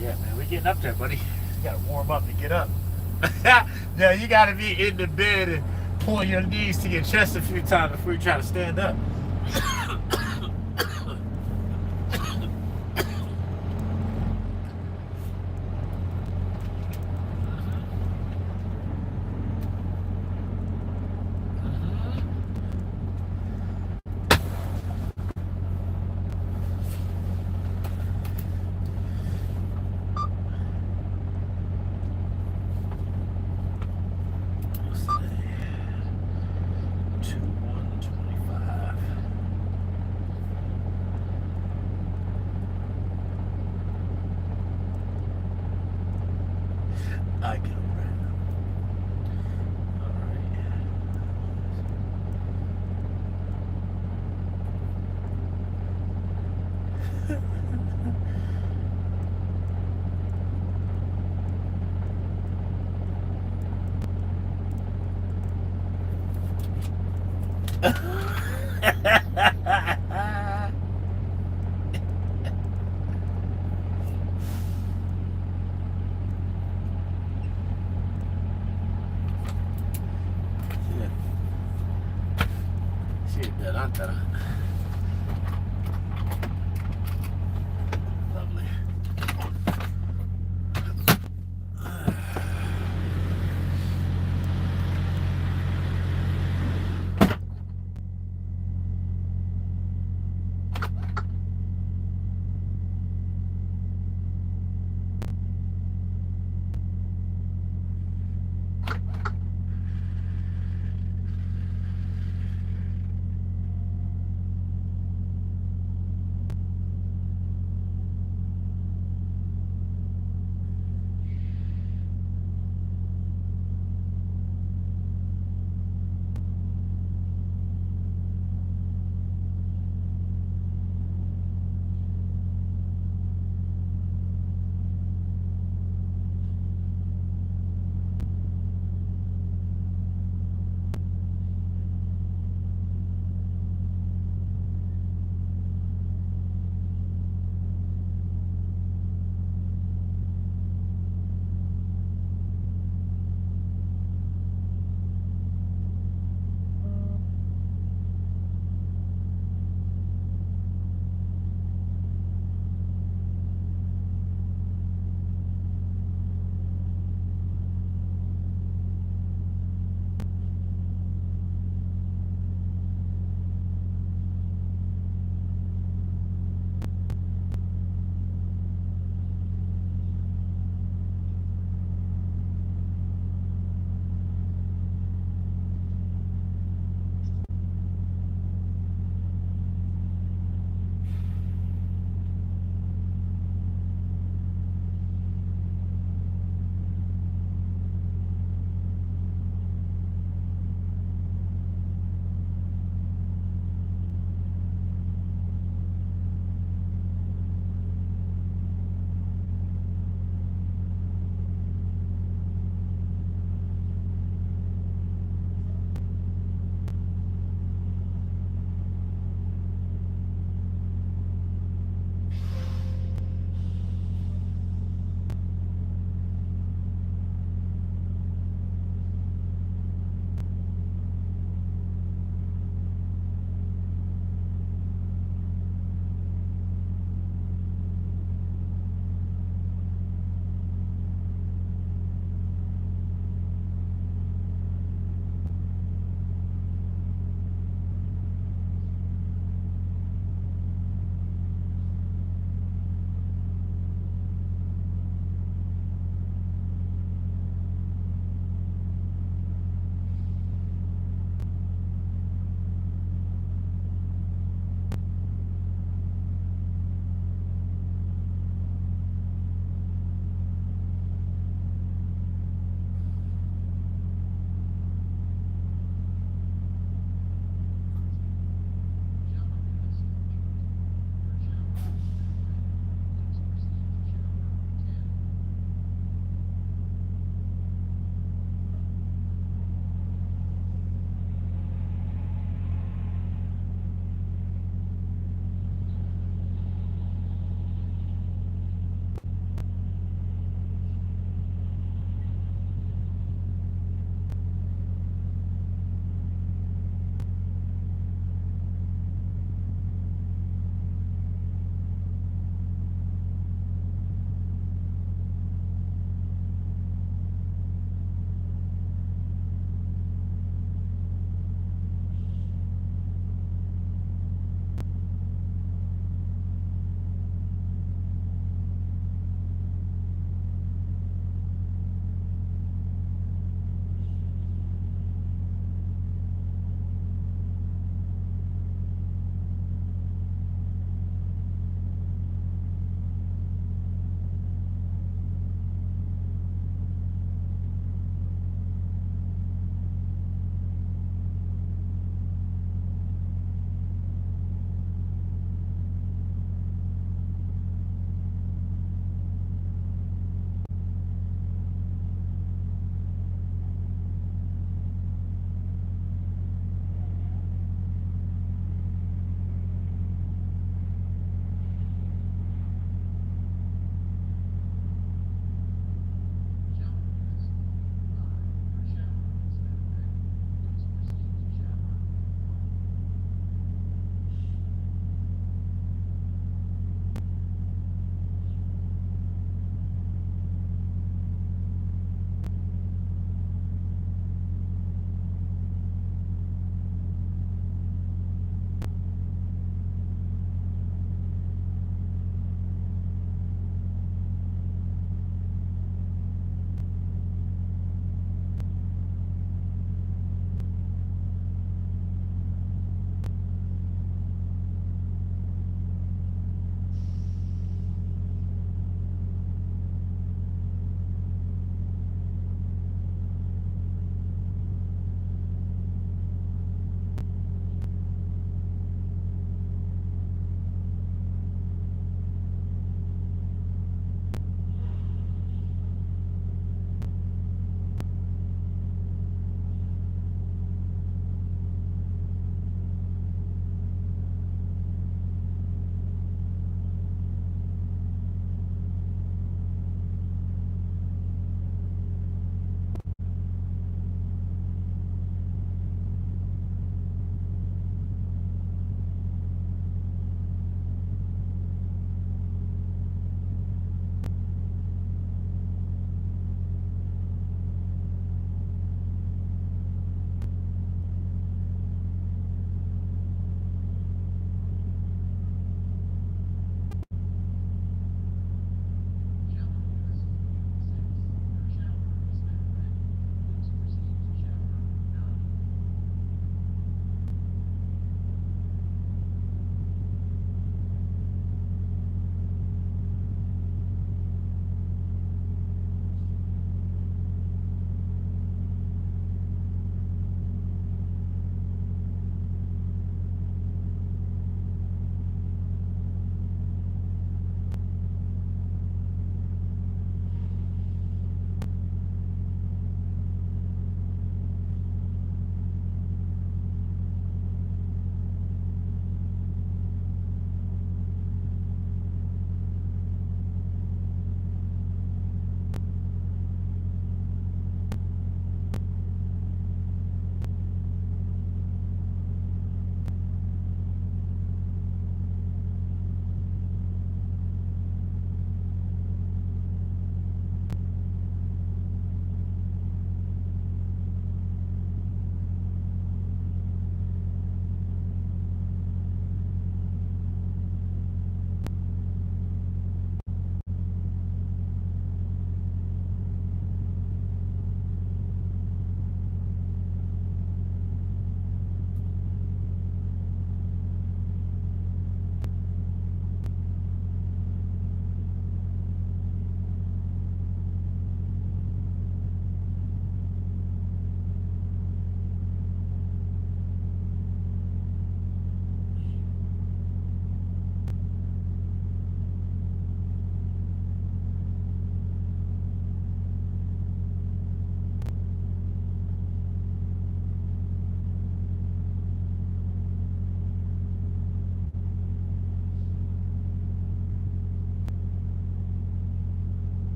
man, we're getting up there, buddy. You gotta warm up to get up. Yeah, you gotta be in the bed and pull your knees to your chest a few times before you try to stand up. I get over it. Sí, adelante. Lovely.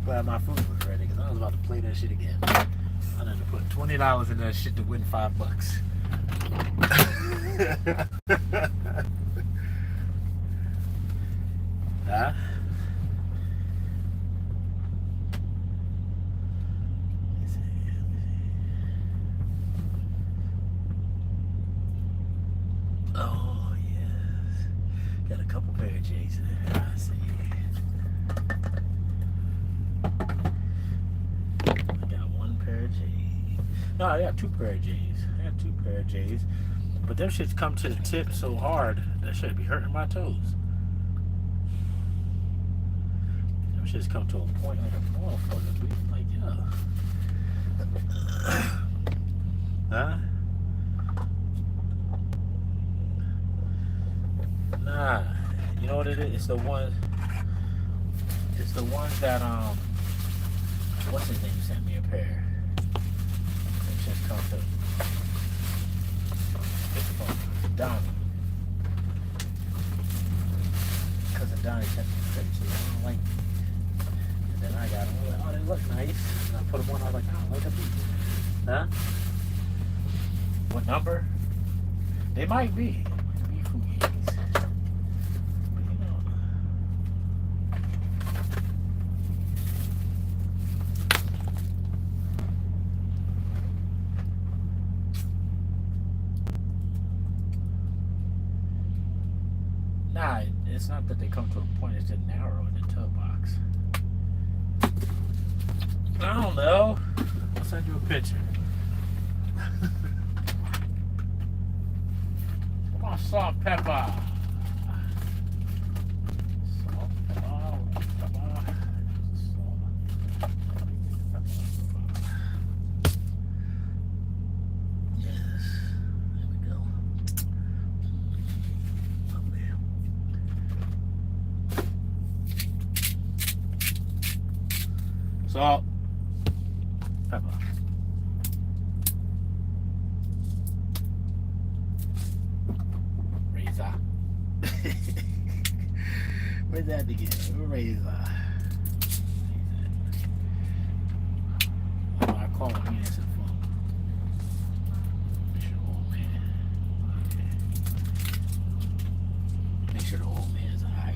Glad my food was ready because I was about to play that shit again. I had to put $20 in that shit to win $5. Huh? Oh yes, got a couple pair of J's in there. I see. I got one pair of J's. No, I got two pair of J's. I got two pair of J's, but them shits come to the tip so hard that shit be hurting my toes. Them shits come to a point like a motherfucker. Be like, yeah. Huh? Nah, you know what it is? It's the one. It's the ones that what's his name sent me a pair. It's just come to. It's from Donnie. Because of Donnie sent me a pair. See, I don't like. And then I got them. Like, oh, they look nice. And I put them on. I was like, I don't like them. Huh? What number? They might be. Nah, it's not that they come to a point, it's just narrow in the toe box. I don't know. I'll send you a picture. Come on, salt, pepper. Salt, pepper, pepper. Salt, pepper. Yes. There we go. Salt, pepper. Razor. Where's that again? Razor. Oh, I called him. He answered the phone. Make sure the old man. Okay. Make sure the old man's alright.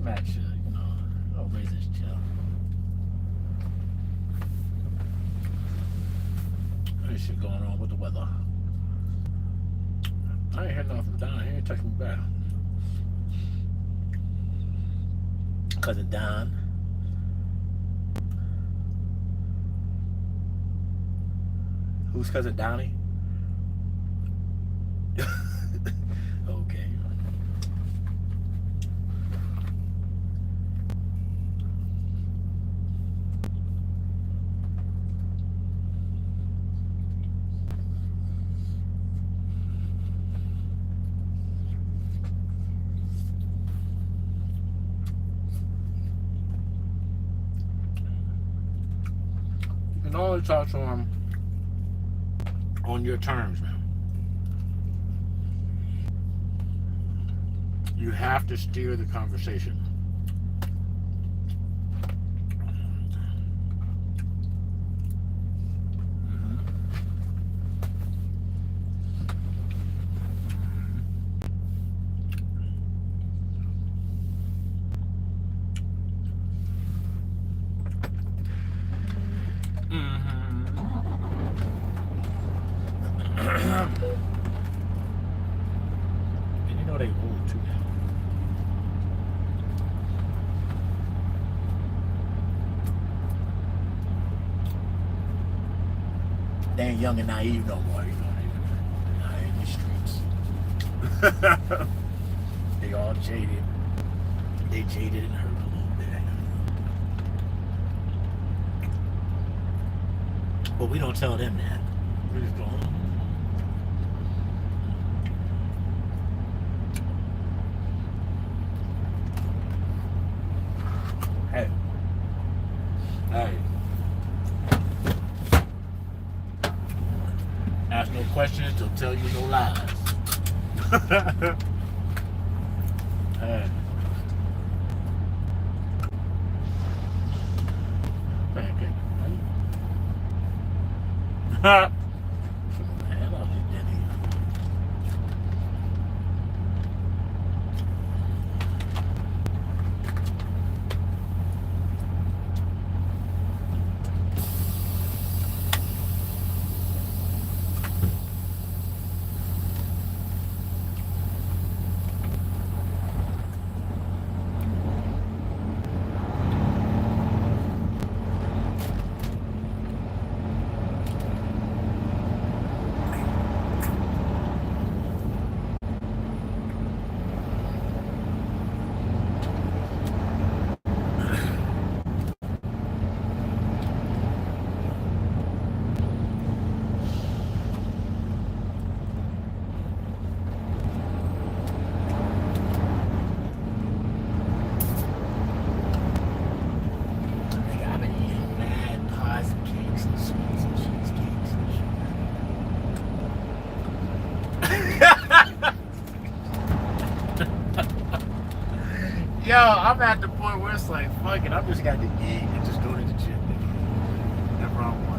Max should, you know, I'll raise this chill. There's shit going on with the weather. I ain't heard nothing from Don. He ain't texting me back. Cousin Don. Who's Cousin Donnie? Okay. You can always talk to him on your terms, man. You have to steer the conversation. And you know they rule too now. they ain't young and naive no more, you know. They in the streets. They all jaded. They jaded and hurt a little bit. But we don't tell them that. We just go home. Hey. Hey. Ask no questions, they'll tell you no lies. Hey. Pancake. Ha! Man, I'll get that in. I've been eating mad pies and cakes and sweets and cheesecakes and shit. Yo, I'm at the point where it's like, fuck it, I'm just got to eat and just go to the gym. Never wrong one.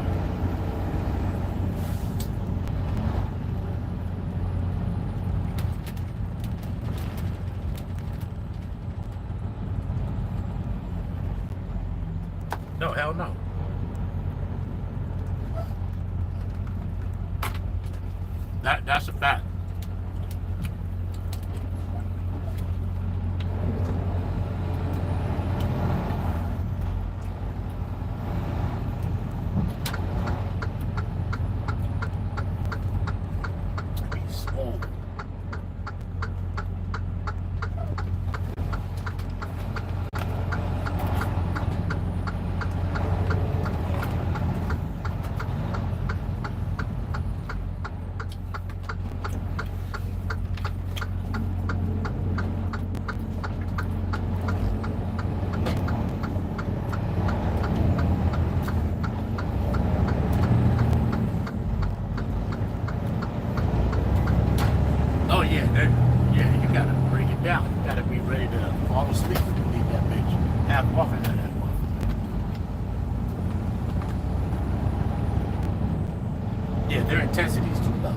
No, hell no. That's a fact. Be swole. Oh yeah, yeah, you gotta break it down. You gotta be ready to fall asleep when you leave that bitch half off in that one. Yeah, their intensity's too low.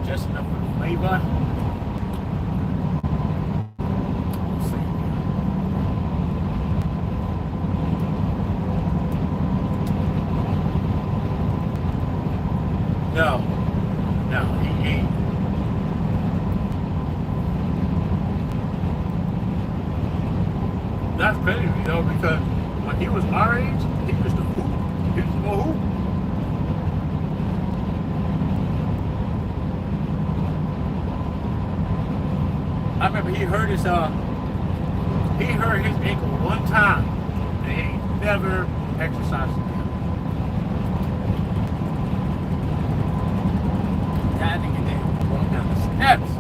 Just enough for the flavor. No, he ain't. That's crazy, you know, because when he was our age, he used to hoop. He used to go hoop. I remember he hurt his ankle one time and he ain't never exercised again. That nigga there going down the steps.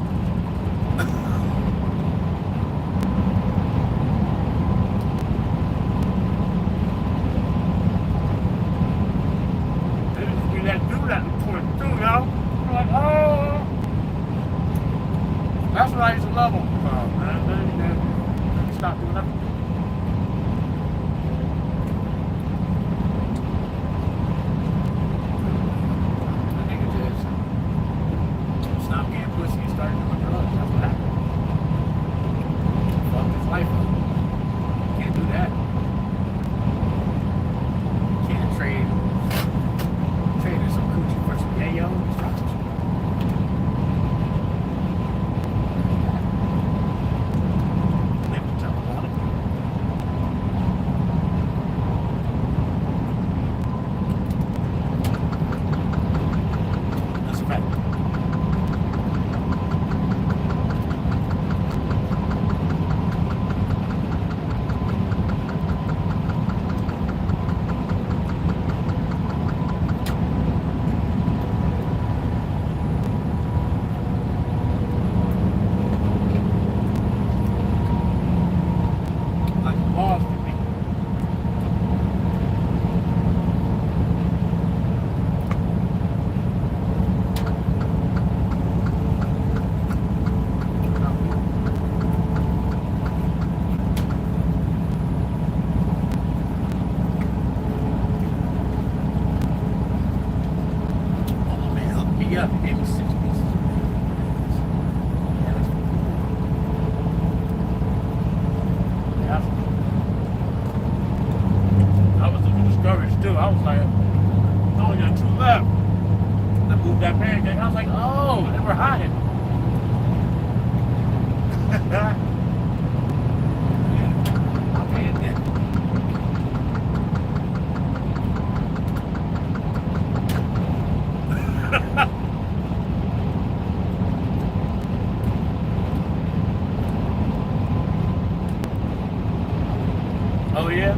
You that do that before too, yo. I'm like, oh. That's what I used to love him. Man. Then stop doing that. Stop getting pussy and start doing drugs. That's what happened. Fuck his life up. Can't do that. Can't trade in some coochie for some yayo. Let me tell about it. That's a fact. Yeah, maybe 6 pieces. Yeah. I was looking discouraged too. I was like, I only got 2 left. I moved that pancake. I was like, oh, they were hiding. Oh yeah?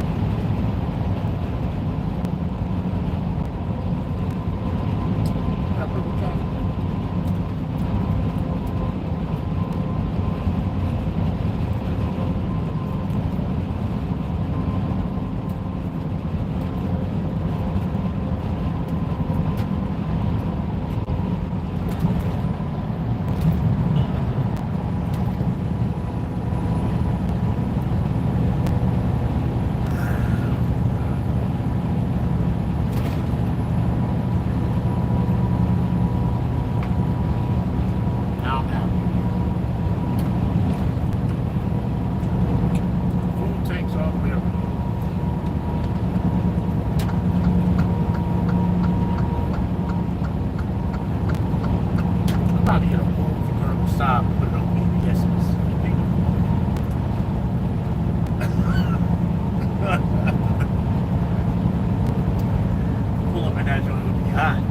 Pull up in that joint, it'll be hot.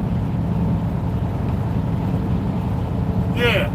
Yeah.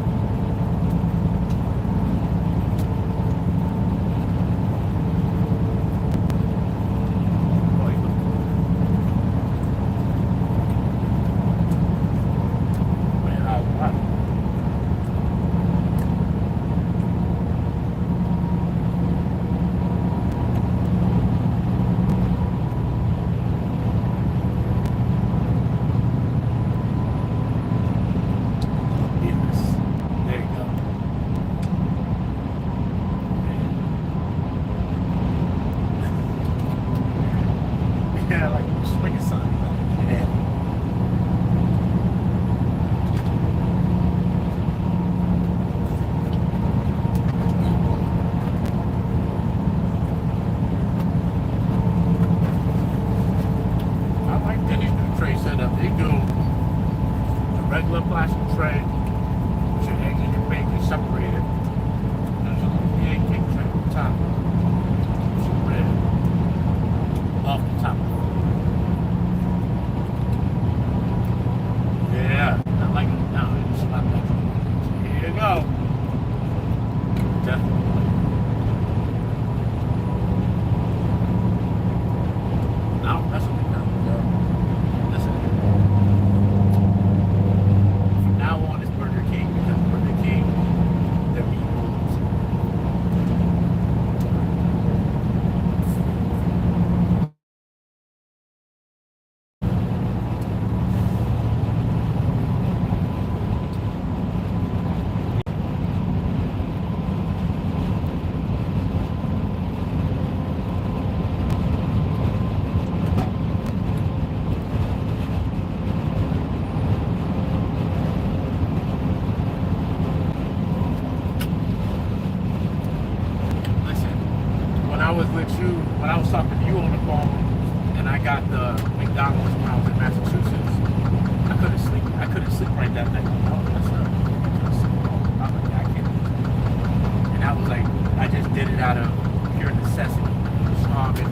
Yeah, like swinging sign. Yeah. I like that they do tray setup. They do a regular plastic tray with your eggs and your bacon separated. There's a little pancake tray on top. Some bread off the top. Yeah, I like it now. It's not that. Here you go. Definitely. No, that's what we got. Listen. From now when I was talking to you on the phone, and I got the McDonald's when I was in Massachusetts, I couldn't sleep. I couldn't sleep right that night. I was messed up. I couldn't sleep. I'm like, I can't. And I was like, I just did it out of pure necessity. Starving. I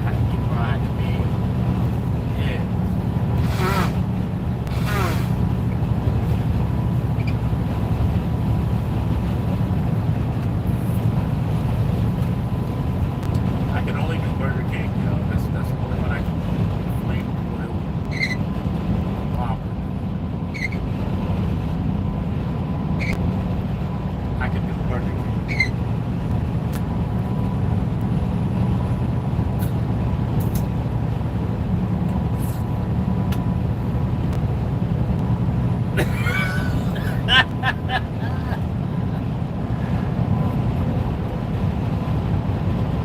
had to get where I had to be. Yeah. I can only do Burger King, you know. That's the only one I can flame oil. I can do Burger King.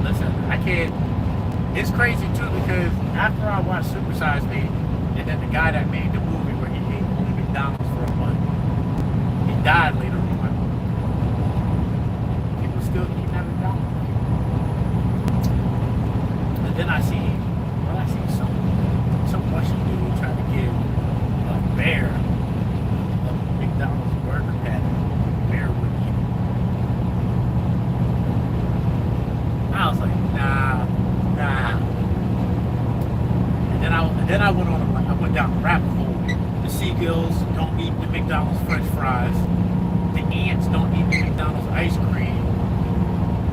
Listen, I can't. It's crazy too because after I watched Super Size Me, and then the guy that made the movie where he ate only McDonald's for a month, he died later on. People still eating at McDonald's. And then I see some Russian dude trying to give a bear a McDonald's burger patty. The bear wouldn't eat it. I was like, nah. And then I went down the rabbit hole. The seagulls don't eat the McDonald's French fries. The ants don't eat the McDonald's ice cream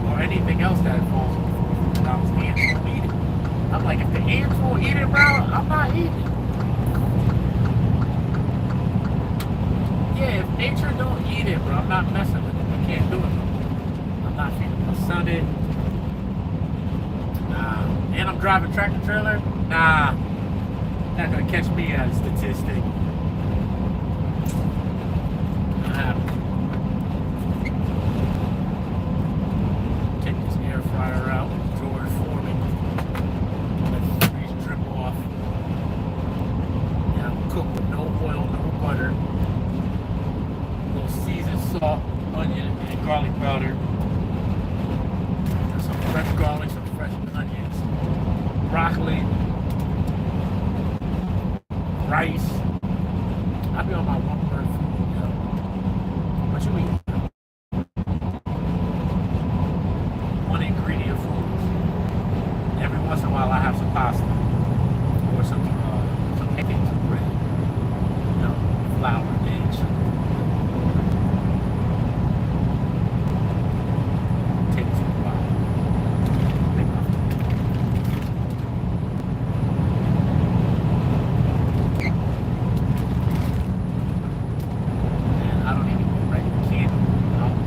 or anything else that falls from McDonald's. The ants don't eat it. I'm like, if the ants won't eat it, bro, I'm not eating it. Yeah, if nature don't eat it, bro, I'm not messing with it. I can't do it. I'm not feeding my son it. Nah. And I'm driving tractor trailer. Nah. Not gonna catch me as a statistic. Take this air fryer out. George Foreman. Let the grease drip off. And I'm cook with no oil, no butter. A little seasoned salt, onion, and garlic powder. Some fresh garlic, some fresh onions, broccoli, rice. I be on my one word food, yo. What you eat? One ingredient foods. Every once in a while I have some pasta or some pancakes and bread. You know, flour, eggs. Take some flour.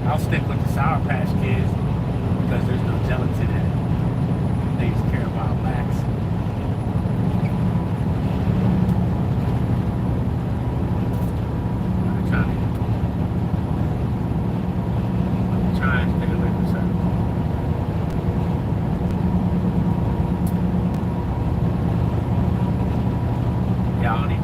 I'll stick with the Sour Patch Kids because there's no gelatin in it. They just care about wax. I'm trying to stay away from certain. Yeah, I don't even.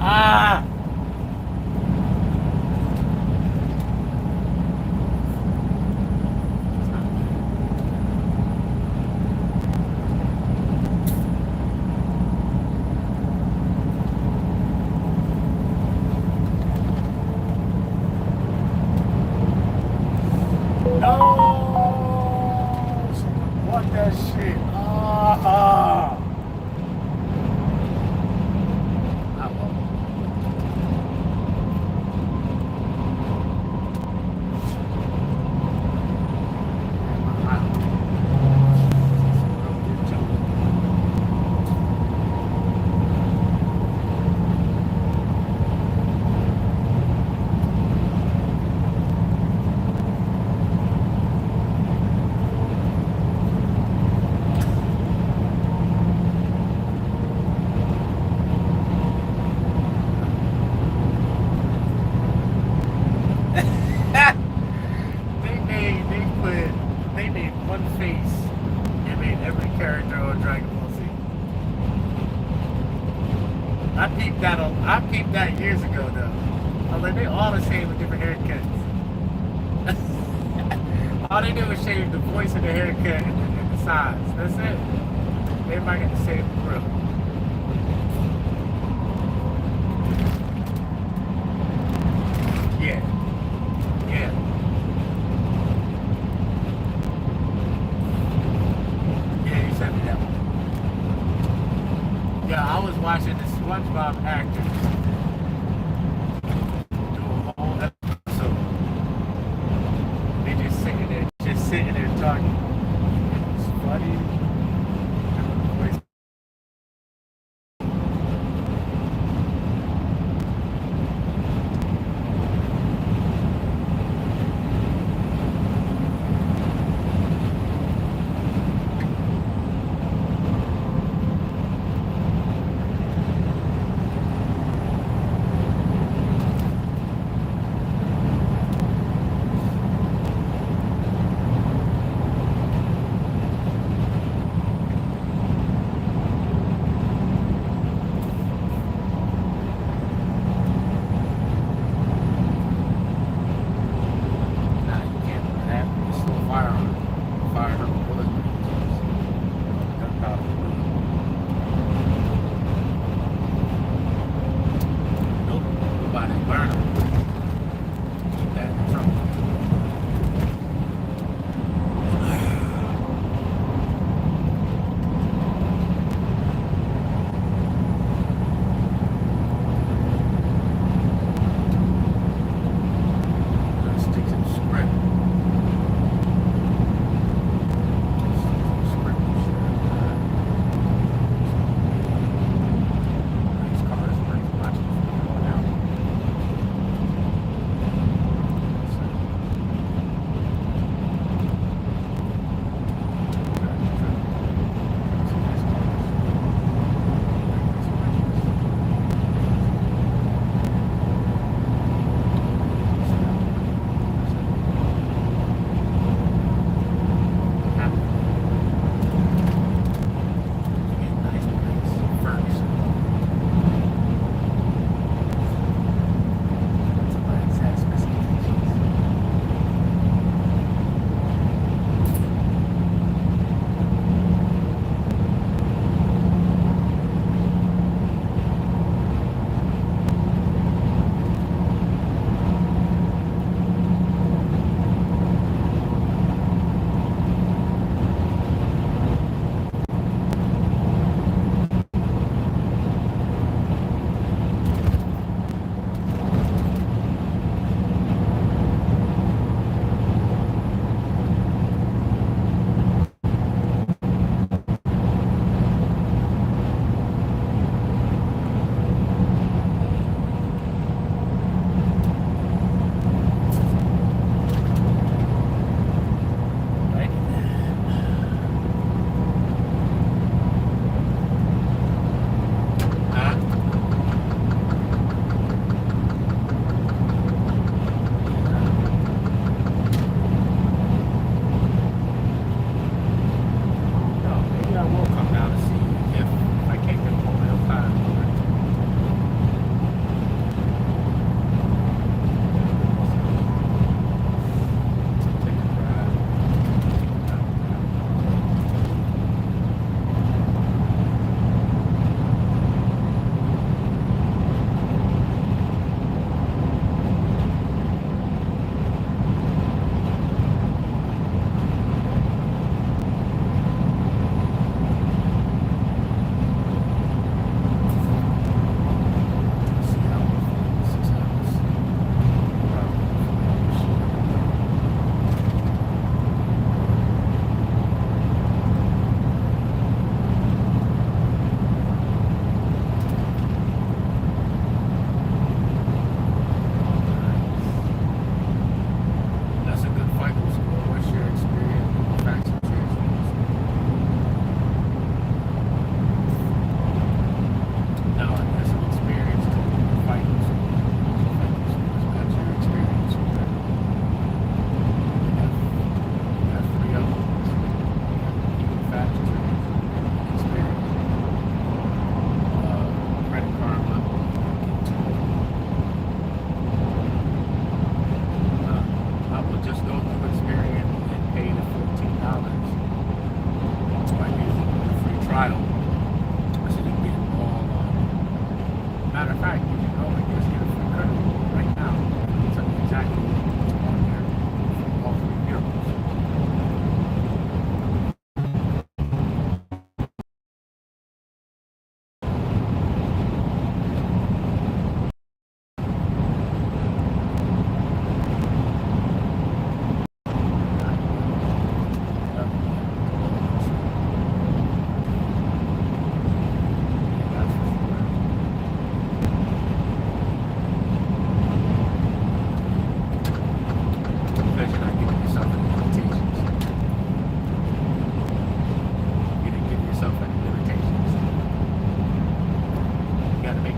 Ah! No! What that shit? Ah! They made one face and made every character on Dragon Ball Z. I peeped that years ago though. I was like, they all the same with different haircuts. All they do is change the voice of the haircut and the size. That's it. Everybody got the same grill. Yeah. Yeah. Yeah, you sent me that one. Yeah, I was watching the SpongeBob actors do a whole episode. They just sitting there talking. It's funny.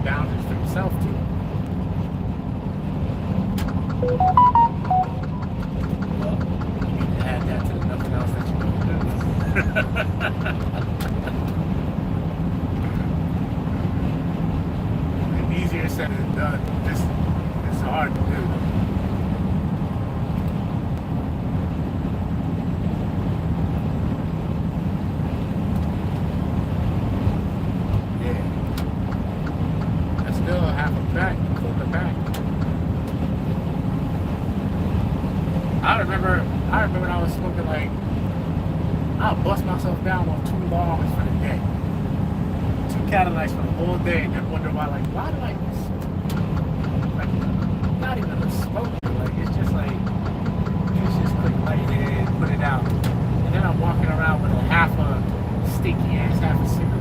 boundaries for yourself too. Well, you need to add that to nothing else that you need to do. It's easier said than done. It's hard to do. I remember when I was smoking, like, I'll bust myself down on 2 longs for the day. 2 Cadillacs for the whole day, and then wonder why, like, why do I, like, not even a smoker, like, it's just like, it's just quick light it in, put it out. And then I'm walking around with a half a sticky ass, half a cigarette.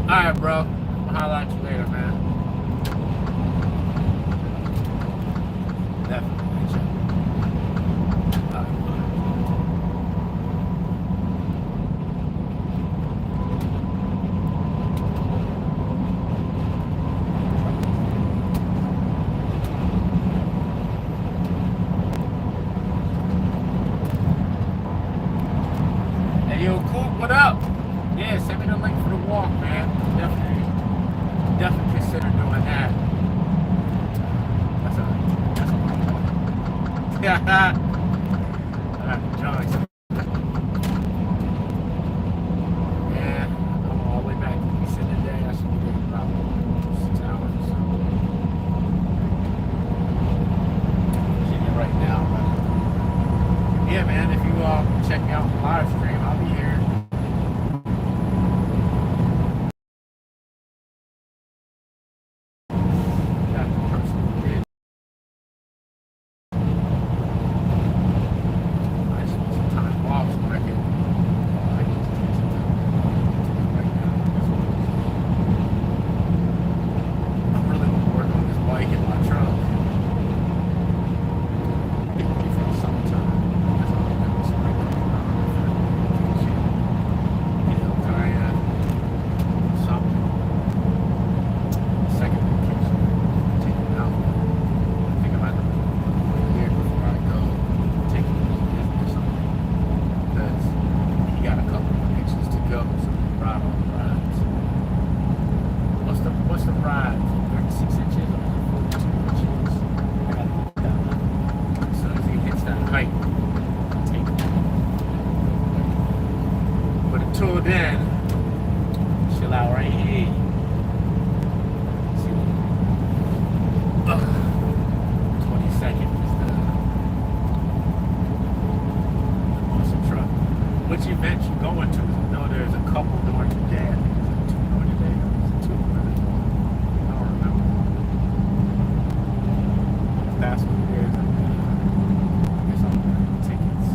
Alright, bro. I'll holler at you later, man. Definitely. Alright. Hey, yo, Coop, what up? Yeah, send me the link for the walk, man. Definitely consider doing that. That's a yeah. John. Yeah, I'm all the way back to DC today. I should be there about 6 hours or so. Sitting right now. But yeah, man, if you check me out on the live stream, I'll be here. Until then, chill out right here. See, 20 seconds is the awesome truck. Which event you going to? I know there's a couple during the day. I think there's 2 during the day. There's 2 during the day. I don't remember. If that's what it is, I guess I'm going to tickets.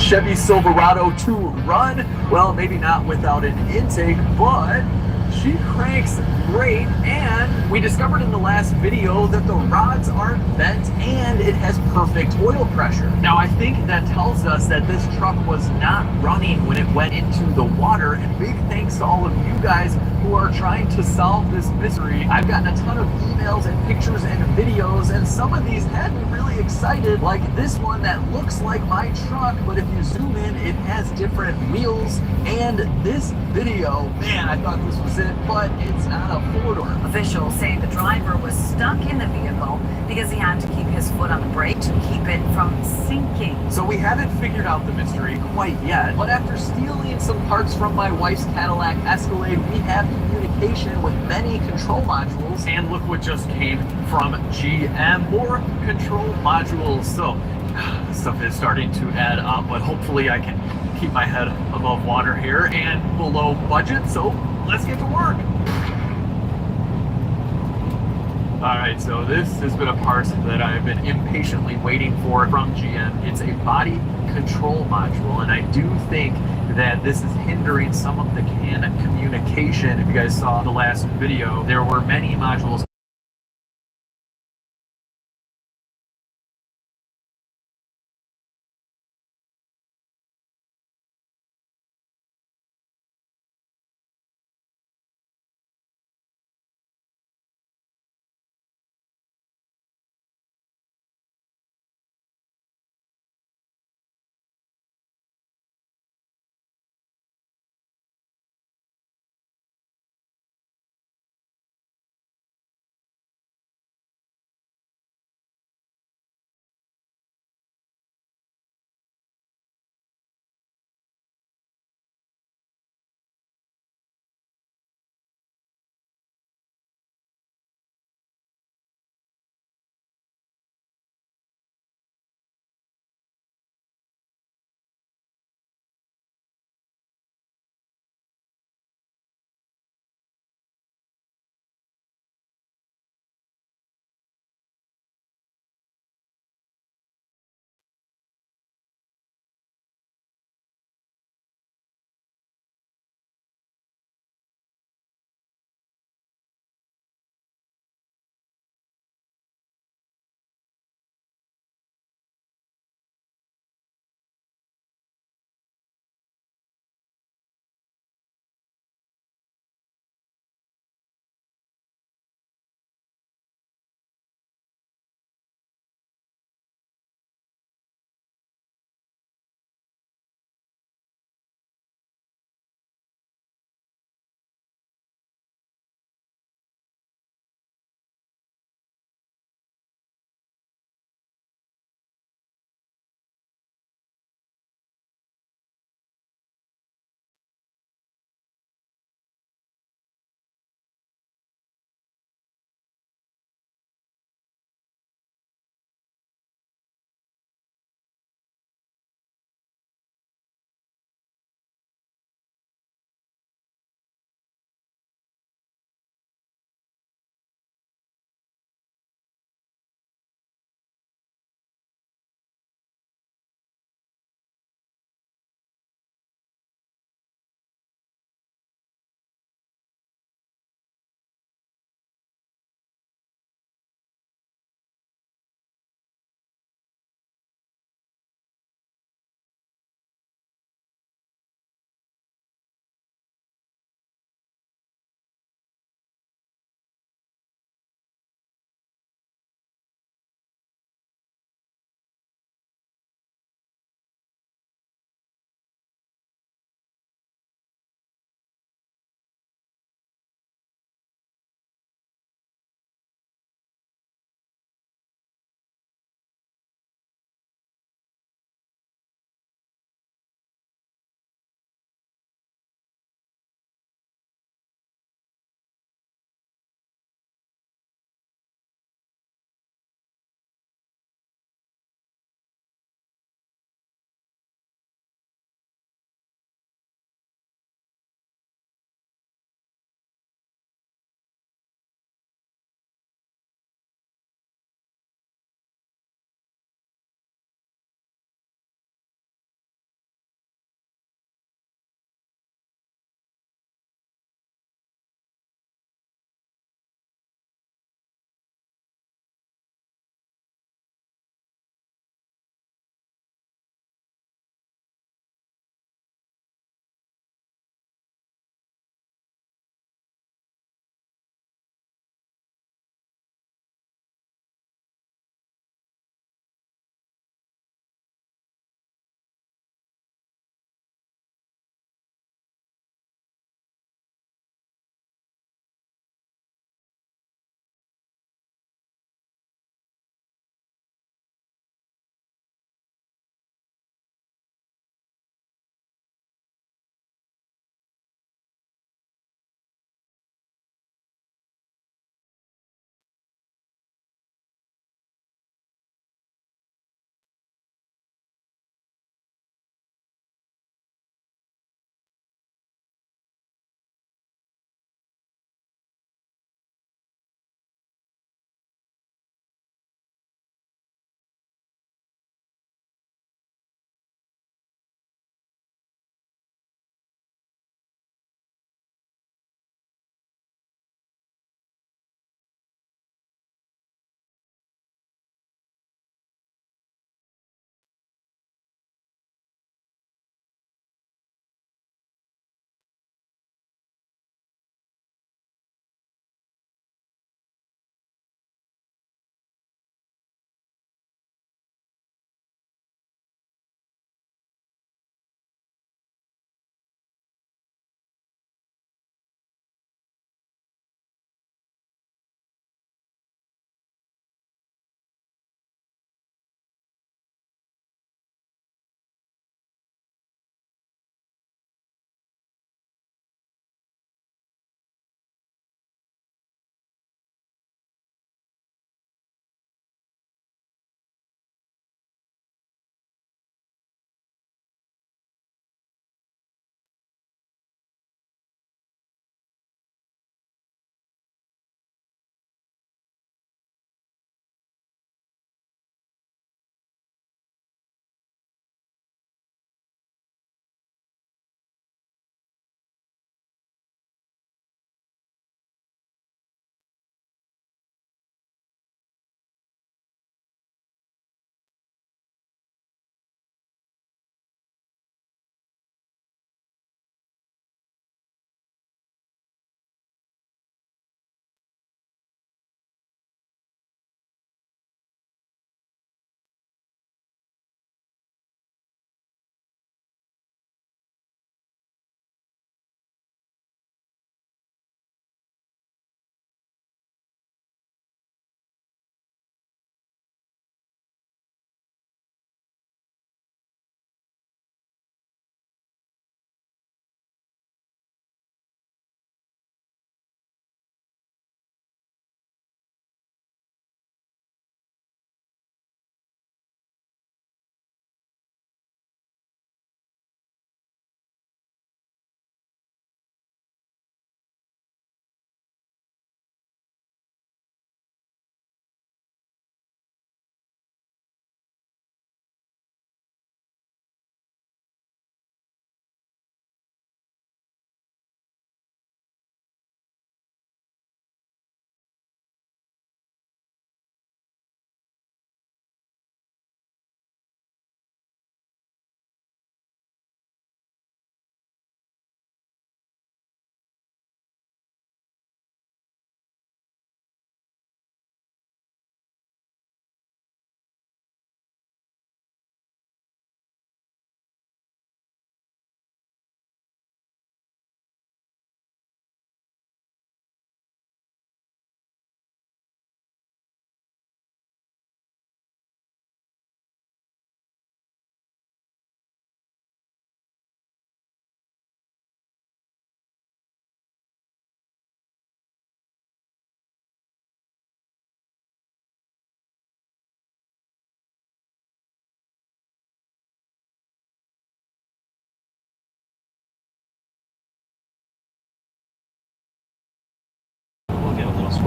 Chevy Silverado to run. Well, maybe not without an intake, but she cranks great, and we discovered in the last video that the rods aren't bent and it has perfect oil pressure. Now, I think that tells us that this truck was not running when it went into the water, and big thanks to all of you guys who are trying to solve this mystery. I've gotten a ton of emails and pictures and videos, and some of these had me really excited, like this one that looks like my truck, but if you zoom in, it has different wheels. And this video, man, I thought this was it, but it's not a four-door. Officials say the driver was stuck in the vehicle because he had to keep his foot on the brake to keep it from sinking. So we haven't figured out the mystery quite yet, but after stealing some parts from my wife's Cadillac Escalade, we have communication with many control modules, and look what just came from GM, more control modules. So this stuff is starting to add up, but hopefully I can keep my head above water here and below budget, so let's get to work. Alright, so this has been a part that I've been impatiently waiting for from GM. It's a body control module, and I do think that this is hindering some of the CAN communication. If you guys saw the last video, there were many modules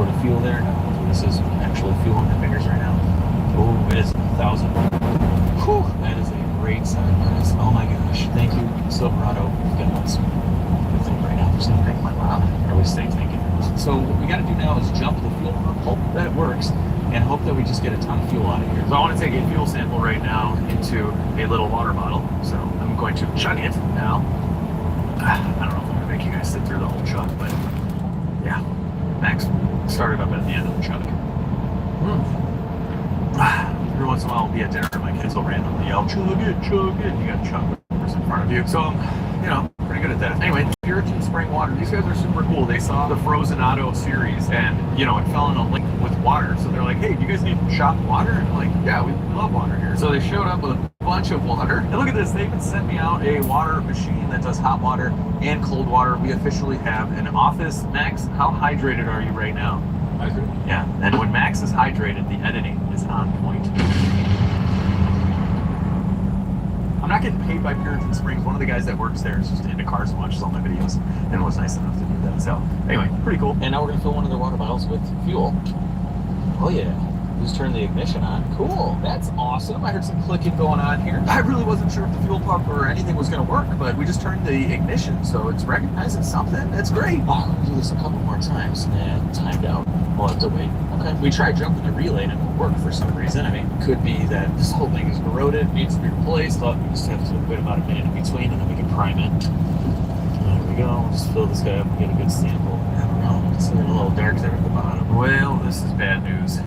quart of fuel there. This is actually fuel on my fingers right now. Oh, it is 1,000. Whew, that is a great sign. That is, oh my gosh. Thank you, Silverado. You've got us. I think right now, so thank my mom. I always say thank you. So what we got to do now is jump the fuel pump, hope that it works, and hope that we just get a ton of fuel out of here. So I want to take a fuel sample right now into a little water bottle. So I'm going to chug it now. I don't know if I'm going to make you guys sit through the whole chug, but yeah. Max started up at the end of the chug. Every once in a while, I'll be at dinner and my kids will randomly yell, chug it, chug it. You got chug what's in front of you. So, you know, pretty good at that. Anyway, Puritan Spring Water. These guys are super cool. They saw the Frozen Auto series and, you know, it fell in a link with water. So they're like, hey, do you guys need shop water? And I'm like, yeah, we love water here. So they showed up with a bunch of water. And look at this. They even sent me out a water machine that does hot water and cold water. We officially have an office. Max, how hydrated are you right now? Hydrated? Yeah. And when Max is hydrated, the editing is on point. I'm not getting paid by Puritan Springs. One of the guys that works there is just into cars and watches all my videos and was nice enough to do that. So anyway, pretty cool. And now we're gonna fill one of their water bottles with fuel. Oh yeah. Just turn the ignition on. Cool. That's awesome. I heard some clicking going on here. I really wasn't sure if the fuel pump or anything was going to work, but we just turned the ignition, so it's recognizing something. That's great. Oh, I'm going to do this a couple more times. And timed out. We'll have to wait. Okay. We tried jumping the relay and it won't work for some reason. I mean, it could be that this whole thing is corroded, needs to be replaced. But we just have to wait about a minute in between and then we can prime it. There we go. We'll just fill this guy up and get a good sample. I don't know. It's a little dark there at the bottom. Well, this is bad news.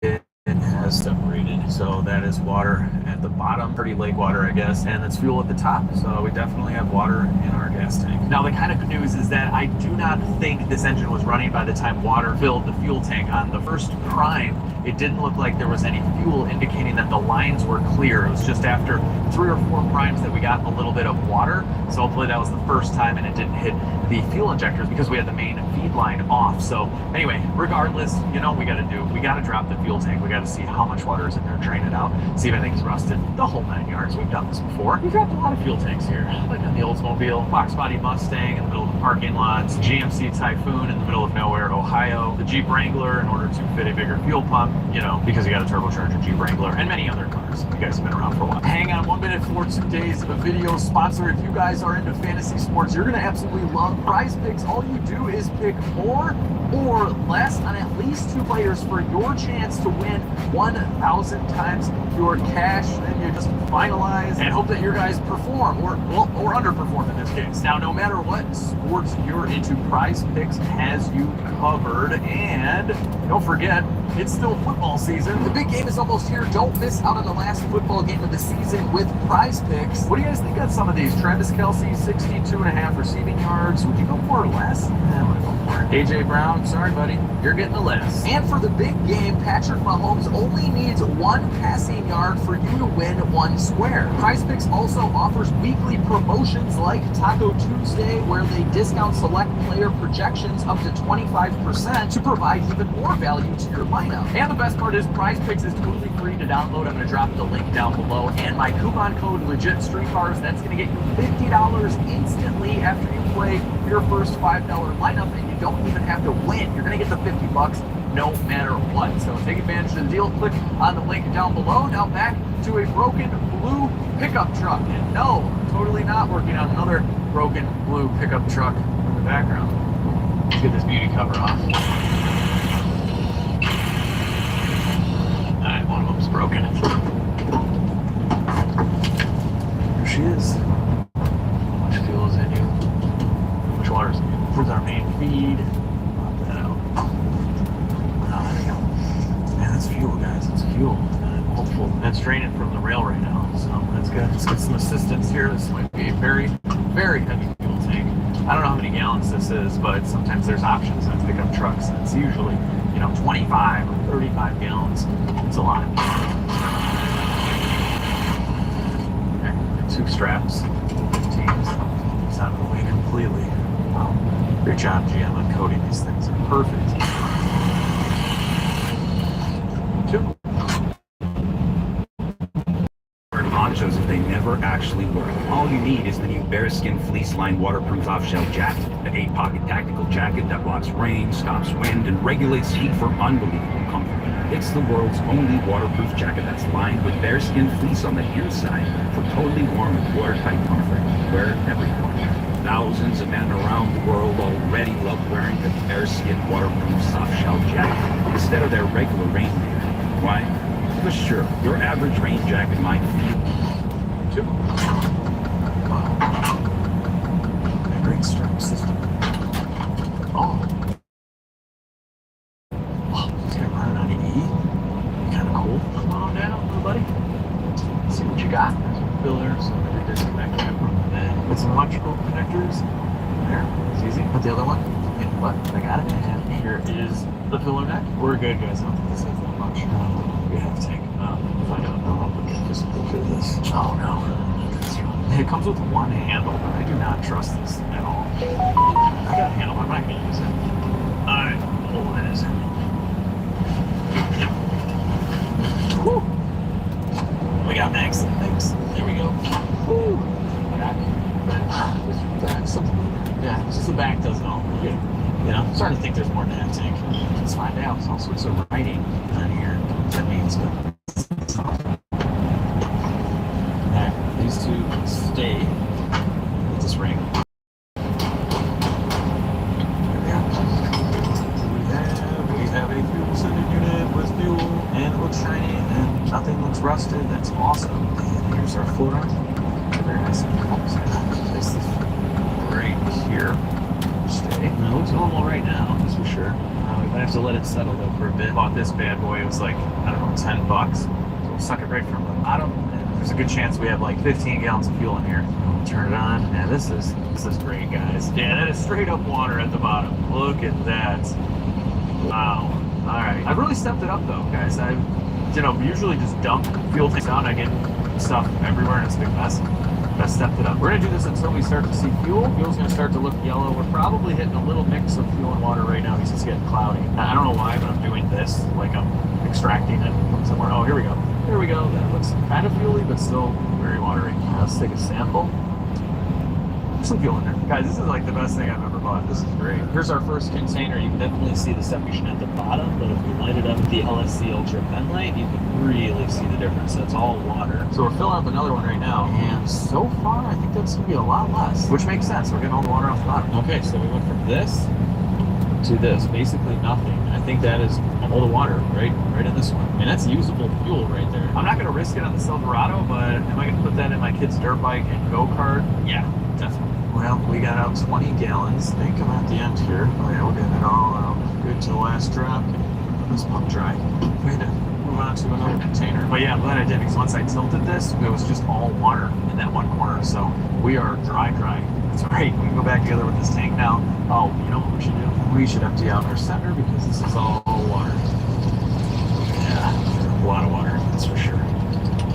It has separated, so that is water at the bottom, pretty lake water I guess, and it's fuel at the top, so we definitely have water in our gas tank. Now the kind of good news is that I do not think this engine was running by the time water filled the fuel tank. On the first prime, it didn't look like there was any fuel, indicating that the lines were clear. It was just after 3 or 4 primes that we got a little bit of water, so hopefully that was the first time and it didn't hit the fuel injectors because we had the main feed line off. So anyway, regardless, you know what we got to do. We got to drop the fuel tank. We got to see how much water is in there, drain it out, see if anything's rusted, the whole 9 yards. We've done this before. We dropped a lot of fuel tanks here, like on the Oldsmobile, Fox Body Mustang in the middle of the parking lots, GMC Typhoon in the middle of nowhere, Ohio, the Jeep Wrangler in order to fit a bigger fuel pump, you know, because you got a turbocharger Jeep Wrangler, and many other cars. You guys have been around for a while. Hang on 1 minute for today's video sponsor. If you guys are into fantasy sports, you're going to absolutely love Prize Picks. All you do is pick more or less on at least 2 players for your chance to win 1,000 times your cash. Then you just finalize and hope that your guys perform or underperform in this case. Now, no matter what sports you're into, Prize Picks has you covered. And don't forget, it's still football season. The big game is almost here. Don't miss out on the last football game of the season with Prize Picks. What do you guys think on some of these? Travis Kelce, 62.5 receiving yards. Would you go more or less? I'm gonna go more. AJ Brown, sorry buddy, you're getting a less. And for the big game, Patrick Mahomes only needs 1 passing yard for you to win 1 square. Prize Picks also offers weekly promotions like Taco Tuesday, where they discount select player projections up to 25% to provide even more value to your lineup. And the best part is Prize Picks is totally free to download. I'm going to drop the link down below. And my coupon code LEGITStreetCars, that's going to get you $50 instantly after you play your first $5 lineup, and you don't even have to win. You're going to get the $50 no matter what. So take advantage of the deal. Click on the link down below. Now back to a broken blue pickup truck. And no, totally not working on another broken blue pickup truck in the background. Let's get this beauty cover off. Alright, one of them's broken. There she is. How much fuel is in you? How much water is in you? Where's our main feed? Pop that out. Oh, there we go. Man, that's fuel, guys. It's fuel. I'm hopeful. That's draining from the rail right now, so that's good. Let's get some assistance here. This might be a very, very heavy fuel tank. I don't know how many gallons this is, but sometimes there's options on pickup trucks. It's usually, you know, 25 or 35 gallons. It's a lot. Okay, 2 straps, 15s. It's out of the way completely. Wow. Great job, GM, on coating these things. They're perfect. 2. Honchos, if they never never actually work. All you need is the new bearskin fleece-lined waterproof off-shell jacket, the 8-pocket tactical jacket that blocks rain, stops wind, and regulates heat for unbelievable comfort. It's the world's only waterproof jacket that's lined with bearskin fleece on the inside for totally warm and watertight comfort. Wear it everywhere. Thousands of men around the world already love wearing the bearskin waterproof soft-shell jacket instead of their regular rain gear. Why? Because sure, your average rain jacket might feel Great strap system. Oh. It's gonna run it on an E. Kind of cool. Come on down, little buddy. Let's see what you got. There's some fillers, some disconnect and then with some electrical connectors. There. It's easy. Put the other one in the butt. I got it. And here is the filler neck. We're good, guys. I don't think this has that much. We have to take find out. Just look at this. Oh no. It comes with one handle, but I do not trust this at all. I got a handle, I'm not going to use it. Alright, pull this. Woo! We got Max. Thanks. There we go. Woo! Back. Something. Yeah, just the back does it all. You know, I'm starting to think there's more than that tank. Let's find out. There's all sorts of writing on here. What that means, but these two stay with this ring. There we go. We have a fuel sending unit with fuel, and it looks shiny, and nothing looks rusted. That's awesome. And here's our floor. Very nice. Place this right here. Stay. It looks normal right now, that's for sure. We might have to let it settle though for a bit. Bought this bad boy. It was like, I don't know, $10. So we'll suck it right from the bottom. There's a good chance we have like 15 gallons of fuel in here. We'll turn it on. Yeah, this is great, guys. Yeah, that is straight up water at the bottom. Look at that. Wow. All right. I've really stepped it up though, guys. I, usually just dump fuel tanks down. I get stuff everywhere and it's a big mess. I stepped it up. We're gonna do this until we start to see fuel. Fuel's gonna start to look yellow. We're probably hitting a little mix of fuel and water right now because it's getting cloudy. I don't know why, but I'm doing this like I'm extracting it from somewhere. Oh, here we go. There we go. That looks kind of fuely, but still very watery. Let's take a sample. There's some fuel in there. Guys, this is like the best thing I've ever bought. This is great. Here's our first container. You can definitely see the separation at the bottom, but if we light it up with the LSC Ultra Pen Light, you can really see the difference. That's all water. So we're filling up another one right now, and so far, I think that's going to be a lot less, which makes sense. We're getting all the water off the bottom. Okay, so we went from this to this, basically nothing. I think that is all the water right in this one. And that's usable fuel right there. I'm not going to risk it on the Silverado, but am I going to put that in my kid's dirt bike and go-kart? Yeah, definitely. Well, we got out 20 gallons. I think I'm at the end here. Oh yeah, we're getting it all out. Good to the last drop. This pump dry. We had to move on to another container. But yeah, I'm glad I did because once I tilted this, it was just all water in that one corner. So we are dry. That's right. We can go back together with this tank now. Oh, you know what we should do? We should empty out our center because this is all water. Yeah, a lot of water, that's for sure.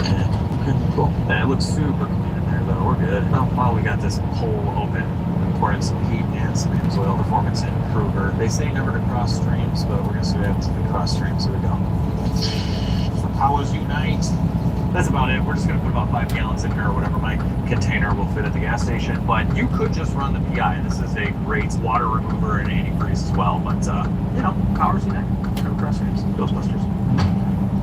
And okay, cool. That looks super clean in there, though. We're good. Now, while we got this hole open, we poured in some heat and some oil performance improver. They say never to cross streams, but we're gonna see what happens if we cross streams. Here we go. The powers unite. That's about it. We're just going to put about 5 gallons in here or whatever my container will fit at the gas station. But you could just run the PI. This is a great water remover and antifreeze as well. But, powers unite. Cross streams. Ghostbusters.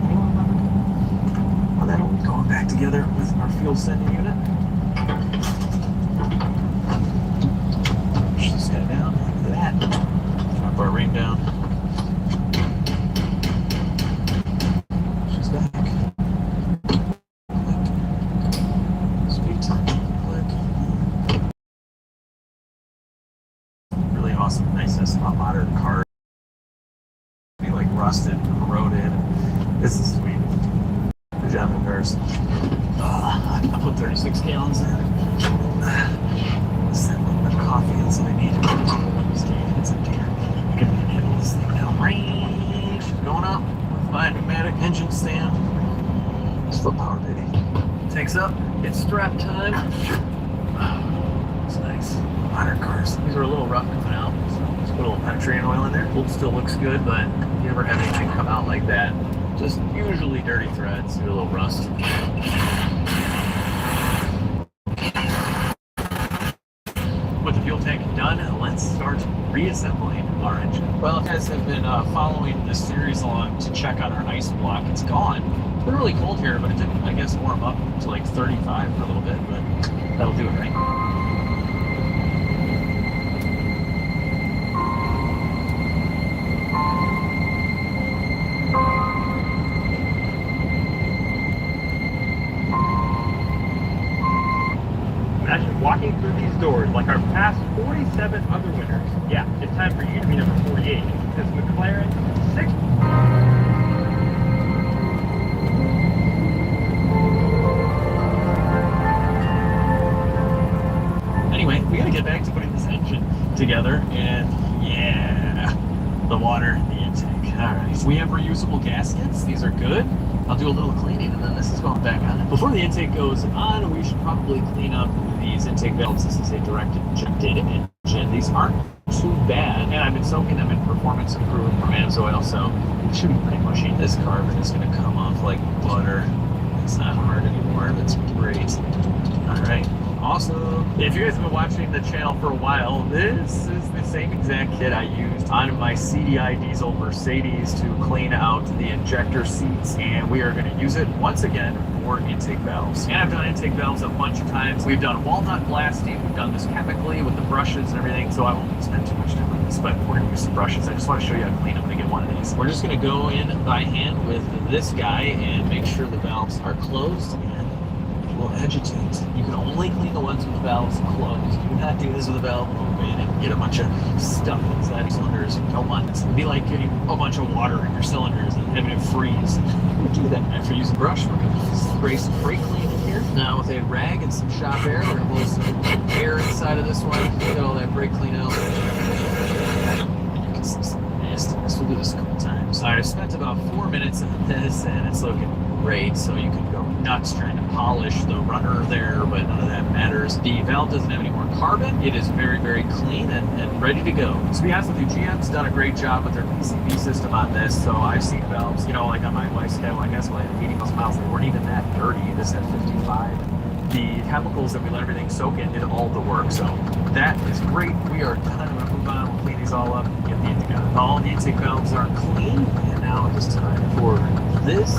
Anyone remember? Well, that'll be going back together with our fuel sending unit. Push this guy down. Look at that. Drop our ring down. She's back. Really awesome, niceness about modern cars. Be like rusted, corroded. This is sweet. Good job, cars. I put 36 gallons in. Is that a little bit of coffee? That's what I need. It's empty here. I can handle this thing now. Range going up. Fine pneumatic engine stand. It's foot power, baby. Takes up. It's strap time. It's nice. Modern cars. These are a little rough coming out. So let's put a little penetrating oil in there. Bolt still looks good, but if you ever have anything come out like that, just usually dirty threads, do a little rust. on, let's start reassembling our engine. Well, if you guys have been following this series along to check out our ice block, it's gone. It's been really cold here, but it didn't, I guess, warm up to like 35 for a little bit, but that'll do it, right? Imagine walking through these doors like our past 47 other winners. Yeah, it's time for you to be number 48. Because McLaren 6. Anyway, we gotta get back to putting this engine together, and yeah, the water, the intake. All right, we have reusable gaskets. These are good. I'll do a little cleaning, and then this is going back on. Before the intake goes on, we should probably clean up these intake valves. This is a direct injected engine. These aren't too bad, and I've been soaking them in performance improvement from Amsoil, so it should be pretty mushy. This carbon is going to come off like butter. It's not hard anymore. That's great. All right. Awesome. If you guys have been watching the channel for a while, this is the same exact kit I used on my CDI diesel Mercedes to clean out the injector seats, and we are going to use it once again for intake valves. And I've done intake valves a bunch of times. We've done walnut blasting, we've done this chemically with the brushes and everything, so I won't spend too much time on this, but we're going to use some brushes. I just want to show you how to clean them when I get one of these. We're just going to go in by hand with this guy and make sure the valves are closed, and will agitate. You can only clean the ones with the valves closed. You do not do this with the valve open and get a bunch of stuff inside your cylinders. You don't want this. It'd be like getting a bunch of water in your cylinders and having it freeze. You do that. After using a brush, we're going to spray some brake clean in here. Now with a rag and some shop air, we're going to blow some air inside of this one. Get all that brake clean out. You can see some nastiness. We'll do this a couple times. All right, I've spent about 4 minutes on this, and it's looking great, so you can go nuts trying to polish the runner there, but none of that matters. The valve doesn't have any more carbon. It is very, very clean and ready to go. To be honest with you, GM's done a great job with their PCB system on this, so I've seen valves, you know, like on my wife's Cadillac Escalade at 80 miles, they weren't even that dirty. This had 55. The chemicals that we let everything soak in did all the work, so that is great. We are done. I'm going to move on. We'll clean these all up and get the intake out. All the intake valves are clean, and now it is time for this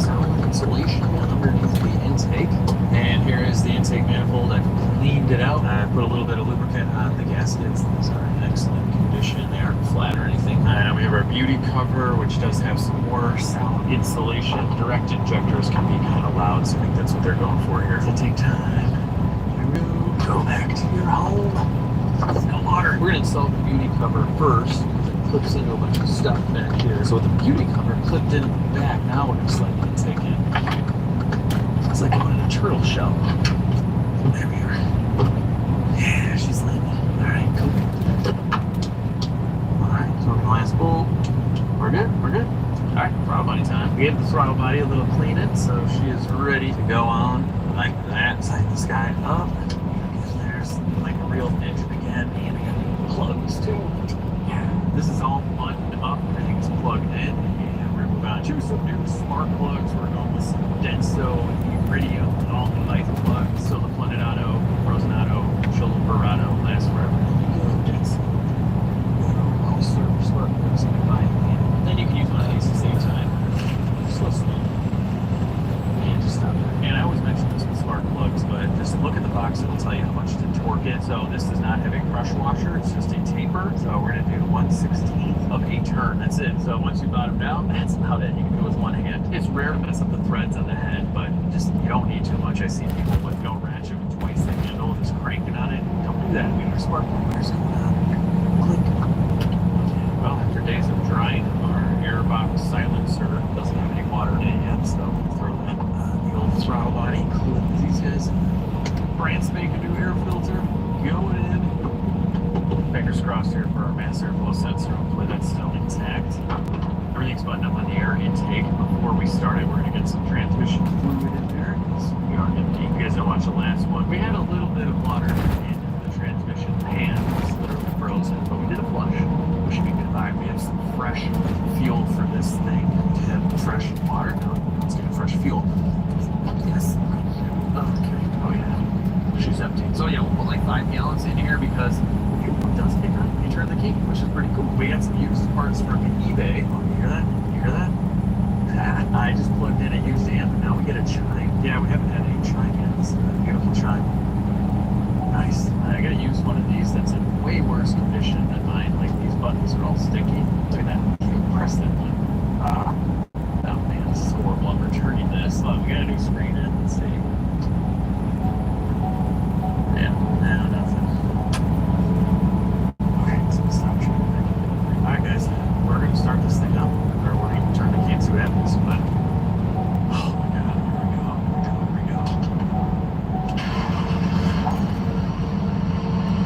solid insulation underneath the intake. And here is the intake manifold. I've cleaned it out. I put a little bit of lubricant on the gaskets. These are in excellent condition. They aren't flat or anything. And we have our beauty cover, which does have some more solid insulation. Direct injectors can be kind of loud, so I think that's what they're going for here. It'll take time. You go back to your home. There's no water. We're going to install the beauty cover first. Clips into a bunch of stuff back here. So with the beauty cover clipped in the back, now we're going to slide the intake in. It's like going in a turtle shell. There we are. Yeah, she's landing. Alright, cool. Alright, so the last bolt. We're good, we're good. Alright, throttle body time. We gave the throttle body a little cleaning, so she is ready to go on like that. Tighten this guy up. There's like a real engine again. And I got plugs too. This is all buttoned up, everything's plugged in, and we're going to move on to some new spark plugs. We're going with some Denso and Iridium, and all new life plugs. So the Planetato, Rosanato, Chilverado last forever. Denso. All service spark plugs you can buy in hand. Then you can use one of these at the same time. Just listen. And just stop there. And I always mention this with spark plugs, but just look at the box, it'll tell you how much to torque it. So this does not have a crush washer, it's just a taper. So we're going to do 1/16 of a turn. That's it. So once you bottom down, that's about it. You can do it with one hand. It's rare to mess up the threads on the head, but just you don't need too much. I see people with no ratchet with twice the handle and just cranking on it. Don't do that. We have our spark plugs going on. Click. Okay. Well, after days of drying, our airbox silencer doesn't have any water in it yet, so we'll throw that on the old throttle body. Clip these guys. Brand spanking new air filter going in. Fingers crossed here for our mass airflow sensor. Hopefully that's still intact. Everything's buttoned up on the air intake. Before we started, we're going to get some transmission fluid in there because we are empty. You guys don't watch the last one. We had a little bit of water in the transmission pan. It's literally frozen, but we did a flush. We should be good by. We have some fresh fuel for this thing. We have fresh water. No, let's get fresh fuel. Yes. Okay. Oh yeah. She's empty. So yeah, we'll put like 5 gallons in here because sticky, which is pretty cool. We got some used parts from eBay. Oh, you hear that? You hear that? I just plugged in a used amp, and now we get a chime. Yeah, we haven't had any chime yet. This is a beautiful chime. Nice. I gotta use one of these that's in way worse condition than mine. Like, these buttons are all sticky. Look at that. You press that one. Oh man, this is horrible. I'm returning this. Oh, we got a new screen in. Let's see. Yeah, no, nothing. Okay, so stop trying to make it. Alright, guys, we're gonna start this thing up. Or we're gonna turn the key and see what happens. But, oh my god, here we go.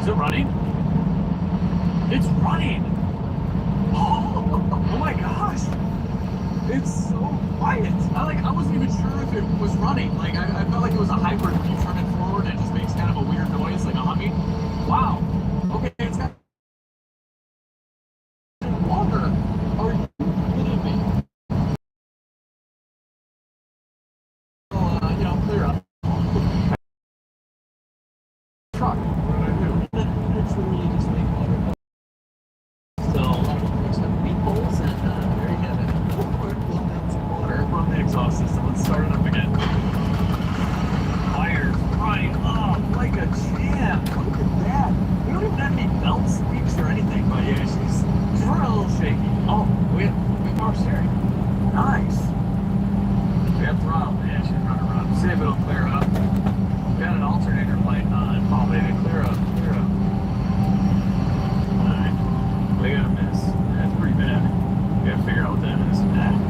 Is it running? It's running! Oh my gosh! It's so quiet. I wasn't even sure if it was running. Like I felt like it was a hybrid. If you turn it forward, it just makes kind of a weird noise, like a humming. Wow. Okay, it's got longer. Are you kidding me? Clear up. Truck. What do I do? It's literally just make water. So there's some meatballs and there you have it. Water from the exhaust system. Let's start it up again. Wires running off like a champ. Look at that. We don't even have any belt sweeps or anything, but yeah, she's real shaky. Oh, we have power steering. Nice. We have throttle. Yeah, she's running around. See if it'll clear up. We got an alternator light on. Oh, baby, clear up, clear up. Alright. We got a miss. That's pretty bad. We gotta figure out what that is.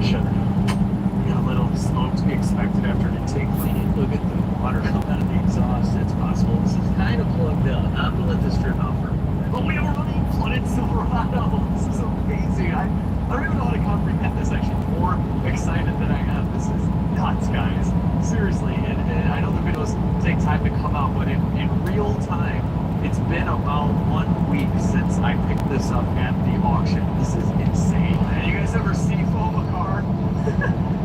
Shut it down. We got a little smoke to be expected after an intake cleaning. Look at the water coming out of the exhaust. It's possible. This is kind of plugged up. I'm gonna let this trip out for a minute. But we are running flooded Silverado. This is amazing. I don't even know how to comprehend this. Actually, more excited than I am. This is nuts, guys. Seriously. And I know the videos take time to come out, but in real time, it's been about 1 week since I picked this up at the auction. This is insane. You guys ever see foam a car?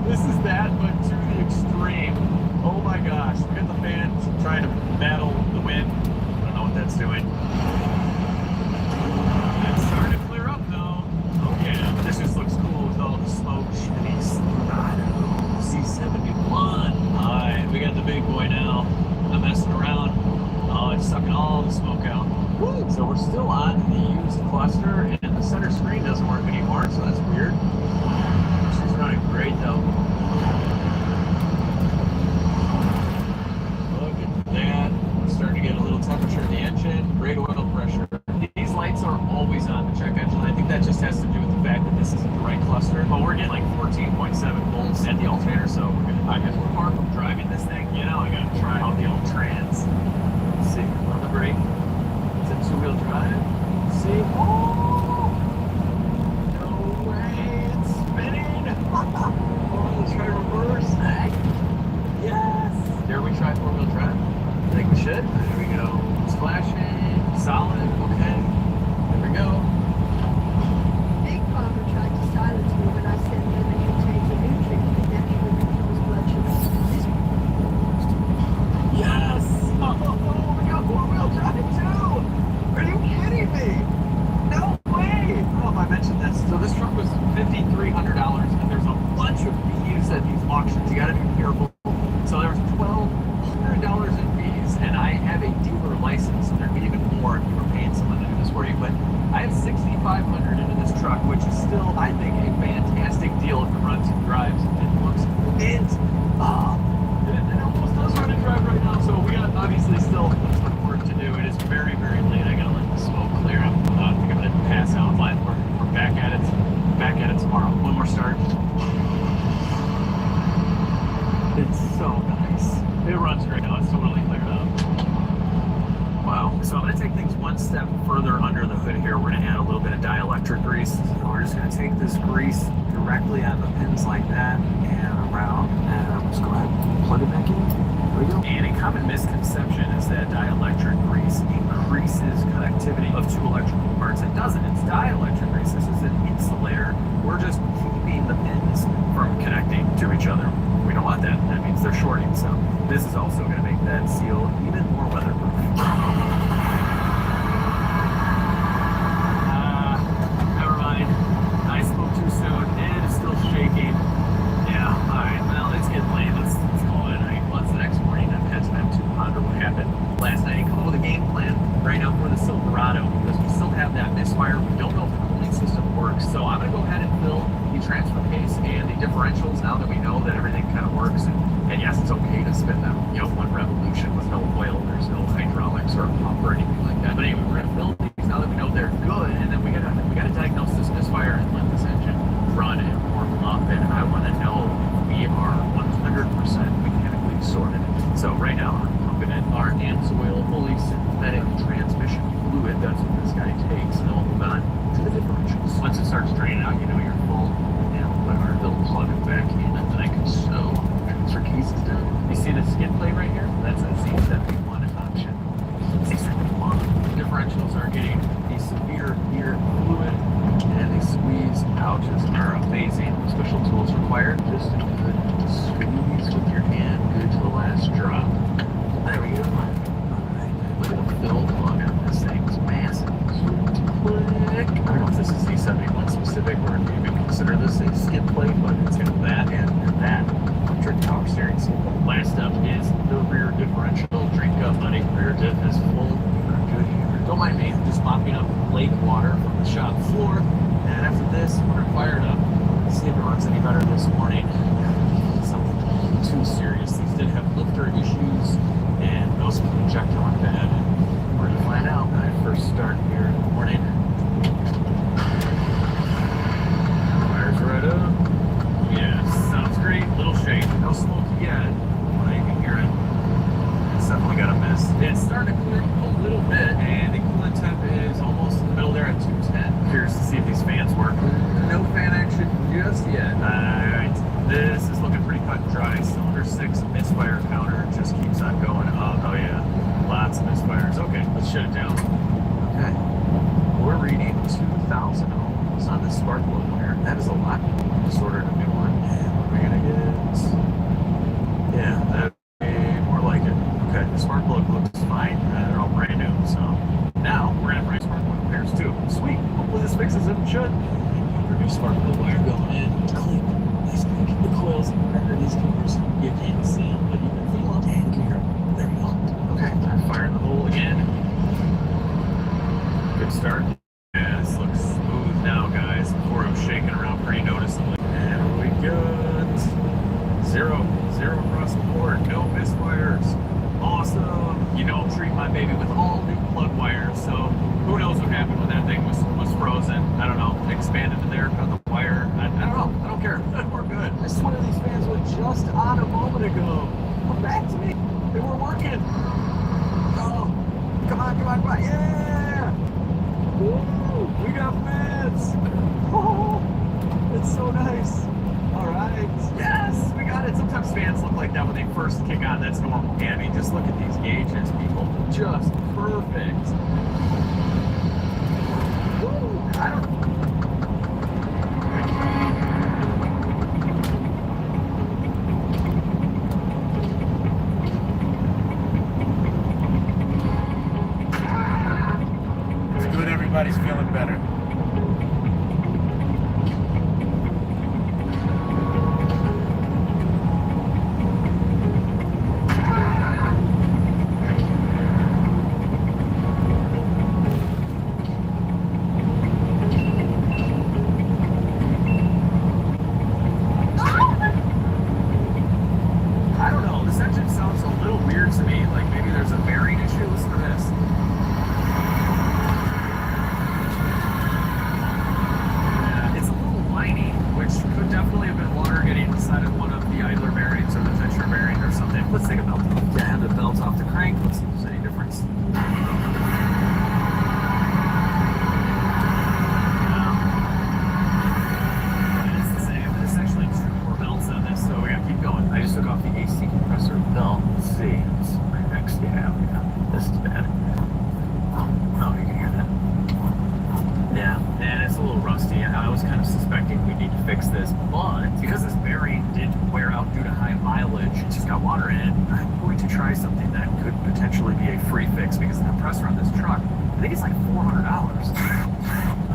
This is that, but to the extreme. Oh my gosh. We got the fan trying to battle the wind. I don't know what that's doing. It's starting to clear up though. Oh yeah, this just looks cool with all the smoke. Chevy Silverado C71. Alright, we got the big boy now. I'm messing around. Oh, it's sucking all the smoke out. Woo! So we're still on the used cluster, and the center screen doesn't work anymore, so that's weird. She's running great though. Look at that. We're starting to get a little temperature in the engine. Great oil pressure. These lights are always on the check engine. I think that just has to do with the fact that this isn't the right cluster. But we're getting like 14.7 volts at the alternator, so we're good. I guess we're far from driving this thing. You know, I gotta try out the old trans. Let's see, on the brake. Is it two-wheel drive? Let's see. Oh! No way! It's spinning! Oh, let's try reverse. Yes! Dare we try four-wheel drive? I think we should. There we go. It's flashing. Solid. Okay. There we go. Big Papa tried to silence me when I said that they could change the nutrient, but that he would control blood sugar. Yes! Oh, we got four-wheel drive too! Are you kidding me? No way! I don't know if I mentioned this. So this truck was $5,300, and there's a bunch of fees at these auctions. You gotta be careful. So there's $1,200 in fees, and I have a dealer license, so there'd be even more if you were paying someone to do this for you. But I have $6,500 into this truck, which is still, I think, a fantastic deal if it runs and drives. It looks mint. It almost does run and drive right now, so we got obviously still some work to do. It is very, very late. I gotta let the smoke clear. I think I'm gonna pass out. But we're back at it. Back at it tomorrow. One more start. It's so nice. It runs great now. It's totally cleared up. Wow. So I'm going to take things one step further under the hood here. We're going to add a little bit of dielectric grease. So we're just going to take this grease directly on the pins like that and around. And I'm just going to plug it back in. There we go. And a common misconception is that dielectric grease increases connectivity of two electrical parts. It doesn't. It's dielectric grease. This is an insulator. We're just keeping the pins from connecting to each other. We don't want that. That means they're shorting. So this is also going to make that seal even more weatherproof. misfire. We don't know if the cooling system works. So I'm going to go ahead and fill the transfer case and the differentials now that we know that everything kind of works. And yes, it's okay to spin them, you know, one revolution with no oil. There's no hydraulics or pump or anything like that. But anyway, we're going to fill these now that we know they're good. And then we got to diagnose this misfire and let this engine run and warm up. And I want to know if we are 100% mechanically sorted. So right now, I'm pumping in our AMSOIL fully synthetic transmission fluid. That's what this guy takes. And then we'll move on to the differentials. Once it starts draining out, you know you're full. And we'll put our little plug it back in, and then I can sew transfer cases down. You see the skid plate right here? That's a Z71 option. Z71. Differentials are getting the severe gear fluid, and the squeeze pouches are amazing. Special tools required. Just a good squeeze with your hand, good to the last drop. There we go. Alright, look at the fill plug on this thing. It's massive. Click. I don't know if this is Z71 specific or if you even consider this a skid plate, but it's got that and that. Electric power steering. Last up is the rear differential. Drink up, buddy. Rear diff is full. You're good here. Don't mind me. I'm just mopping up lake water from the shop floor. And after this, we're going to fire it up. See if it runs any better this morning. Something too serious. These did have lifter issues and those injector went bad. And we're going to find out when I first start here in the morning. Fires right up. Yeah, sounds great. Little shake. No smoke yet, but I can hear it. It's definitely got a miss. It's starting to clear a little bit, and the coolant temp is almost in the middle there at 210. Curious to see if these fans work. No fan action just yet. Alright, this is looking pretty cut and dry. Cylinder 6 misfire counter just keeps on going up. Oh yeah, lots of misfires. Okay, let's shut it down. Okay, we're reading 2,000 ohms on this spark plug wire. That is a lot. Just ordered a new one. And what are we gonna get? Yeah, that'd be more like it. Okay, the spark plug looks fine. They're all brand new, so now we're gonna bring spark plug pairs too. Sweet. Hopefully this fixes it. It should. Our new spark plug wire going in. Click. Nice click. The coils under these covers. You can't see them, but you can feel them. And you can hear them. There we go. Okay, I'm firing the hole again. Good start. Yeah, this looks smooth now, guys. Before it was shaking around pretty noticeably. And we got zero across the board. No misfires. Awesome. You know, I'm treating my baby with all new plug wires, so who knows what happened when that thing was frozen. I don't know. Expanded in there, cut the wire. I don't know. I don't care. We're good. I swear these fans were just on a moment ago. Come back to me. They were working. Oh, come on. Yeah. Woo! We got fans! Oh, it's so nice. All right. Yes, we got it. Sometimes fans look like that when they first kick on. That's normal. Yeah, I mean, just look at these gauges, people. Just perfect. Woo! I don't know. Everybody's feeling better. I don't know. This engine sounds a little weird to me. Like maybe there's a bearing issue. Listen to this. Could definitely have been water getting inside of one of the idler bearings or the Fisher bearing or something. Let's take a belt off. Yeah, have the belt off the crank. Let's see if there's any difference. It's the same. There's actually 2 more belts on this, so we gotta keep going. I just took off the AC compressor belt. Let's see. It's right next. Yeah. This is bad. Oh, you can hear that. Yeah, and it's a little rusty. I was kind of suspecting we need to fix this, but because this bearing didn't wear out due to high mileage, it just got water in it, I'm going to try something that could potentially be a free fix because the compressor on this truck, I think it's like $400.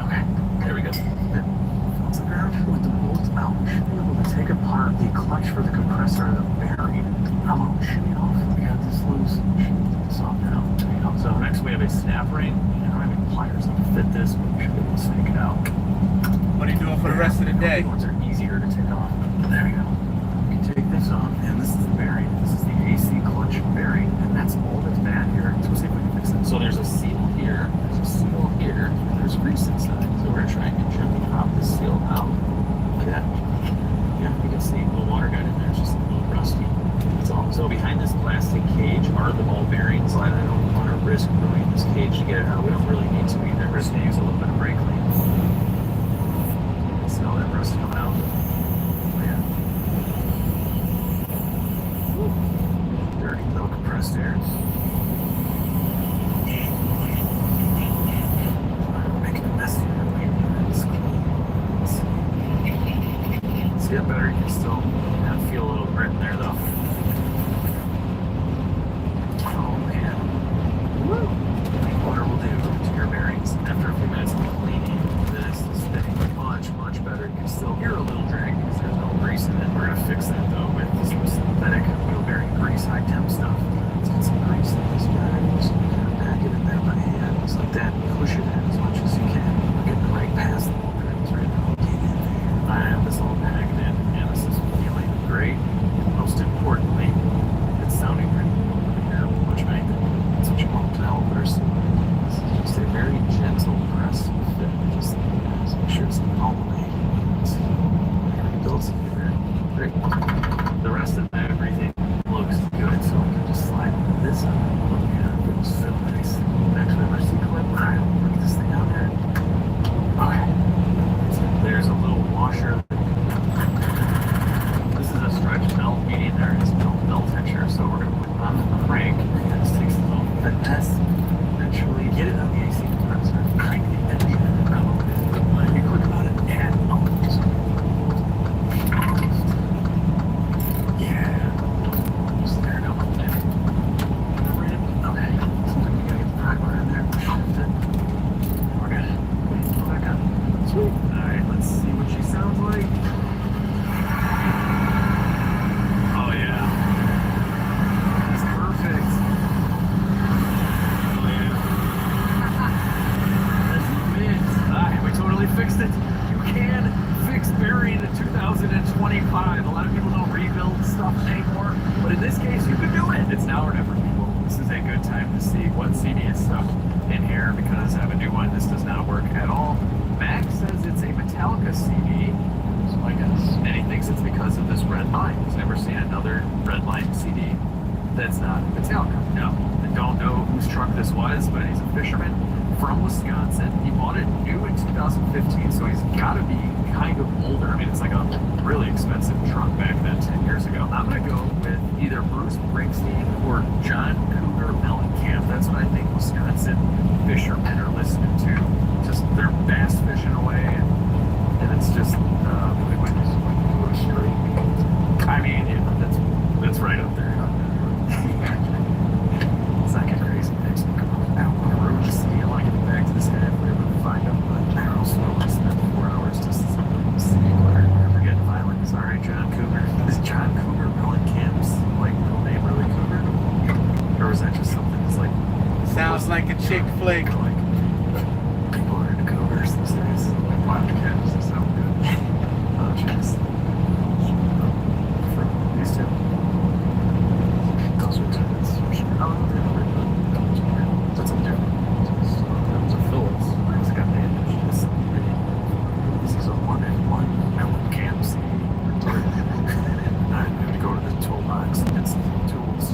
Okay, there we go. Fills the ground with the bolts out. Should be able to take apart the clutch for the compressor and the bearing. I'm going to shimmy off. We got this loose. Shimmy this off now. So next we have a snap ring. I don't have any pliers. I'm fit this, but we should be able to snake it out. What are you doing for the rest of the day? These ones are easier to take off. There you go. You can take this off, and this is the bearing. This is the AC clutch bearing, and that's all that's bad here. Let's see if we can fix it. So there's a seal here, there's a seal here, and there's grease inside. So we're gonna try and gently pop this seal out. Like that. Yeah, you can see the water got in there. It's just a little rusty. That's all. So behind this plastic cage are the ball bearings. I don't want to risk ruining this cage to get it out. We don't really need to either. We're just gonna use a little bit of brake clean. See all that rust coming out. Oh yeah. Woo. Dirty little compressed air. Making a mess here. It's clean. Let's get better. You can still feel a little grit in there though. Oh man. Woo! Clean water will do to your bearings. After a few minutes of cleaning, this is fitting much better. You can still hear a little drag because there's no grease in it. We're gonna fix that though with some synthetic wheel bearing grease, high temp stuff. Let's get some grease in this bag. Just pack it in there by hand, just like that. Push it in as much as you can. We're getting right past the wheel bearings right now. Get in there. I have this all packed in, and this is feeling great. Most importantly, it's sounding pretty good. Yeah, much better. That's what you want to help her. This is just a very gentle press fit. Just make sure it's all the way. Builds together. Great. The rest of everything looks good, so we can just slide this up. Look at it. It's so nice. Actually, our C-clip. Alright, look at this thing out there. Okay. So there's a little washer. This is a stretch belt, meaning there is no belt tensioner, so we're going to put it on the crank. And this takes a little fit test. Eventually get it on the AC compressor. Crank the engine. Might be quick about it. And yeah. Just there it up. Okay. So we gotta get the throttle in there. We're good. Back up. Sweet. Alright, let's see what she sounds like. Oh yeah. That's perfect. Oh yeah. That's mint. Alright, we totally fixed it. You can fix bearing in 2025. A lot of people don't rebuild stuff anymore, but in this case, you can do it. It's now or never, people. This is a good time to see what CD is stuck in here because I have a new one. This does not work at all. Max says it's a Metallica CD, so I guess, and he thinks it's because of this red line. He's never seen another red line CD that's not Metallica. No, I don't know whose truck this was, but he's a fisherman from Wisconsin. He bought it new in 2015, so he's got to be kind of older. I mean, it's like a really expensive truck back then, 10 years ago. I'm going to go with either Bruce Springsteen or John Cougar Mellencamp. That's what I think Wisconsin fishermen are listening to. Just they're bass fishing away, and it's just I mean, yeah, that's right up there. It's not getting crazy. Next week, out on the road, just I want to get back to this guy if we ever find him. But I also want to spend 4 hours just see or never get violent. Sorry, John Cougar. Is John Cougar Mellencamp's like real name really Cougar, or is that just something that's like sounds like a chick flick? Like people are into cougars these days. Like Wildcats, they sound good. Oh, jeez. From these two. Those are two. Oh, that's a different. Those are Phillips. Mine's got bandaged. This is a 1-in-1 Mellencamp CD. I have to go to the toolbox and get some tools.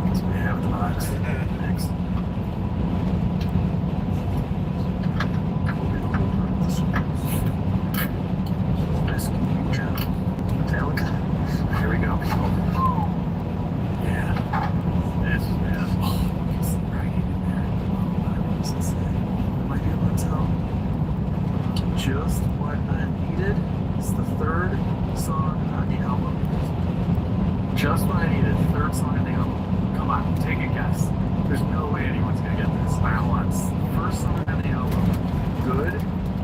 Because we have the box. Next. Here we go. Yeah. This is right in there. Might be able to tell just what I needed. It's the third song on the album. Just what I needed. Third song on the album. Come on, take a guess. There's no way anyone's gonna get this. I want first song on the album. Good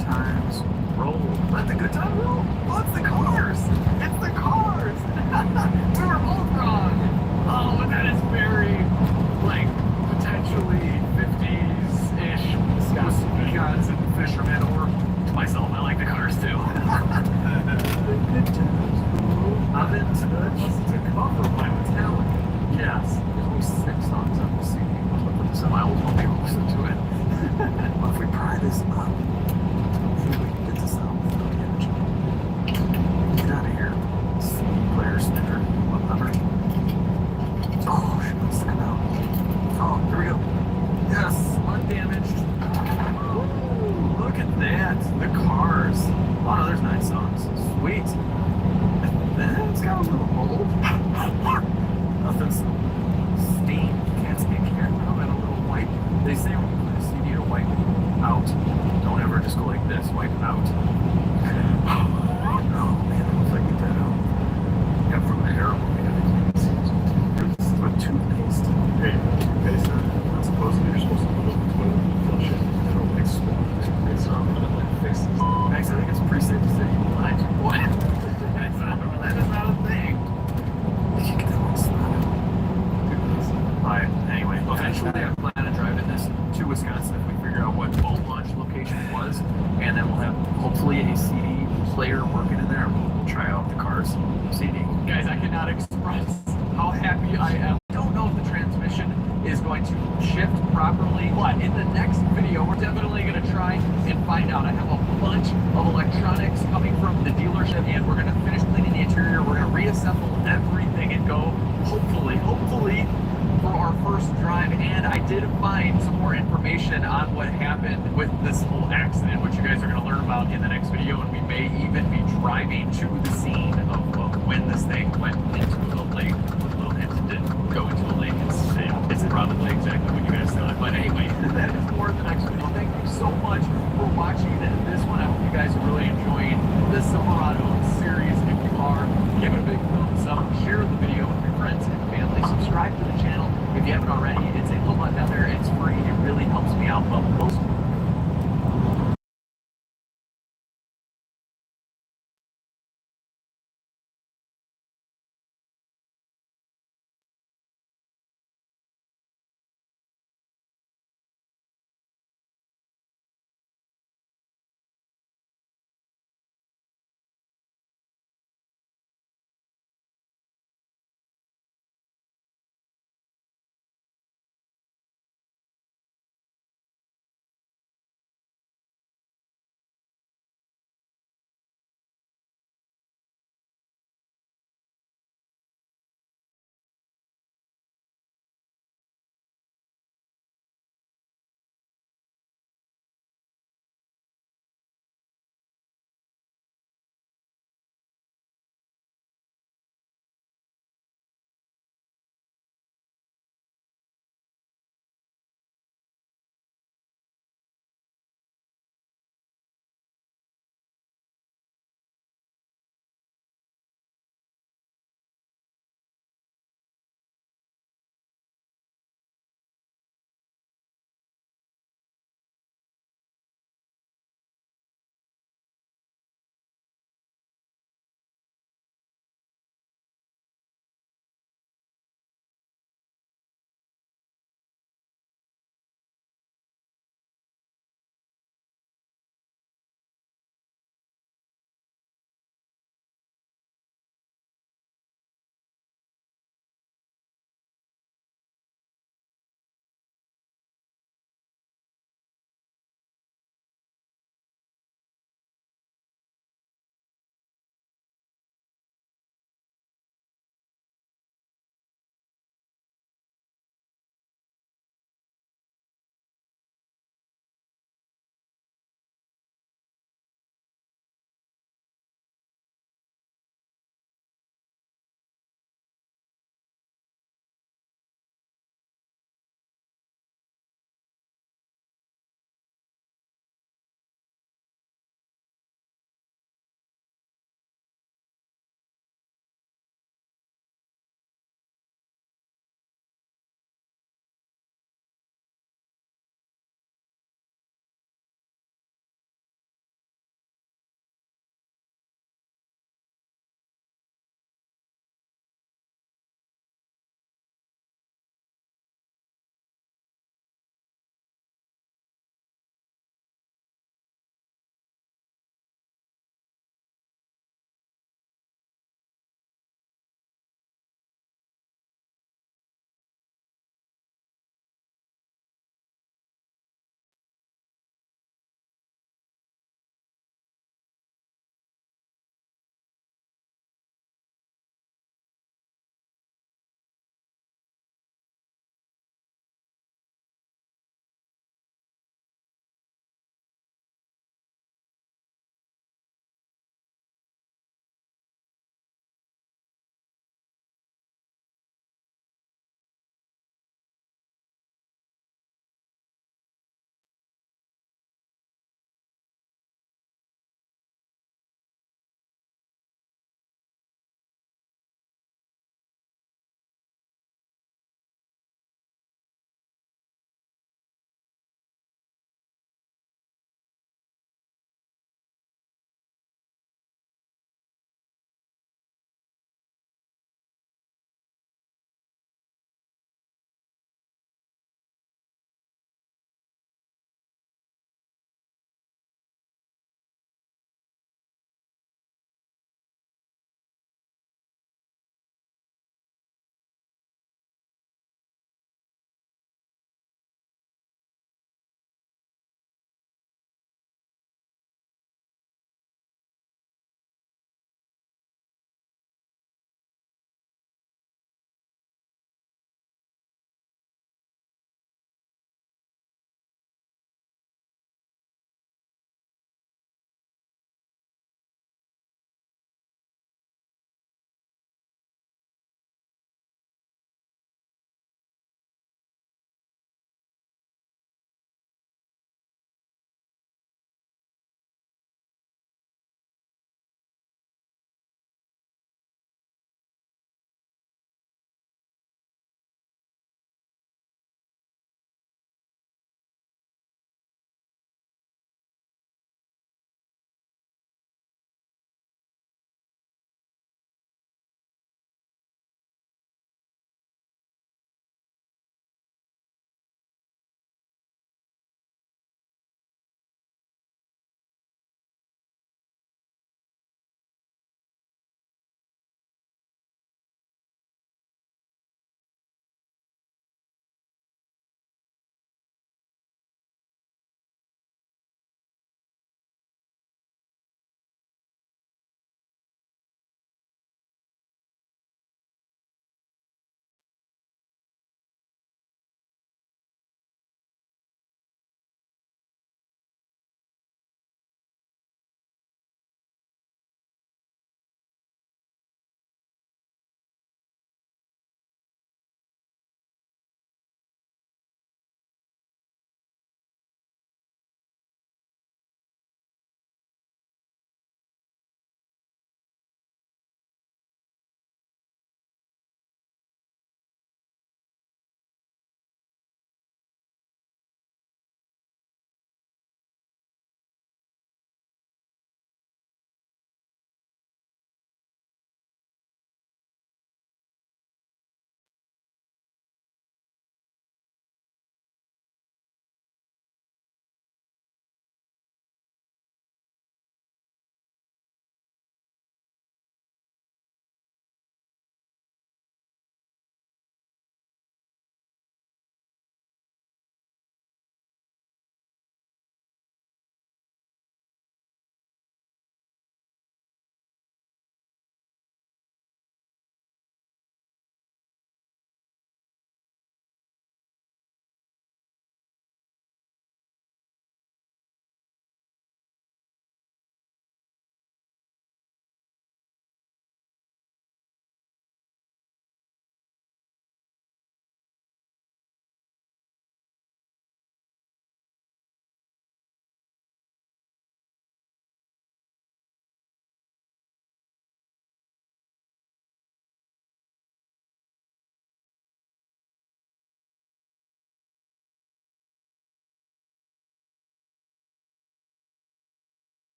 Times Roll. Let the good time roll. Oh, it's the Cars. It's the Cars. We were both wrong. Oh, and that is very, like, potentially 50s-ish Wisconsin this up. Maybe we can get this out without damaging it. Get out of here. Player spinner. Whatever. Oh, shit, let's stick it out. Oh, here we go. Yes, undamaged. Woo, look at that. The cars. Oh no, there's 9 songs. Sweet. It's got a little mold. Nothing's steam. Can't see a camera. And a little wipe. They say when you put a CD to wipe out, don't ever just go like this. Wipe out. Oh man, I wish I could get that out. Yeah, from the hair. This is with toothpaste. Hey, toothpaste. Supposedly you're supposed to put it in the toilet and flush it. It'll explode. It's not gonna like fix it. Max, I think it's pretty safe to say you lied to what? That is not a thing. Did you get that one spotted? Alright, anyway, eventually I plan on driving this to Wisconsin if we figure out what boat launch location it was, and then we'll have hopefully a CD player working in there. We'll try out the car's CD. Guys, I cannot express how happy I am. I don't know if the transmission is going to shift properly, but in the next video we're definitely going to try and find out. I have a bunch of electronics coming from the dealership, and we're going to finish cleaning the interior. We're going to reassemble everything and go hopefully for our first drive. And I did find some more information on what happened with this whole accident, which you guys are going to learn about in the next video, and we may even be driving to the scene of when this thing went into the lake. Little hint, it didn't go into the lake. It's probably exactly what you guys thought. But anyway, that is for the next video. Thank you so much for watching this one. I hope you guys are really enjoying the Silverado series. If you are, give it a big thumbs up, share the video with your friends and family, subscribe to the channel if you haven't already. It's a little button down there. It's free. It really helps me out. But most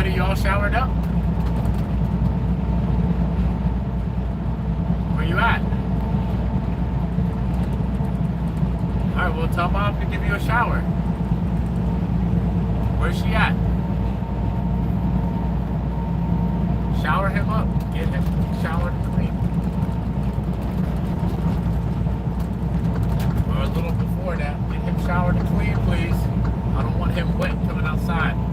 Everybody, y'all showered up? Where you at? Alright, well tell Mom to give you a shower. Where's she at? Shower him up. Get him showered and clean. Or a little before that. Get him showered and clean, please. I don't want him wet coming outside.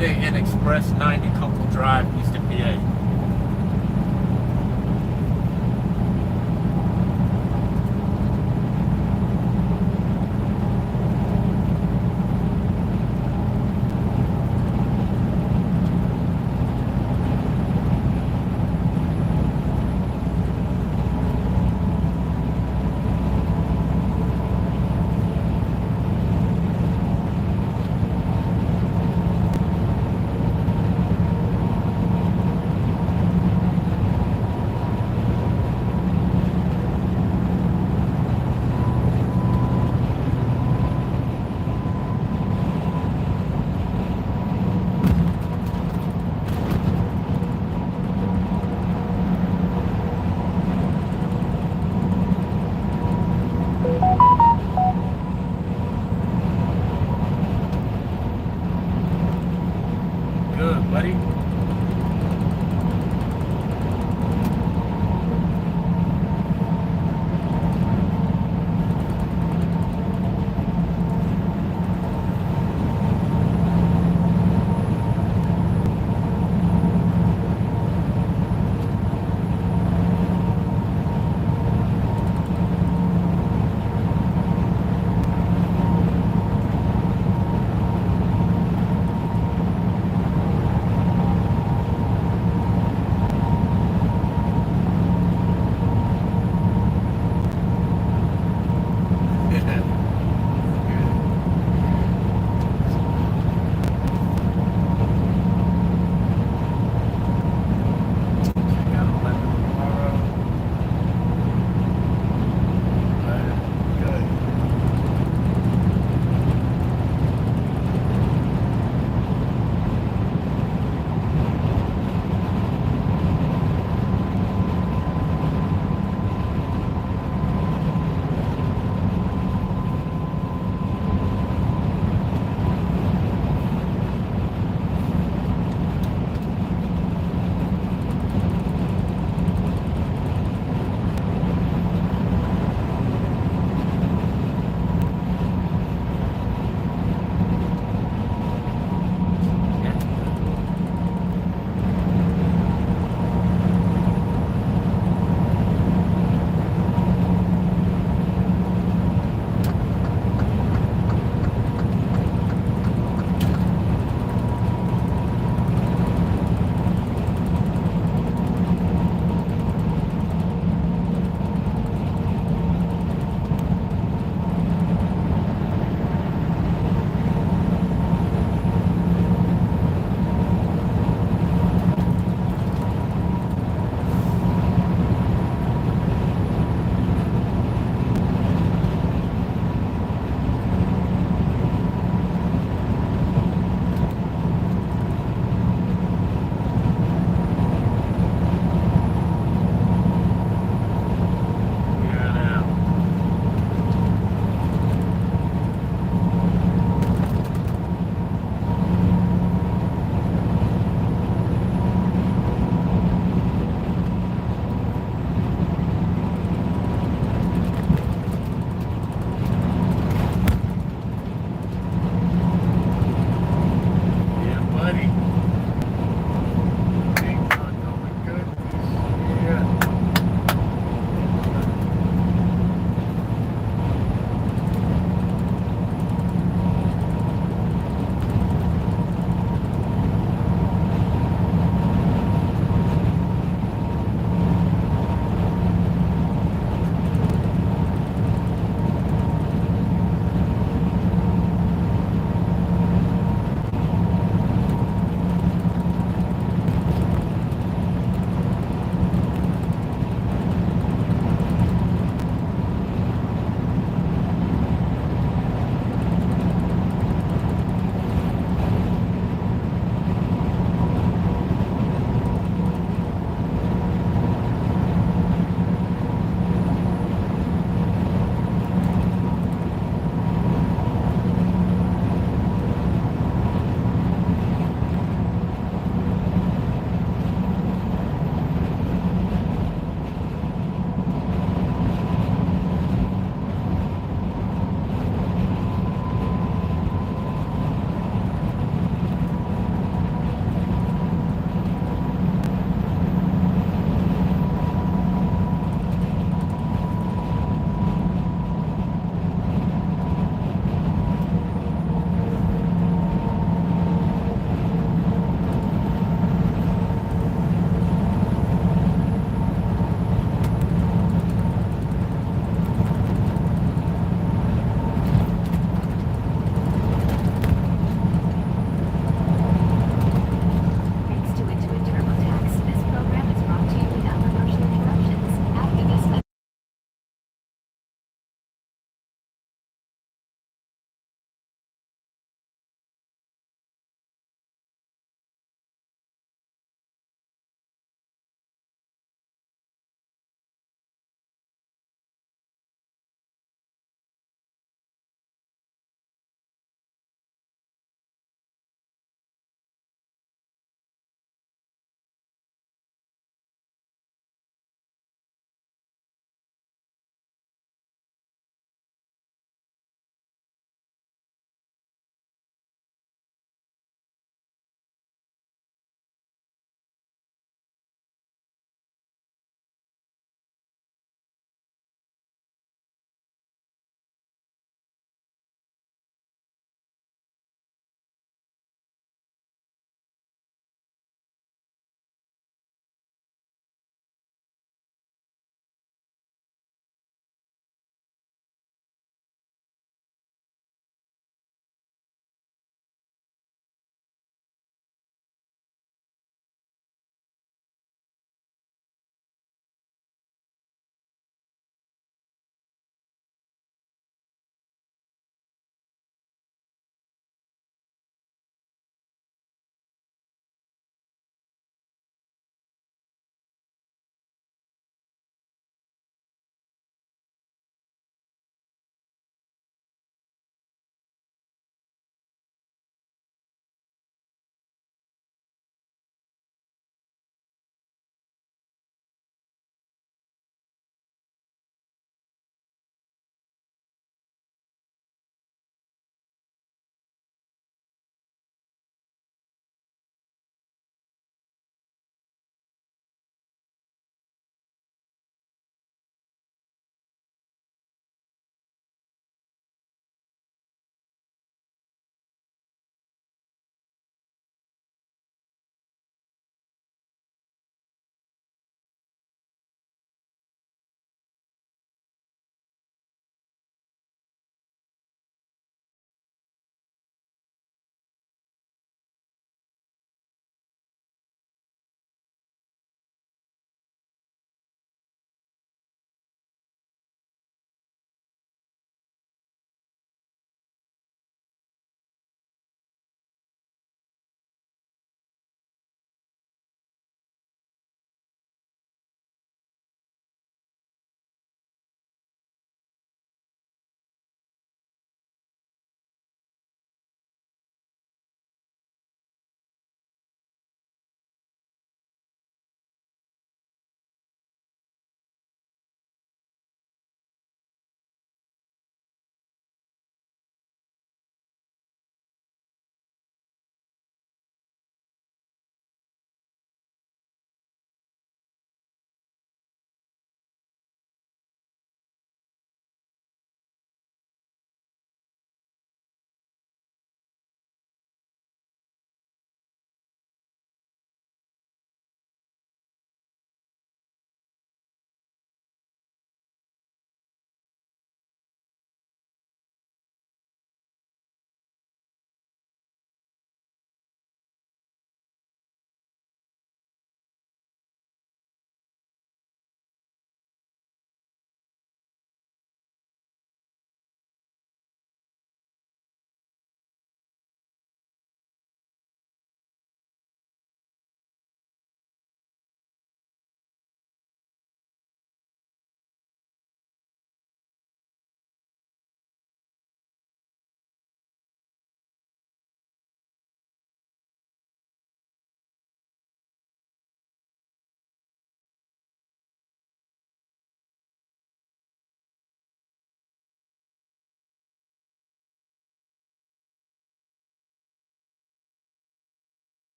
Holiday Inn Express 90 Kunkel Drive, Eastern PA.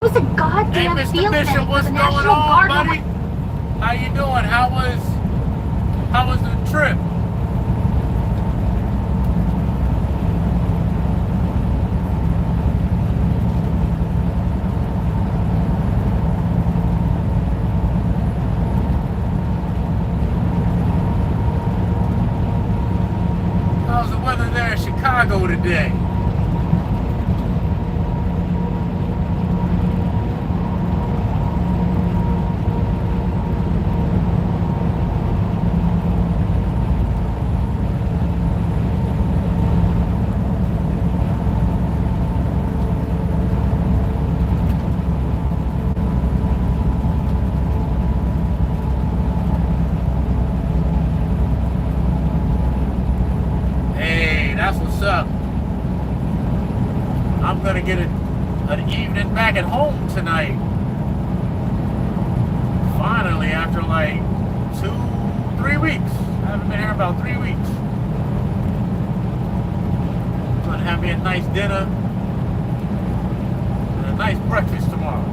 was a goddamn Hey, Mr. field Bishop, day for what's the going National on, Guard. buddy? How you doing? How was the trip? How's the weather there in Chicago today? That's what's up. I'm gonna get an evening back at home tonight. Finally, after like 2-3 weeks. I haven't been here about 3 weeks. Gonna have me a nice dinner and a nice breakfast tomorrow.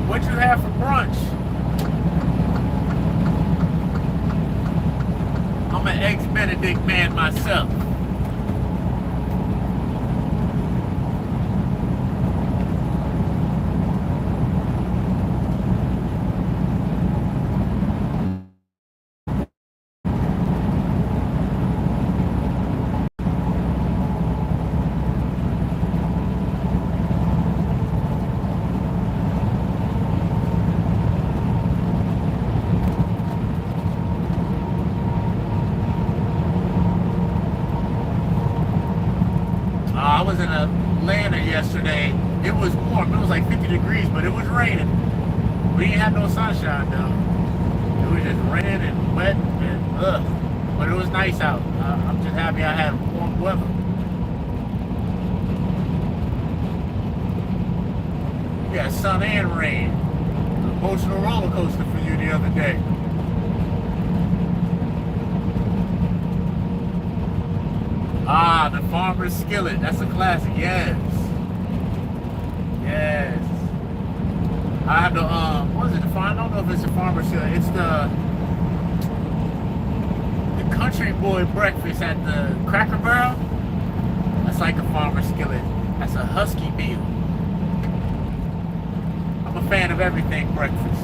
What'd you have for brunch? I'm an Eggs Benedict man myself. I was in Atlanta yesterday. It was warm. It was like 50 degrees, but it was raining. We didn't have no sunshine though. It was just raining and wet and ugh. But it was nice out. I'm just happy I had warm weather. We got sun and rain. An emotional roller coaster for you the other day. Ah, the farmer's skillet. That's a classic. Yes. Yes. I have the what is it? I don't know if it's a farmer's skillet. It's the country boy breakfast at the Cracker Barrel. That's like a farmer's skillet. That's a husky meal. I'm a fan of everything breakfast.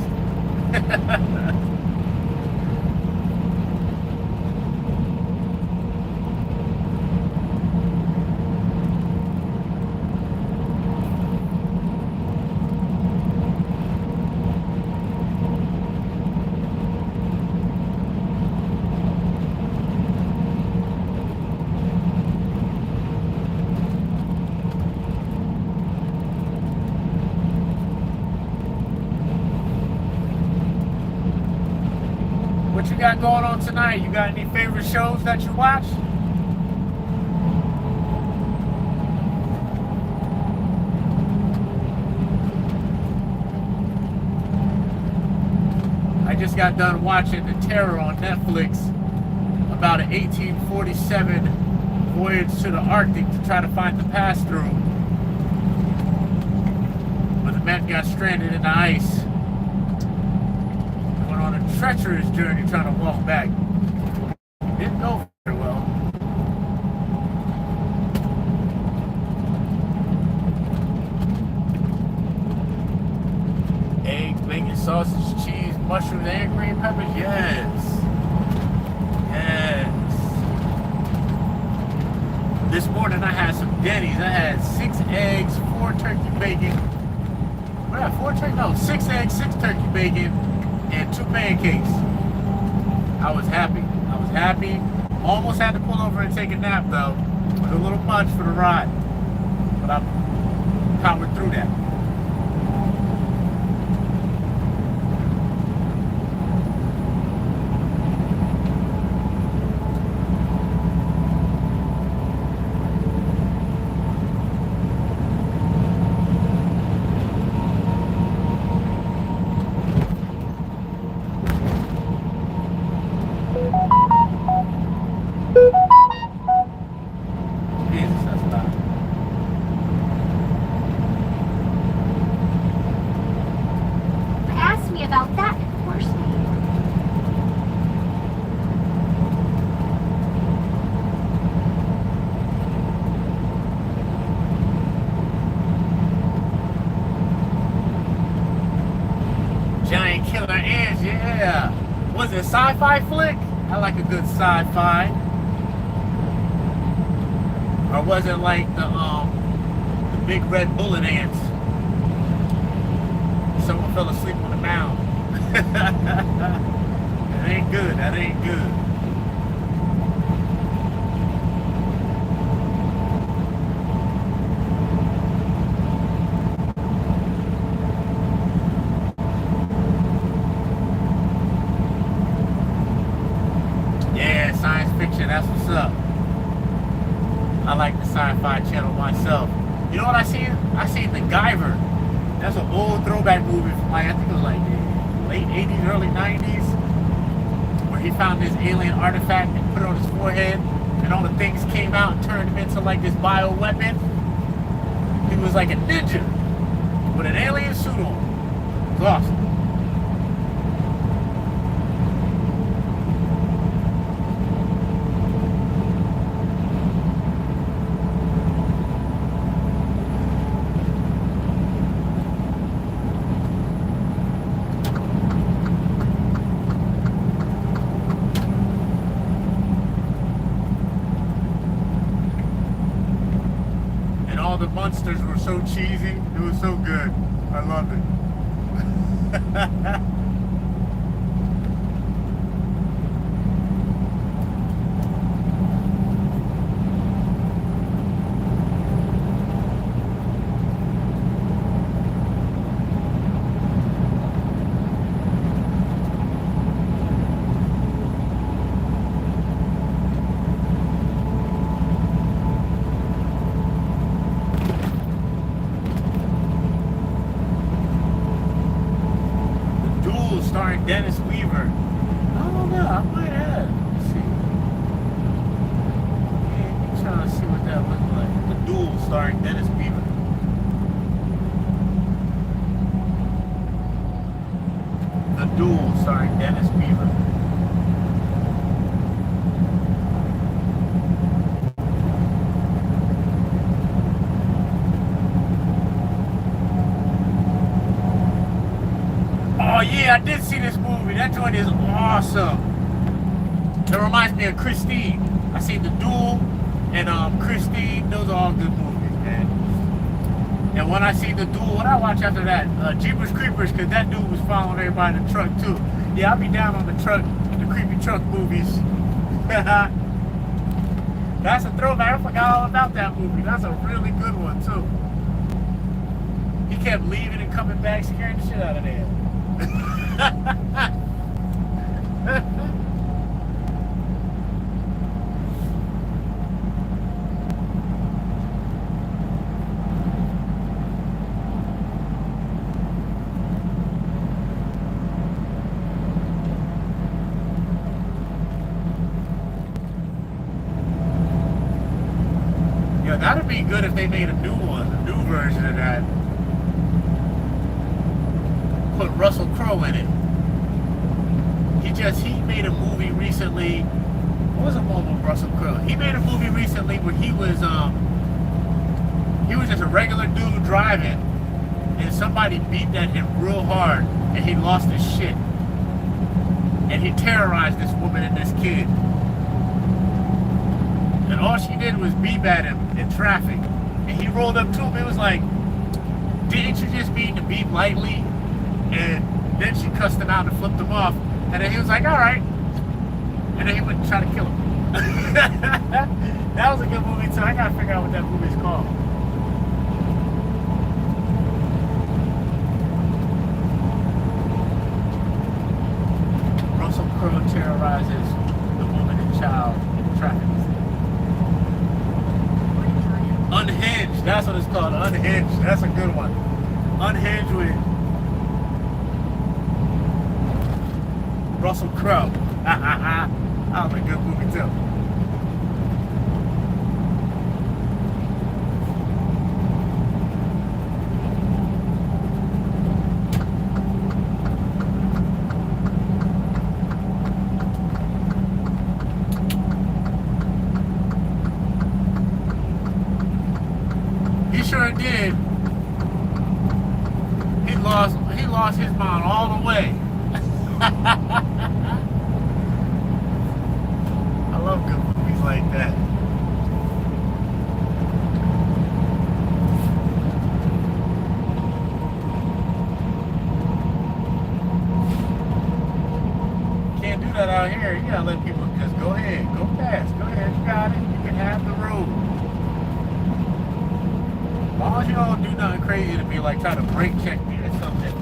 What you got going on tonight? You got any favorite shows that you watch? I just got done watching The Terror on Netflix about an 1847 voyage to the Arctic to try to find the pass-through. But the men got stranded in the ice. On a treacherous journey trying to walk back. Didn't go very well. Eggs, bacon, sausage, cheese, mushrooms, and green peppers. Yes. Yes. This morning I had some Denny's. I had 6 eggs, 4 turkey bacon. What did I have? 4 turkey? No, 6 eggs, 6 turkey bacon, and 2 pancakes. I was happy. I was happy. Almost had to pull over and take a nap though. It was a little much for the ride. But I powered through that. it a sci-fi flick? I like a good sci-fi. Or was it like the big red bullet ants? Someone fell asleep on the mound. That ain't good. That ain't good. Yeah, science fiction. That's what's up. I like the sci-fi channel myself. You know what I seen? I seen the Guyver. That's an old throwback movie from like, I think it was like late 80s, early 90s, where he found this alien artifact and put it on his forehead, and all the things came out and turned him into like this bioweapon. He was like a ninja with an alien suit on. It was awesome. The monsters were so cheesy. It was so good. I loved it. Starring Dennis Weaver. I don't know, I might have. Let's see. Yeah, I'm trying to see what that looks like. The Duel starring Dennis Weaver. The Duel starring Dennis Weaver. Oh yeah, I did see this movie. That joint is awesome. It reminds me of Christine. I seen The Duel and Christine. Those are all good movies, man. And when I see The Duel, what I watch after that? Jeepers Creepers, because that dude was following everybody in the truck too. Yeah, I'll be down on the truck, the creepy truck movies. That's a throwback. I forgot all about that movie. That's a really good one too. He kept leaving and coming back, scaring the shit out of them. Yeah, that'd be good if they made a new one, a new version of that. Put Russell Crowe in it. He made a movie recently. What was the one with Russell Crowe? He made a movie recently where he was just a regular dude driving, and somebody beat at him real hard, and he lost his shit. And he terrorized this woman and this kid. And all she did was beep at him in traffic. And he rolled up to him. It was like, didn't you just mean to beep lightly? And then she cussed him out and flipped him off. And then he was like, all right. And then he went and tried to kill him. That was a good movie too. I gotta figure out what that movie's called. Russell Crowe terrorizes the woman and child in traffic. Unhinged. That's what it's called. Unhinged. That's a good one. Unhinged with Russell Crowe. That was a good movie too. He sure did. He lost his mind all the way. like that. Can't do that out here. You gotta let people just go ahead, go fast, go ahead, you got it. You can have the road. As long as you don't do nothing crazy to be like trying to brake check me or something.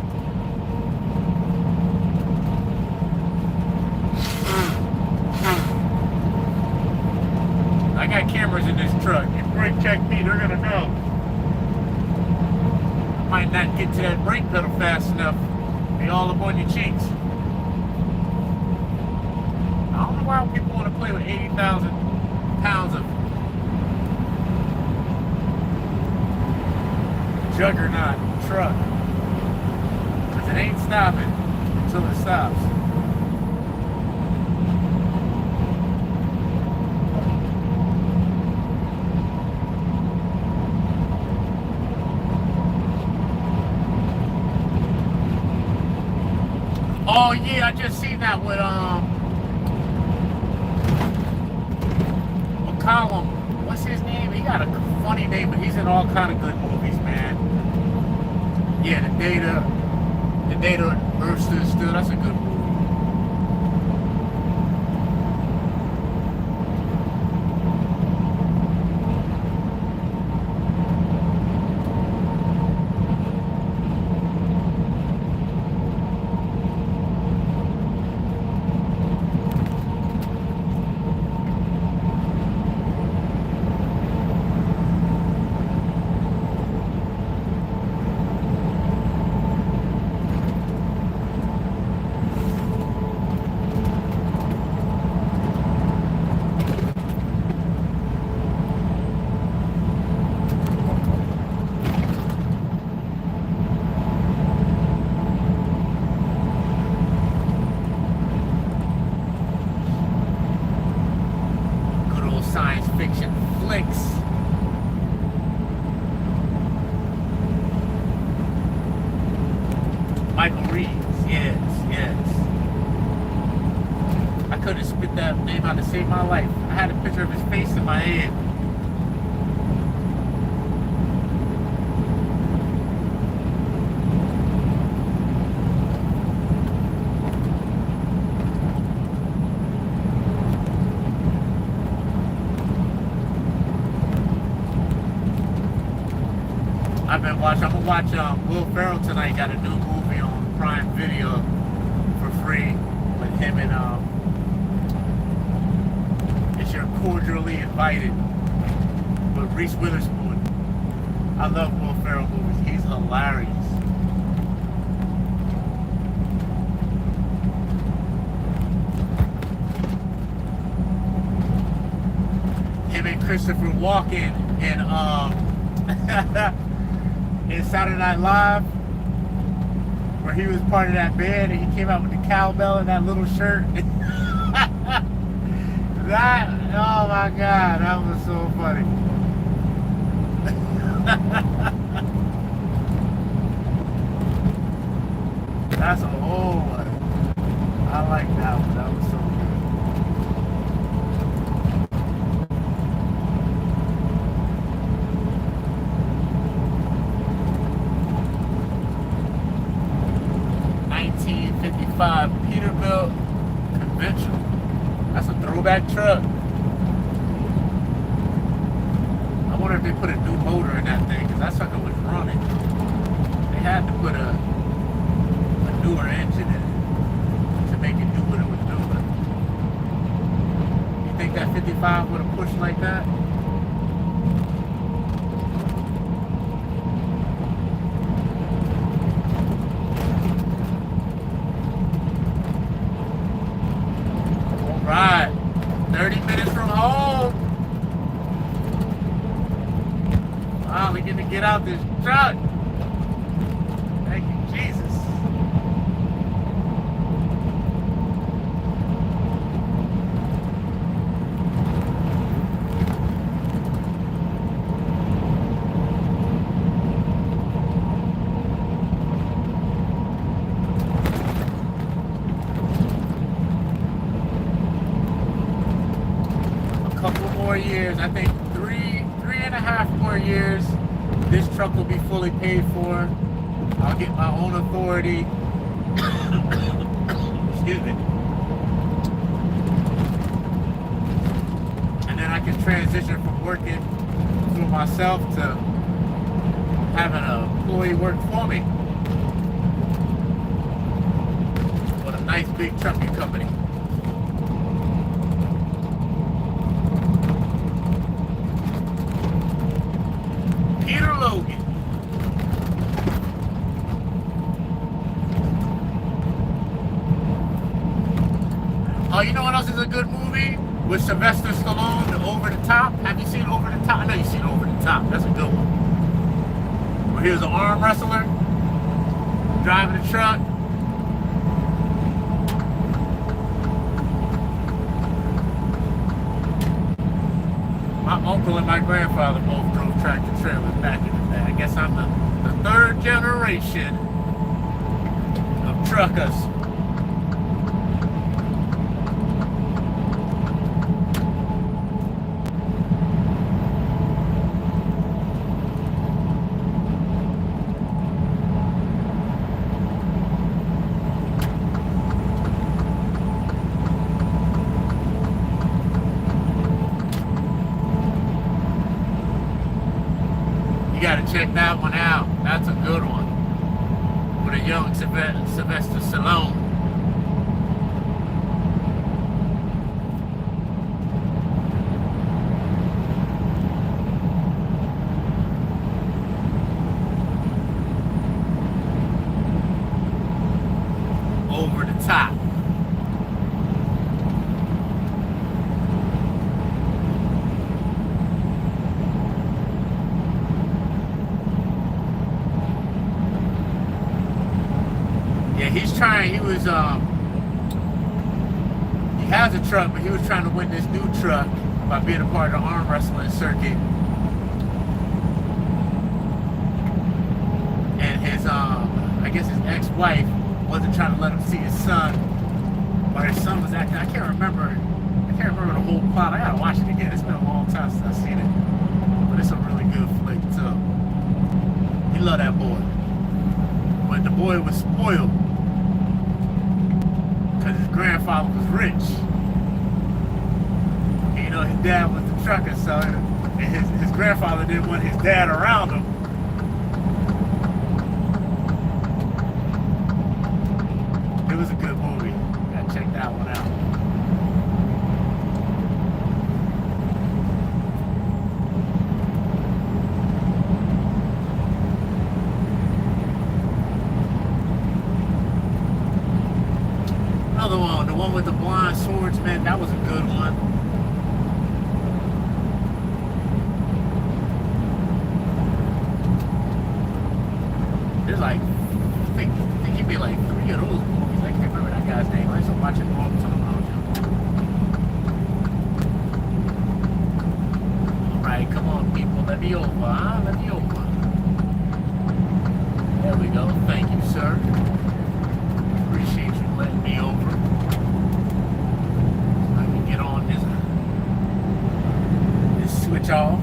I got cameras in this truck. If brake check me, they're gonna know. Might not get to that brake pedal fast enough. Be all up on your cheeks. I don't know why people want to play with 80,000 pounds of juggernaut truck. Because it ain't stopping until it stops. Oh yeah, I just seen that with McCollum. What's his name? He got a funny name, but he's in all kind of good movies, man. Yeah, the day the Earth stood still. That's a good movie. Science fiction flicks. Michael Reeves, yes. I couldn't spit that name out to save my life. I had a picture of his face in my head. I'm gonna watch Will Ferrell tonight. Got a new movie on Prime Video for free with him and It's Your Cordially Invited with Reese Witherspoon. I love Will Ferrell movies. He's hilarious. Him and Christopher Walken in in Saturday Night Live, where he was part of that band and he came out with the cowbell and that little shirt. That, oh my God, that was so funny. That's a whole one. I like that one. That was so good. Peterbilt Conventional. That's a throwback truck. I wonder if they put a new motor in that thing, because that sucker was running. They had to put a newer engine in it to make it do what it was doing. You think that 55 would have pushed like that? Right, 30 minutes from home. Wow, we get to get out this truck. Thank you, Jesus. years, I think 3.5 more years, this truck will be fully paid for. I'll get my own authority. Excuse me. And then I can transition from working for myself to having an employee work for me. With a nice big trucking company. Peter Logan. Oh, you know what else is a good movie? With Sylvester Stallone, the Over the Top. Have you seen Over the Top? I know you've seen Over the Top. That's a good one. Where he was an arm wrestler, driving a truck. My uncle and my grandfather both drove tractor trailers back in the day. I guess I'm the third generation of truckers. Check that one out. That's a good one. With a young Sylvester Stallone. Over the Top. He has a truck, but he was trying to win this new truck by being a part of the arm wrestling circuit. And his, I guess his ex-wife wasn't trying to let him see his son, or his son was acting, I can't remember the whole plot. I gotta watch it again. It's been a long time since I've seen it, but it's a really good flick too. He loved that boy, but the boy was spoiled. Because his grandfather was rich. You know, his dad was the trucker, so his grandfather didn't want his dad around him. It was a good movie. You gotta check that one out. Another one, the one with the blind swordsman, that was a good one. There's like, I think it'd be like 3 of those movies. I can't remember that guy's name. I used to watch it all the time when I was young. Alright, come on people, let me over, huh? Let me over. There we go, thank you, sir. Appreciate you letting me over. So I can get on this switch off.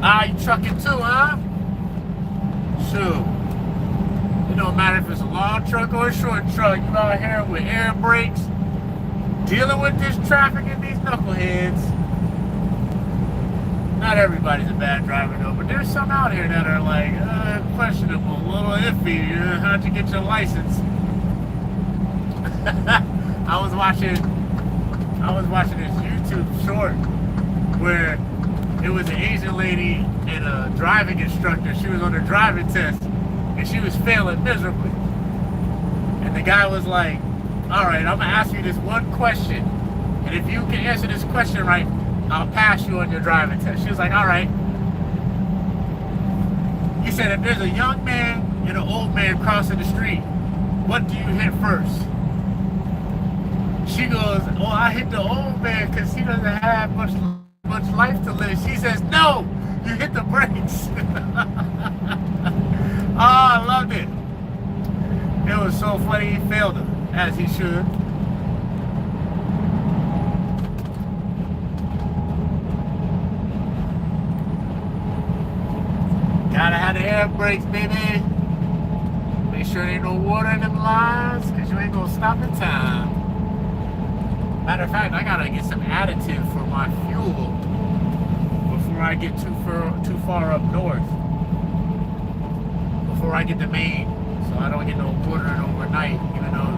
Ah, you trucking too, huh? Sure. It don't matter if it's a long truck or a short truck. You out here with air brakes, dealing with this traffic and these knuckleheads. Not everybody's a bad driver though, but there's some out here that are like questionable, a little iffy. How'd you get your license? I was watching this YouTube short where it was an Asian lady and a driving instructor. She was on her driving test and she was failing miserably. And the guy was like, all right, I'm gonna ask you this one question. And if you can answer this question right, I'll pass you on your driving test. She was like, all right. He said, if there's a young man and an old man crossing the street, what do you hit first? She goes, well, I hit the old man because he doesn't have much much life to live. She says, no, you hit the brakes. Oh, I loved it. It was so funny. He failed her, as he should. Gotta have the air brakes, baby. Make sure there ain't no water in them lines, because you ain't gonna stop in time. Matter of fact, I gotta get some additive for my fuel before I get too far up north. Before I get to Maine, so I don't get no water overnight, even though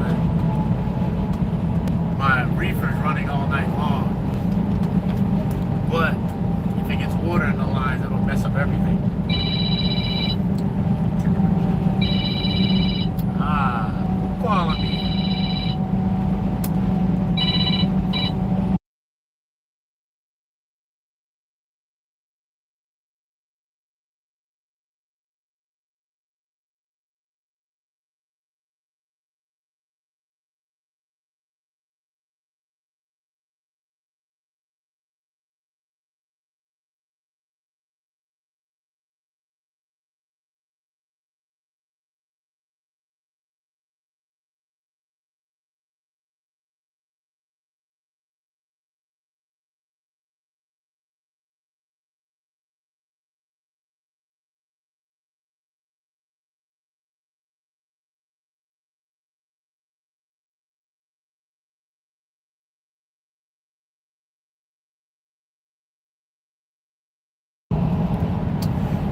my reefer's running all night long. But if it gets water in the lines, it'll mess up everything. Calling me.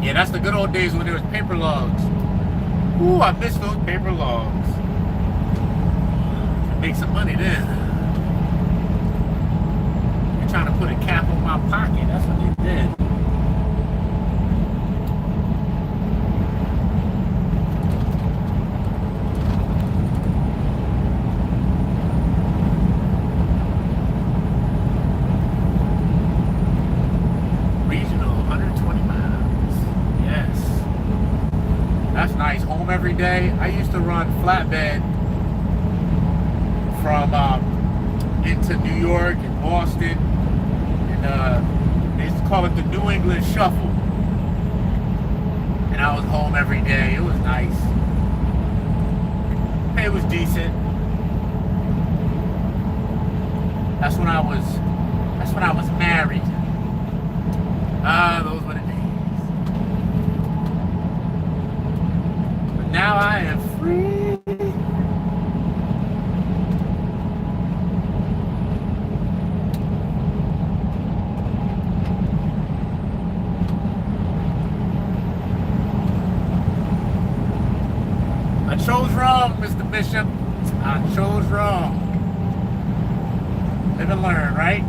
Yeah, that's the good old days when there was paper logs. Ooh, I miss those paper logs. Make some money then. They're trying to put a cap on my pocket. That's what they did. Every day. I used to run flatbed from into New York and Boston, and they used to call it the New England Shuffle. And I was home every day. It was nice. Pay was decent. That's when I was married. Those were the days. Now I am free. I chose wrong, Mr. Bishop. I chose wrong. Live and learn, right?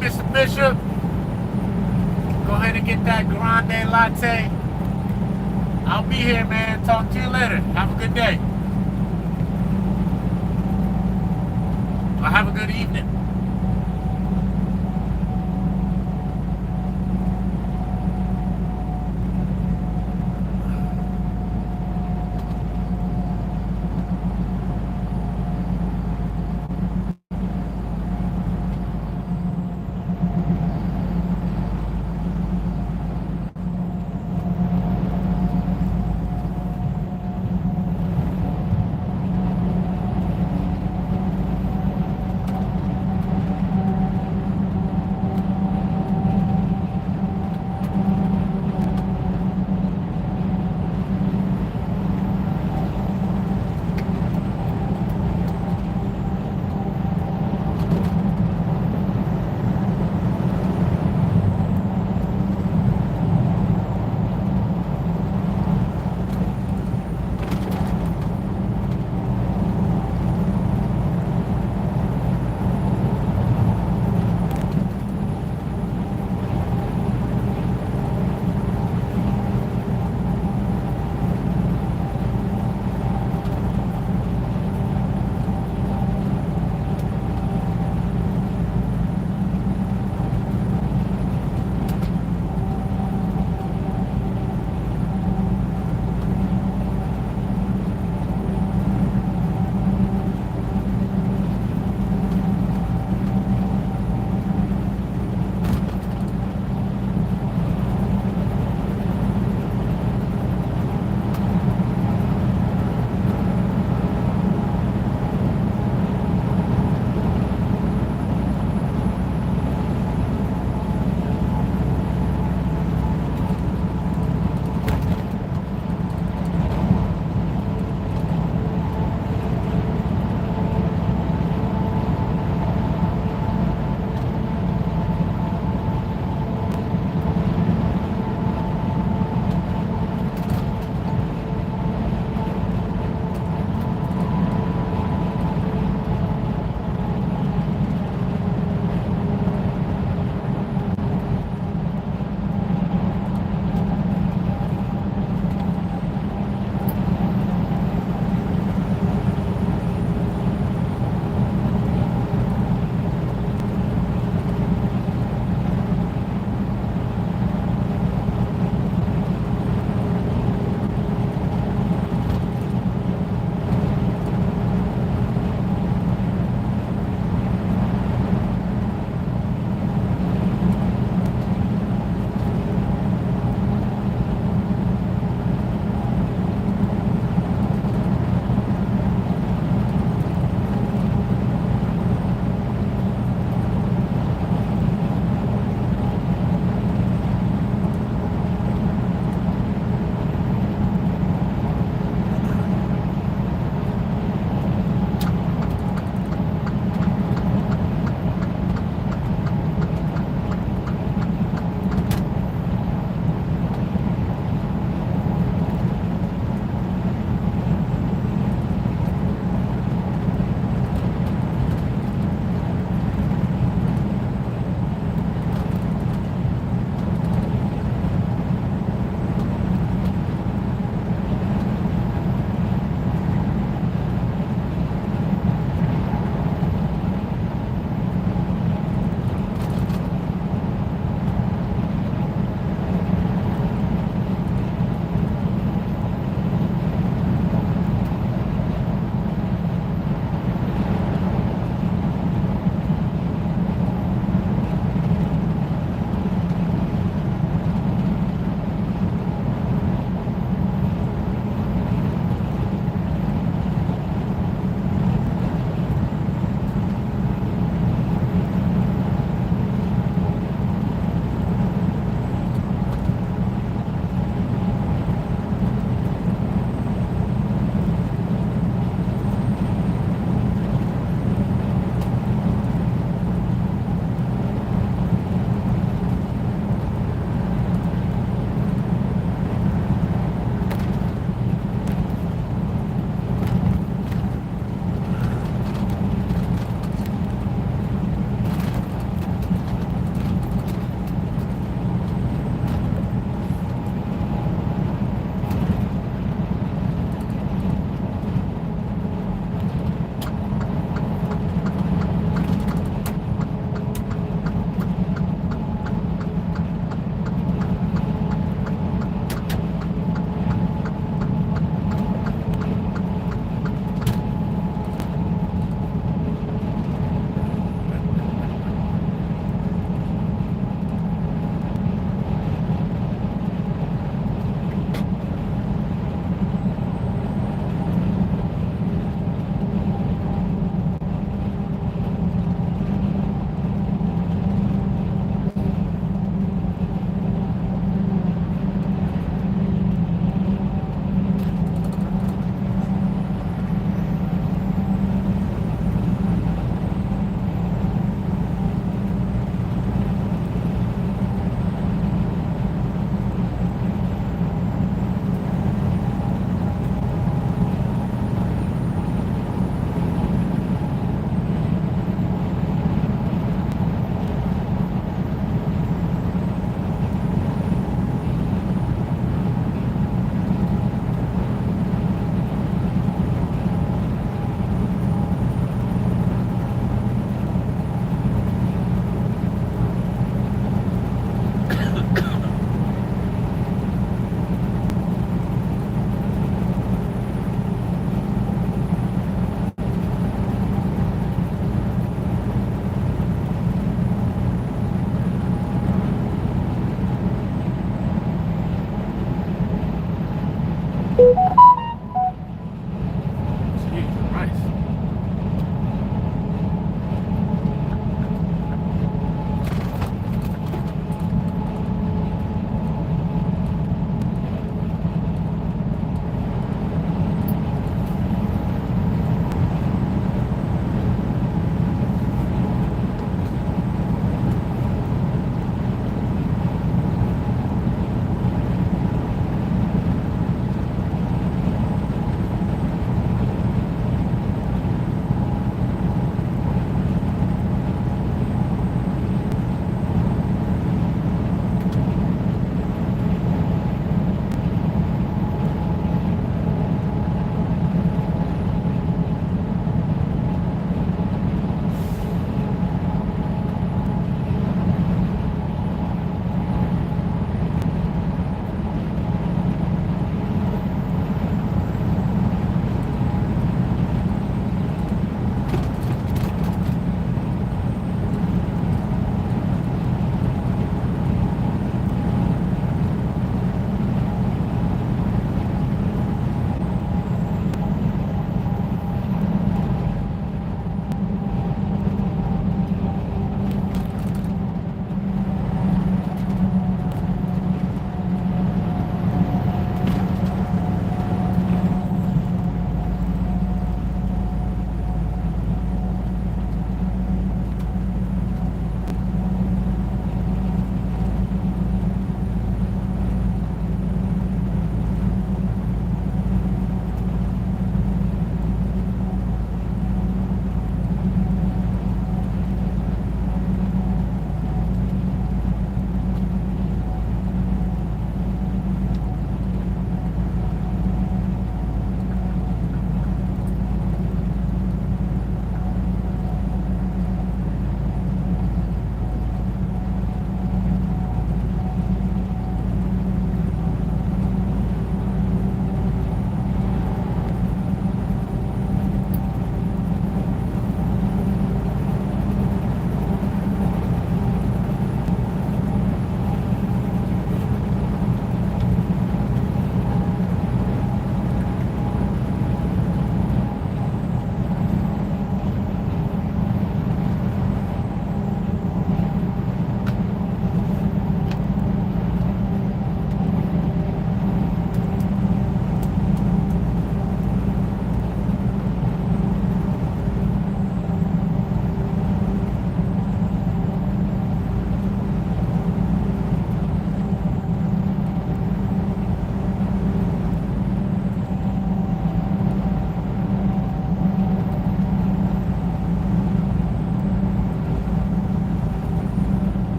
Mr. Bishop. Go ahead and get that grande latte. I'll be here, man. Talk to you later. Have a good day. Or have a good evening.